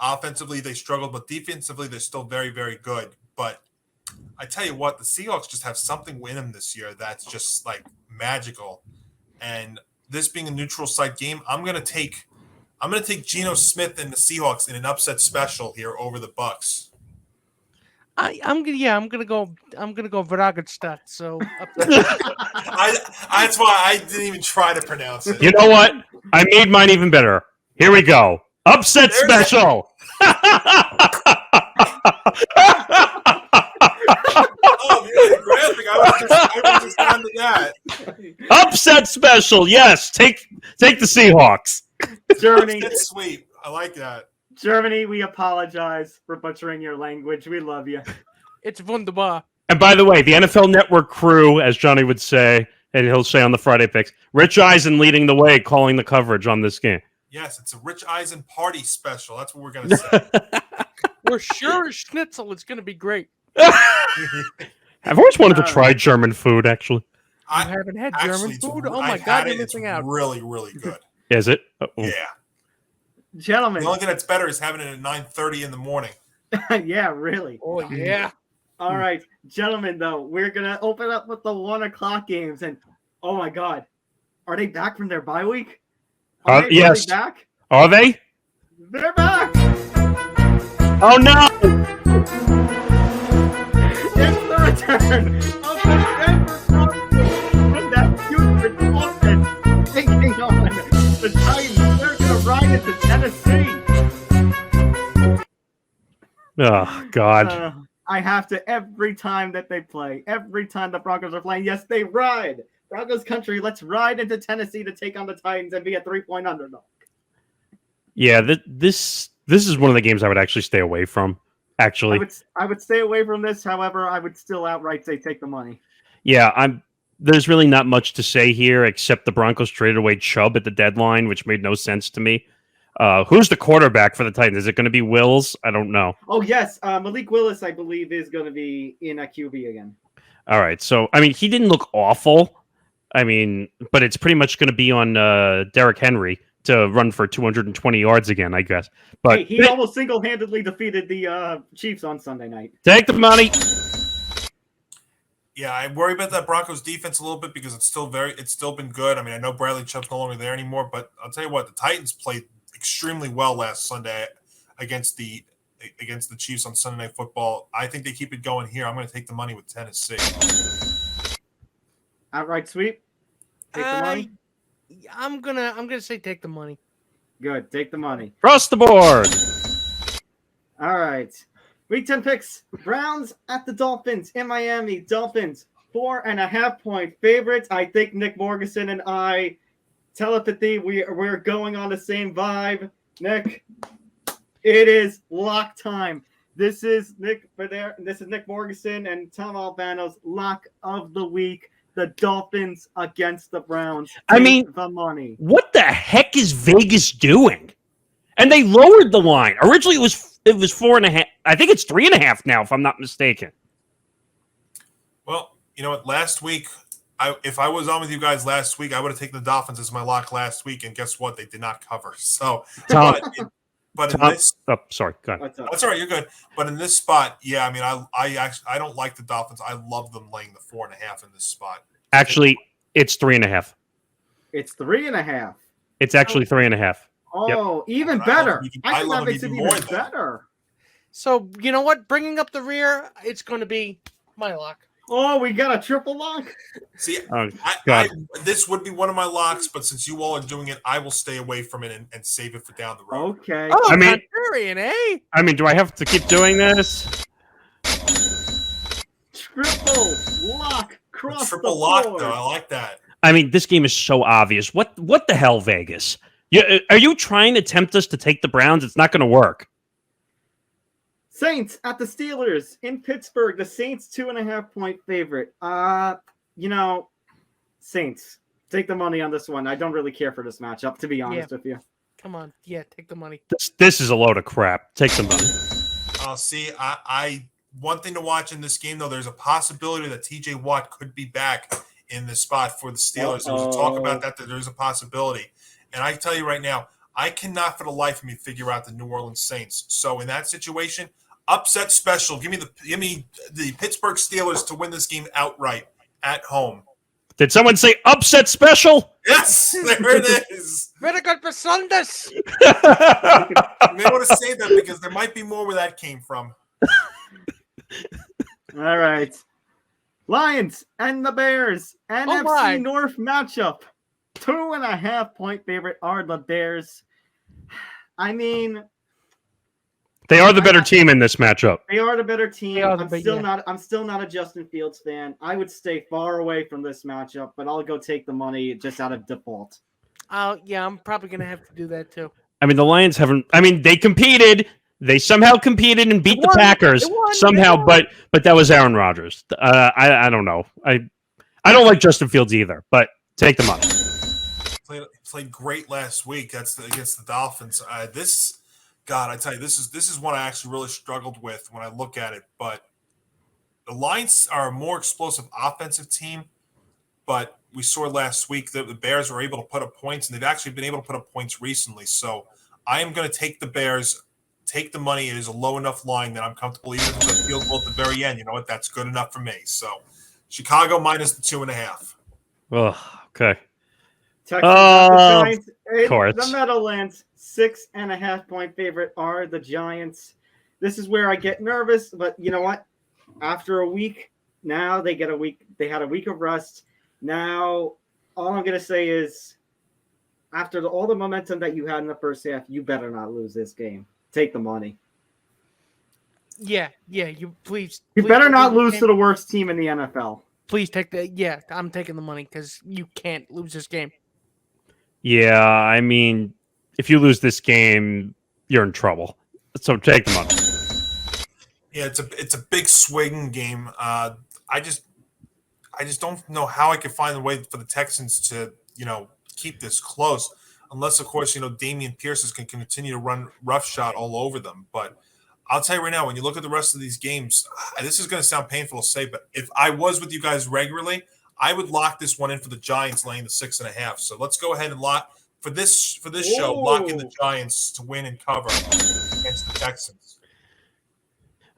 Speaker 5: offensively they struggled, but defensively they're still very, very good. But I tell you what, the Seahawks just have something in them this year that's just like magical. And this being a neutral site game, I'm gonna take Geno Smith and the Seahawks in an upset special here over the Bucks.
Speaker 4: I'm gonna go Veragestadt. So
Speaker 5: that's why I didn't even try to pronounce it.
Speaker 3: You know what? I made mine even better. Here we go. Upset special.
Speaker 5: Oh, you had a graphic. I was just on to that.
Speaker 3: Upset special. Yes. Take the Seahawks.
Speaker 2: Germany,
Speaker 5: It's sweep. I like that.
Speaker 2: Germany, we apologize for butchering your language. We love you.
Speaker 4: It's wunderbar.
Speaker 3: And by the way, the NFL Network crew, as Johnny would say, and he'll say on the Friday picks, Rich Eisen leading the way, calling the coverage on this game.
Speaker 5: Yes, it's a Rich Eisen party special. That's what we're going to say.
Speaker 4: We're sure schnitzel is going to be great.
Speaker 3: I've always wanted to try German food, actually.
Speaker 5: I
Speaker 4: haven't had
Speaker 5: actually,
Speaker 4: German food? Oh
Speaker 5: I've
Speaker 4: my God,
Speaker 5: had
Speaker 4: you're
Speaker 5: it.
Speaker 4: missing
Speaker 5: It's
Speaker 4: out.
Speaker 5: really, really good.
Speaker 3: Is it?
Speaker 5: Yeah.
Speaker 2: Gentlemen.
Speaker 5: The only thing that's better is having it at 9:30 in the morning.
Speaker 2: Yeah, really.
Speaker 4: Oh, yeah.
Speaker 2: All right, gentlemen, though, we're going to open up with the 1 o'clock games. And, oh, my God. Are they back from their bye week? Are they
Speaker 3: yes.
Speaker 2: really back?
Speaker 3: Are they?
Speaker 2: They're back!
Speaker 3: Oh, no!
Speaker 2: It's the return of the Denver Broncos from that putrid offense taking on the Titans. They're going to ride into Tennessee.
Speaker 3: Oh, God.
Speaker 2: I have to, every time that they play, every time the Broncos are playing, yes, they ride. Broncos country, let's ride into Tennessee to take on the Titans and be a 3-point underdog.
Speaker 3: Yeah, this is one of the games I would actually stay away from, actually.
Speaker 2: I would stay away from this. However, I would still outright say take the money.
Speaker 3: Yeah, there's really not much to say here except the Broncos traded away Chubb at the deadline, which made no sense to me. Who's the quarterback for the Titans? Is it going to be Wills? I don't know.
Speaker 2: Oh, yes. Malik Willis, I believe, is going to be in a QB again.
Speaker 3: All right. So, I mean, he didn't look awful. I mean, but it's pretty much going to be on Derrick Henry to run for 220 yards again, I guess. But
Speaker 2: hey, he almost single-handedly defeated the Chiefs on Sunday night.
Speaker 3: Take the money.
Speaker 5: Yeah, I worry about that Broncos defense a little bit because it's still been good. I mean, I know Bradley Chubb's no longer there anymore, but I'll tell you what, the Titans played extremely well last Sunday against the Chiefs on Sunday Night Football. I think they keep it going here. I'm going to take the money with Tennessee.
Speaker 2: Outright sweep. Take the money.
Speaker 4: I'm gonna say take the money.
Speaker 2: Good, take the money.
Speaker 3: Across the board.
Speaker 2: All right. Week 10 picks. Browns at the Dolphins in Miami. Dolphins 4.5-point favorites. I think Nick Morgasen and I, telepathy, we're going on the same vibe. Nick, it is lock time. This is Nick Fodera. This is Nick Morgasen and Tom Albano's lock of the week. The Dolphins against the Browns.
Speaker 3: I mean,
Speaker 2: the money.
Speaker 3: What the heck is Vegas doing? And they lowered the line. Originally, it was 4.5. I think it's 3.5 now, if I'm not mistaken.
Speaker 5: Well, you know what? Last week, if I was on with you guys last week, I would have taken the Dolphins as my lock last week, and guess what? They did not cover. So,
Speaker 3: Tom,
Speaker 5: but in
Speaker 3: Tom,
Speaker 5: this,
Speaker 3: sorry, go ahead.
Speaker 5: That's all right. You're good. But in this spot, yeah, I mean, I don't like the Dolphins. I love them laying the 4.5 in this spot.
Speaker 3: Actually, it's 3.5.
Speaker 2: It's 3.5.
Speaker 3: It's actually 3.5.
Speaker 2: Oh,
Speaker 3: Yep.
Speaker 2: even better.
Speaker 5: I
Speaker 2: think
Speaker 5: love
Speaker 2: that makes it even better.
Speaker 4: So, you know what? Bringing up the rear, it's going to be my lock.
Speaker 2: Oh, we got a triple lock?
Speaker 5: See,
Speaker 3: Oh,
Speaker 5: this would be one of my locks, but since you all are doing it, I will stay away from it and save it for down the road.
Speaker 2: Okay.
Speaker 4: Oh,
Speaker 3: I mean-
Speaker 4: contrarian, eh?
Speaker 3: I mean, do I have to keep doing this?
Speaker 2: Triple lock cross
Speaker 5: Triple
Speaker 2: the
Speaker 5: lock,
Speaker 2: board.
Speaker 5: though. I like that.
Speaker 3: I mean, this game is so obvious. What the hell, Vegas? Are you trying to tempt us to take the Browns? It's not going to work.
Speaker 2: Saints at the Steelers in Pittsburgh. The Saints 2.5-point favorite. Saints. Take the money on this one. I don't really care for this matchup, to be honest with you.
Speaker 4: Come on. Yeah, take the money.
Speaker 3: This is a load of crap. Take the money.
Speaker 5: See, one thing to watch in this game, though, there's a possibility that TJ Watt could be back in this spot for the Steelers. There was talk about that there's a possibility. And I can tell you right now, I cannot for the life of me figure out the New Orleans Saints. So in that situation, upset special. Give me the Pittsburgh Steelers to win this game outright at home.
Speaker 3: Did someone say upset special?
Speaker 5: Yes, there it is.
Speaker 4: Very good for Sundays.
Speaker 5: You may want to say that because there might be more where that came from.
Speaker 2: All right. Lions and the Bears. NFC North matchup. 2.5-point favorite are the Bears. I mean,
Speaker 3: They are the better team in this matchup.
Speaker 2: they are the better team. I'm still
Speaker 4: yeah.
Speaker 2: not a Justin Fields fan. I would stay far away from this matchup, but I'll go take the money just out of default.
Speaker 4: I'm probably gonna have to do that too.
Speaker 3: I mean, the Lions haven't. I mean, they competed. They somehow competed and beat the Packers
Speaker 4: They won.
Speaker 3: somehow, but that was Aaron Rodgers. I don't know. I don't like Justin Fields either. But take the money.
Speaker 5: Played great last week. That's against the Dolphins. I tell you, this is one I actually really struggled with when I look at it. But the Lions are a more explosive offensive team. But we saw last week that the Bears were able to put up points, and they've actually been able to put up points recently. So I am going to take the Bears, take the money. It is a low enough line that I'm comfortable, even if it's a field goal at the very end. You know what? That's good enough for me. So Chicago minus the 2.5.
Speaker 3: Oh, okay.
Speaker 2: Texans at the Giants in
Speaker 3: course.
Speaker 2: the Meadowlands. 6.5-point favorite are the Giants. This is where I get nervous, but you know what? After a week, now they get a week. They had a week of rest. Now, all I'm going to say is, after all the momentum that you had in the first half, you better not lose this game. Take the money.
Speaker 4: Yeah. You please.
Speaker 2: You
Speaker 4: please
Speaker 2: better not
Speaker 4: you
Speaker 2: lose
Speaker 4: can't-
Speaker 2: to the worst team in the NFL.
Speaker 4: Please take the. Yeah, I'm taking the money because you can't lose this game.
Speaker 3: Yeah, I mean, if you lose this game, you're in trouble. So take the money.
Speaker 5: Yeah, it's a big swing game. I just don't know how I could find a way for the Texans to keep this close, unless of course Damian Pierce can continue to run roughshod all over them. But I'll tell you right now, when you look at the rest of these games, this is going to sound painful to say, but if I was with you guys regularly, I would lock this one in for the Giants laying the 6.5. So let's go ahead and lock for this show. Lock in the Giants to win and cover against the Texans.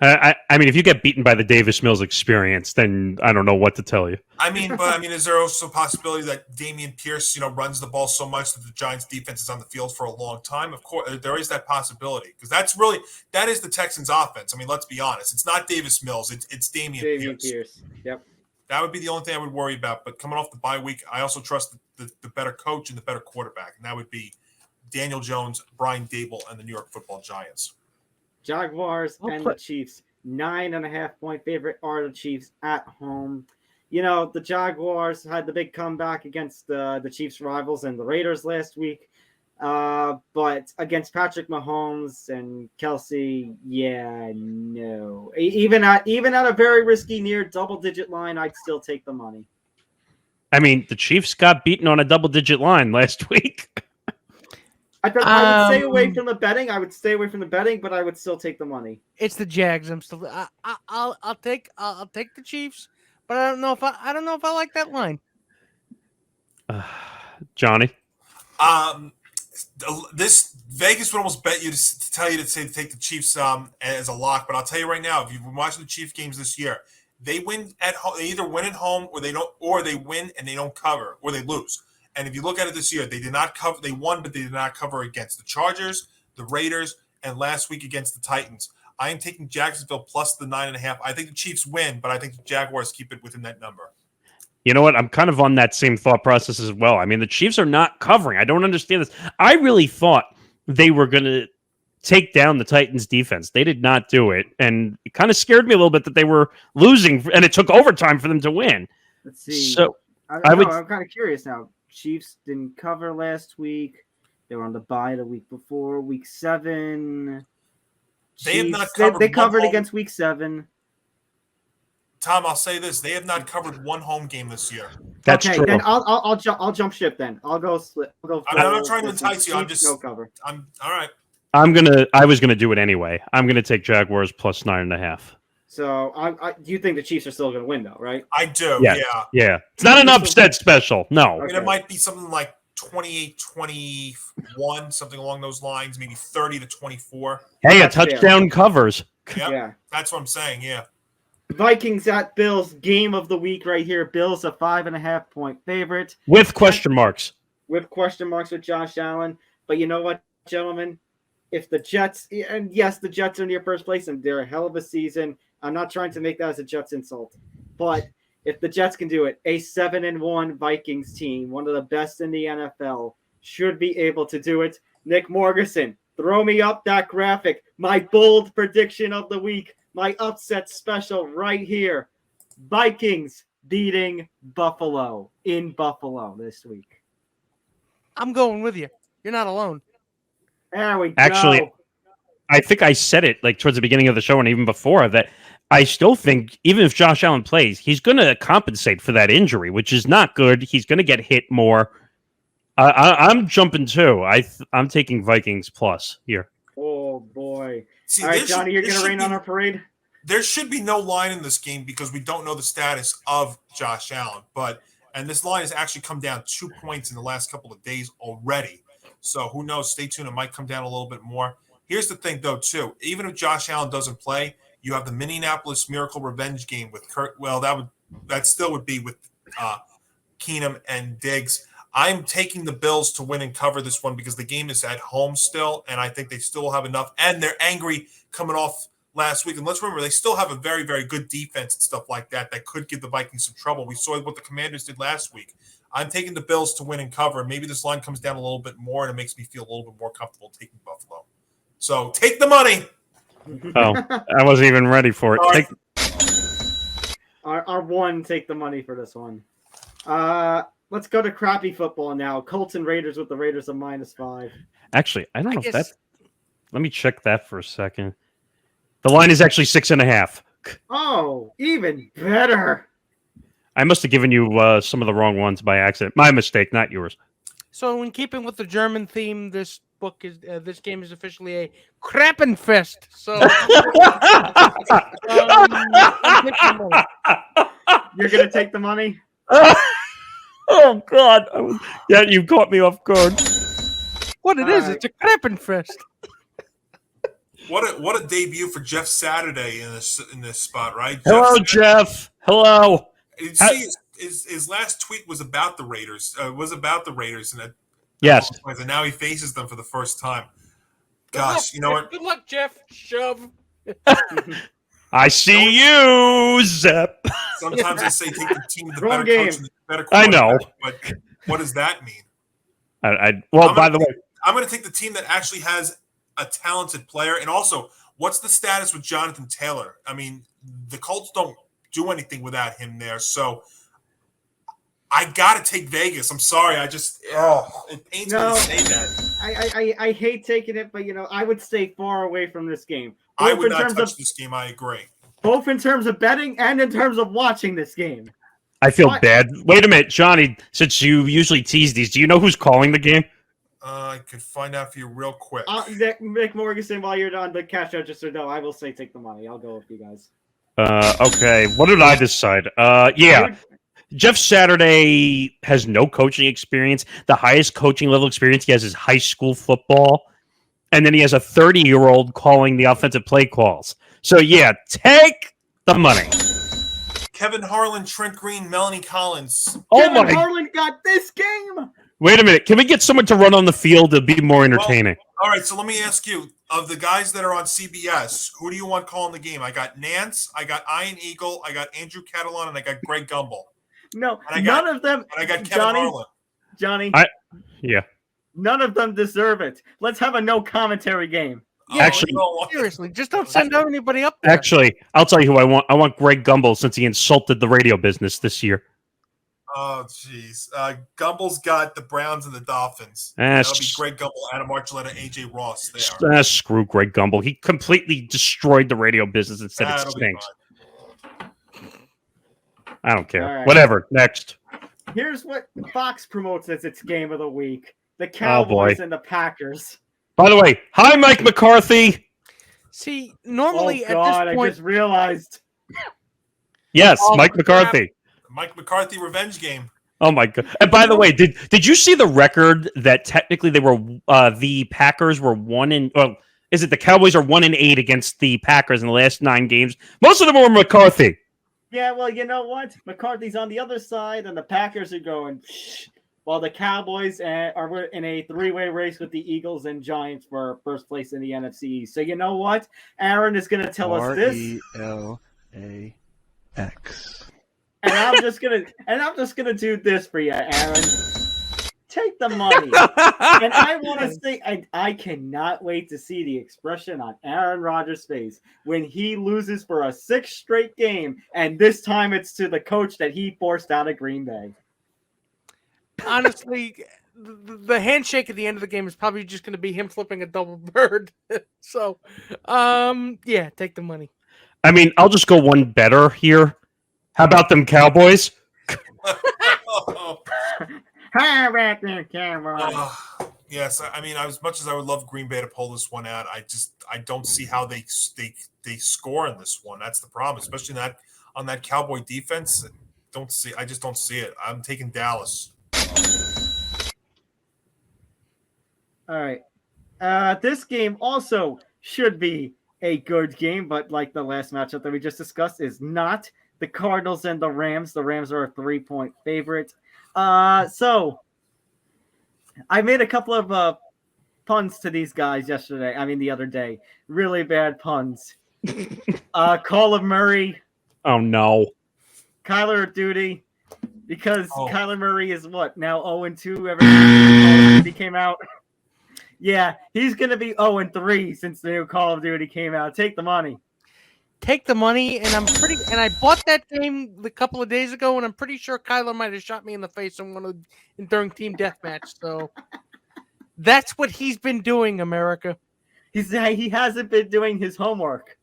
Speaker 3: I mean, if you get beaten by the Davis Mills experience, then I don't know what to tell you.
Speaker 5: Is there also a possibility that Damian Pierce, runs the ball so much that the Giants' defense is on the field for a long time? Of course, there is that possibility because that is the Texans' offense. I mean, let's be honest. It's not Davis Mills. It's Damian Pierce.
Speaker 2: Yep.
Speaker 5: That would be the only thing I would worry about. But coming off the bye week, I also trust the better coach and the better quarterback, and that would be Daniel Jones, Brian Dable, and the New York Football Giants.
Speaker 2: Jaguars and the Chiefs. 9.5-point favorite are the Chiefs at home. The Jaguars had the big comeback against the Chiefs' rivals and the Raiders last week. But against Patrick Mahomes and Kelsey, no. Even at a very risky near double-digit line, I'd still take the money.
Speaker 3: I mean, the Chiefs got beaten on a double-digit line last week.
Speaker 2: I would stay away from the betting. But I would still take the money.
Speaker 4: It's the Jags. I'll take the Chiefs, but I don't know if I like that line.
Speaker 3: Johnny,
Speaker 5: this Vegas would almost bet you to tell you to take the Chiefs as a lock, but I'll tell you right now, if you've been watching the Chiefs games this year, they win at home. They either win at home or they don't, or they win and they don't cover, or they lose. And if you look at it this year, they did not cover. They won, but they did not cover against the Chargers, the Raiders, and last week against the Titans. I am taking Jacksonville plus the 9.5. I think the Chiefs win, but I think the Jaguars keep it within that number.
Speaker 3: you know what? I'm kind of on that same thought process as well. I mean, the Chiefs are not covering. I don't understand this. I really thought they were going to take down the Titans defense. They did not do it. And it kind of scared me a little bit that they were losing and it took overtime for them to win.
Speaker 2: Let's see.
Speaker 3: So
Speaker 2: I'm kind of curious now. Chiefs didn't cover last week. They were on the bye the week before, week 7.
Speaker 5: They have not covered.
Speaker 2: They covered against week 7.
Speaker 5: Tom, I'll say this: they have not covered one home game this year.
Speaker 3: That's
Speaker 2: okay,
Speaker 3: true.
Speaker 2: Then I'll jump ship. Then I'll go split.
Speaker 5: I'm not trying to entice you. I'm just
Speaker 2: no cover.
Speaker 5: I'm all right.
Speaker 3: I was gonna do it anyway. I'm gonna take Jaguars plus 9.5.
Speaker 2: So do you think the Chiefs are still going to win though? Right?
Speaker 5: I do.
Speaker 3: Yeah. Yeah. It's not an upset special. No.
Speaker 5: I mean, it might be something like 28-21, something along those lines, maybe 30-24.
Speaker 3: Hey, a touchdown covers.
Speaker 5: Yep,
Speaker 2: Yeah.
Speaker 5: That's what I'm saying. Yeah.
Speaker 2: Vikings at Bills, game of the week right here. Bills a 5.5-point favorite.
Speaker 3: With question marks.
Speaker 2: With question marks with Josh Allen. But you know what, gentlemen? If the Jets, and yes, the Jets are near first place and they're a hell of a season. I'm not trying to make that as a Jets insult. But if the Jets can do it, a 7-1 Vikings team, one of the best in the NFL, should be able to do it. Nick Morgasen, throw me up that graphic. My bold prediction of the week. My upset special right here. Vikings beating Buffalo in Buffalo this week.
Speaker 4: I'm going with you. You're not alone.
Speaker 2: There we go.
Speaker 3: Actually, I think I said it like towards the beginning of the show and even before that I still think even if Josh Allen plays, he's going to compensate for that injury, which is not good. He's going to get hit more. I'm jumping too. I'm taking Vikings plus here.
Speaker 2: Oh boy!
Speaker 5: See,
Speaker 2: All right, Johnny, you're gonna rain on our parade.
Speaker 5: There should be no line in this game because we don't know the status of Josh Allen. And this line has actually come down 2 points in the last couple of days already. So who knows? Stay tuned. It might come down a little bit more. Here's the thing, though, too. Even if Josh Allen doesn't play, you have the Minneapolis Miracle revenge game with Kurt. Well, that still would be with Keenum and Diggs. I'm taking the Bills to win and cover this one because the game is at home still, and I think they still have enough. And they're angry coming off last week. And let's remember, they still have a very, very good defense and stuff like that could give the Vikings some trouble. We saw what the Commanders did last week. I'm taking the Bills to win and cover. Maybe this line comes down a little bit more, and it makes me feel a little bit more comfortable taking Buffalo. So take the money.
Speaker 3: Oh, I wasn't even ready for it.
Speaker 5: Sorry.
Speaker 2: Our one take the money for this one. Let's go to crappy football now. Colts and Raiders with the Raiders of -5.
Speaker 3: Actually, I don't know if that. Let me check that for a second. The line is actually 6.5.
Speaker 2: Oh, even better.
Speaker 3: I must have given you some of the wrong ones by accident. My mistake, not yours.
Speaker 4: So, in keeping with the German theme, this game is officially a Krappenfest. So,
Speaker 2: you're gonna take the money.
Speaker 3: Oh God! Yeah, you caught me off guard.
Speaker 4: What it is? It's a Krappenfest.
Speaker 5: What a debut for Jeff Saturday in this spot, right?
Speaker 3: Hello, Jeff. Hello.
Speaker 5: You see, his last tweet was about the Raiders. And
Speaker 3: yes.
Speaker 5: And now he faces them for the first time. Gosh, you know what?
Speaker 4: Good luck, Jeff. Shove.
Speaker 3: I see you, Zep.
Speaker 5: Sometimes I say take the team with the
Speaker 2: Wrong
Speaker 5: better
Speaker 2: game.
Speaker 5: coach and the better
Speaker 3: I know.
Speaker 5: But what does that mean?
Speaker 3: By the way,
Speaker 5: I'm going to take the team that actually has a talented player. And also, what's the status with Jonathan Taylor? I mean, the Colts don't do anything without him there. So I got to take Vegas. I'm sorry. It pains me to say that.
Speaker 2: I hate taking it, but I would stay far away from this game.
Speaker 5: I would not touch this game. I agree.
Speaker 2: Both in terms of betting and in terms of watching this game.
Speaker 3: I feel bad. Wait a minute, Johnny. Since you usually tease these, do you know who's calling the game?
Speaker 5: I could find out for you real quick.
Speaker 2: Nick Morgasen, while you're on the cash register, no, I will say take the money. I'll go with you guys.
Speaker 3: Okay. What did I decide? Yeah. Jeff Saturday has no coaching experience. The highest coaching level experience he has is high school football. And then he has a 30-year-old calling the offensive play calls. So, yeah, take the money.
Speaker 5: Kevin Harlan, Trent Green, Melanie Collins.
Speaker 2: Kevin Harlan got this game.
Speaker 3: Wait a minute. Can we get someone to run on the field to be more entertaining?
Speaker 5: All right, so let me ask you, of the guys that are on CBS, who do you want calling the game? I got Nance, I got Ian Eagle, I got Andrew Catalan, and I got Greg Gumbel.
Speaker 2: No, none of them.
Speaker 5: And I got Kevin Harlan.
Speaker 2: Johnny.
Speaker 3: Yeah.
Speaker 2: None of them deserve it. Let's have a no commentary game.
Speaker 3: Actually,
Speaker 4: seriously, just don't send out anybody up there.
Speaker 3: Actually, I'll tell you who I want. I want Greg Gumbel since he insulted the radio business this year.
Speaker 5: Oh, jeez. Gumbel's got the Browns and the Dolphins. That'll be Greg Gumbel, Adam Archuleta, AJ Ross there.
Speaker 3: Screw Greg Gumbel. He completely destroyed the radio business and said it stinks. I don't care.
Speaker 2: Right.
Speaker 3: Whatever. Next.
Speaker 2: Here's what Fox promotes as its game of the week. The Cowboys and the Packers.
Speaker 3: By the way, hi, Mike McCarthy.
Speaker 4: See, normally
Speaker 2: at this point... I just realized.
Speaker 3: Yes, Mike McCarthy.
Speaker 5: Mike McCarthy revenge game.
Speaker 3: Oh, my God. And by the way, did you see the record that technically they were the Packers were is it the Cowboys are 1-8 against the Packers in the last 9 games? Most of them were McCarthy.
Speaker 2: Yeah, well, you know what? McCarthy's on the other side, and the Packers are going, while the Cowboys are in a 3-way race with the Eagles and Giants for first place in the NFC. So you know what? Aaron is going to tell us this.
Speaker 8: RELAX.
Speaker 2: And I'm just gonna do this for you, Aaron. Take the money. And I want to say, I cannot wait to see the expression on Aaron Rodgers' face when he loses for a 6th straight game, and this time it's to the coach that he forced out of Green Bay.
Speaker 4: Honestly, the handshake at the end of the game is probably just going to be him flipping a double bird. So, yeah, take the money.
Speaker 3: I mean, I'll just go one better here. How about them Cowboys?
Speaker 2: How about the camera?
Speaker 5: Yes, I mean, as much as I would love Green Bay to pull this one out, I don't see how they score in this one. That's the problem, especially on that Cowboy defense. I just don't see it. I'm taking Dallas.
Speaker 2: All right. This game also should be a good game, but like the last matchup that we just discussed, is not. The Cardinals and the Rams. The Rams are a 3-point favorite. So I made a couple of puns to these guys the other day. Really bad puns. Call of Murray.
Speaker 3: Oh, no.
Speaker 2: Kyler of Duty. Because Kyler Murray is what? Now 0-2 ever since Call of Duty came out. Yeah, he's going to be 0-3 since the new Call of Duty came out. Take the money.
Speaker 4: Take the money, and I bought that game a couple of days ago, and I'm pretty sure Kyler might have shot me in the face during Team Deathmatch. So that's what he's been doing, America.
Speaker 2: He hasn't been doing his homework.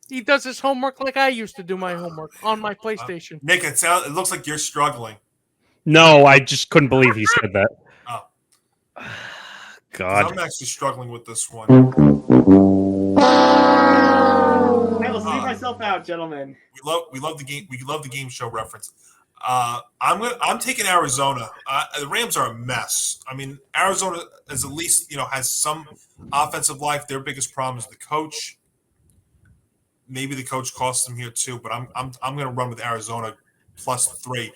Speaker 4: He does his homework like I used to do my homework on my PlayStation.
Speaker 5: Nick, it looks like you're struggling.
Speaker 3: No, I just couldn't believe he said that.
Speaker 5: Oh.
Speaker 3: God.
Speaker 5: I'm actually struggling with this one.
Speaker 2: I will see myself out, gentlemen.
Speaker 5: We love the game. We love the game show reference. I'm taking Arizona. The Rams are a mess. I mean, Arizona is at least has some offensive life. Their biggest problem is the coach. Maybe the coach costs them here too, but I'm going to run with Arizona +3.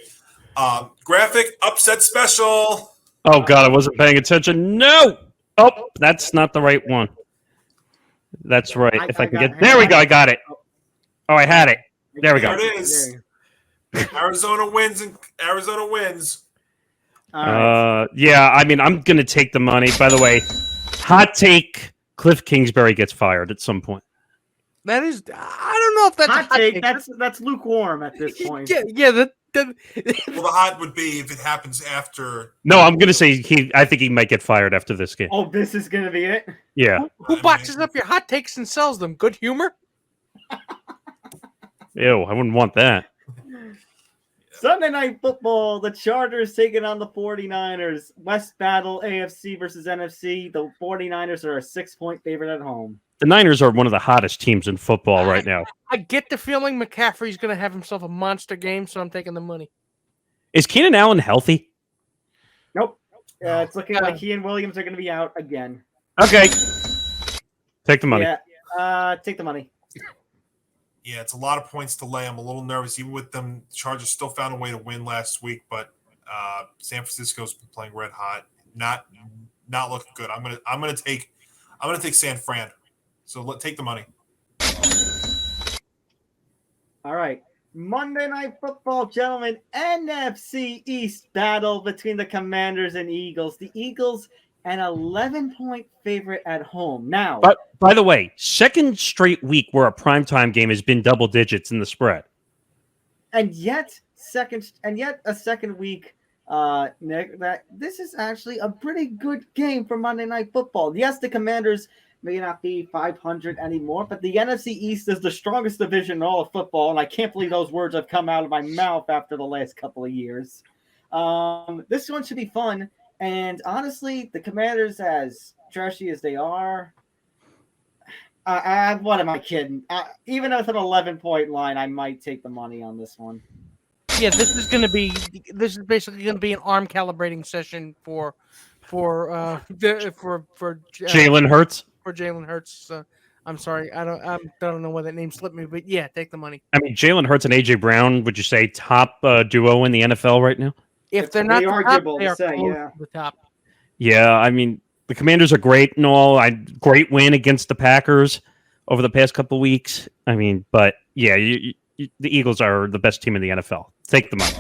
Speaker 5: Graphic upset special.
Speaker 3: Oh, God, I wasn't paying attention. No! Oh, that's not the right one. That's right. If I can get... There we go. I got it. Oh, I had it. There we go.
Speaker 5: There it is. Arizona wins.
Speaker 3: Yeah, I mean, I'm going to take the money. By the way, hot take, Cliff Kingsbury gets fired at some point.
Speaker 4: That is... I don't know if that's
Speaker 2: hot take. That's lukewarm at this point.
Speaker 4: Yeah,
Speaker 5: well, the hot would be if it happens after.
Speaker 3: No, I'm going to say I think he might get fired after this game.
Speaker 2: Oh, this is going to be it?
Speaker 3: Yeah.
Speaker 4: Who boxes up your hot takes and sells them? Good Humor?
Speaker 3: Ew, I wouldn't want that.
Speaker 2: Sunday Night Football, the Chargers taking on the 49ers. West Battle, AFC versus NFC. The 49ers are a 6-point favorite at home.
Speaker 3: The Niners are one of the hottest teams in football right now.
Speaker 4: I get the feeling McCaffrey's going to have himself a monster game, so I'm taking the money.
Speaker 3: Is Keenan Allen healthy?
Speaker 2: Nope. It's looking like he and Williams are going to be out again.
Speaker 3: Okay. Take the money.
Speaker 2: Yeah, take the money.
Speaker 5: Yeah, it's a lot of points to lay. I'm a little nervous, even with them. The Chargers still found a way to win last week, but San Francisco's been playing red hot, not looking good. I'm gonna take San Fran. So take the money.
Speaker 2: All right, Monday Night Football, gentlemen. NFC East battle between the Commanders and Eagles. The Eagles, an 11-point favorite at home. Now,
Speaker 3: but by the way, second straight week where a primetime game has been double digits in the spread.
Speaker 2: And yet a second week, Nick, that this is actually a pretty good game for Monday Night Football. Yes, the Commanders may not be 500 anymore, but the NFC East is the strongest division in all of football, and I can't believe those words have come out of my mouth after the last couple of years. This one should be fun. And honestly, the Commanders, as trashy as they are, what am I kidding? Even with an 11-point line, I might take the money on this one.
Speaker 4: Yeah, this is basically going to be an arm calibrating session for
Speaker 3: Jalen Hurts.
Speaker 4: For Jalen Hurts. I'm sorry, I don't know why that name slipped me, but yeah, take the money.
Speaker 3: I mean, Jalen Hurts and AJ Brown, would you say top duo in the NFL right now?
Speaker 4: If they're not the top, they are close to the top.
Speaker 3: Yeah, I mean, the Commanders are great and all. Great win against the Packers over the past couple of weeks. I mean, but yeah, the Eagles are the best team in the NFL. Take the money.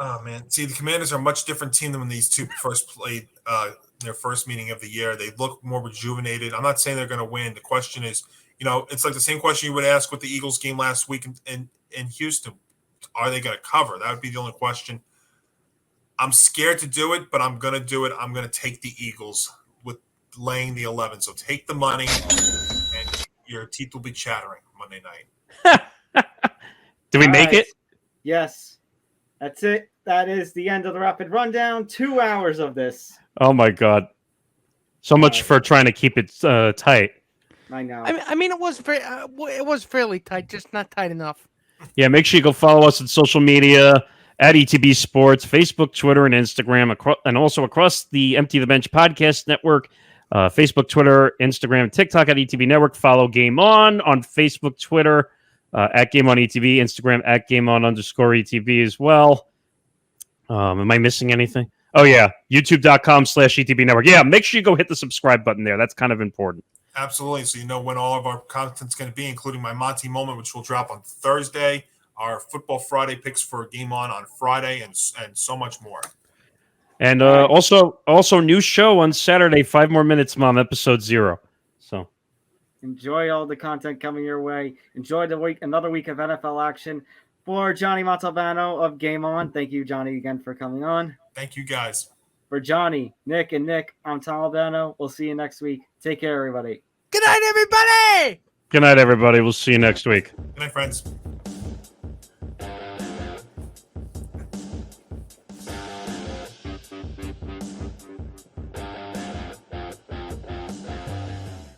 Speaker 5: Oh man, see, the Commanders are a much different team than when these two first played their first meeting of the year. They look more rejuvenated. I'm not saying they're going to win. The question is, it's like the same question you would ask with the Eagles game last week in Houston. Are they going to cover? That would be the only question. I'm scared to do it, but I'm gonna do it. I'm gonna take the Eagles with laying the 11. So take the money, and your teeth will be chattering Monday night.
Speaker 3: Do we
Speaker 2: All
Speaker 3: make
Speaker 2: right.
Speaker 3: it?
Speaker 2: Yes. That's it. That is the end of the rapid rundown. 2 hours of this.
Speaker 3: Oh my god! So much for trying to keep it tight.
Speaker 2: I know.
Speaker 4: I mean, it was fairly tight, just not tight enough.
Speaker 3: Yeah, make sure you go follow us on social media at ETB Sports, Facebook, Twitter, and Instagram, and also across the Empty the Bench podcast network, Facebook, Twitter, Instagram, TikTok at ETB Network. Follow Game On Facebook, Twitter, at Game On ETB, Instagram at Game On _ETB as well. Am I missing anything? Oh, yeah, youtube.com/ETB Network. Yeah, make sure you go hit the subscribe button there. That's kind of important.
Speaker 5: Absolutely. So you know when all of our content's going to be, including my Monty moment, which will drop on Thursday, our Football Friday picks for Game On Friday, and so much more.
Speaker 3: And also new show on Saturday, 5 more minutes, Mom, episode 0. So
Speaker 2: enjoy all the content coming your way. Enjoy another week of NFL action. For Johnny Montalbano of Game On, thank you, Johnny, again for coming on.
Speaker 5: Thank you, guys.
Speaker 2: For Johnny, Nick, and Nick, I'm Tom Albano. We'll see you next week. Take care, everybody.
Speaker 4: Good night, everybody.
Speaker 3: good night, everybody. We'll see you next week.
Speaker 5: Good night, friends.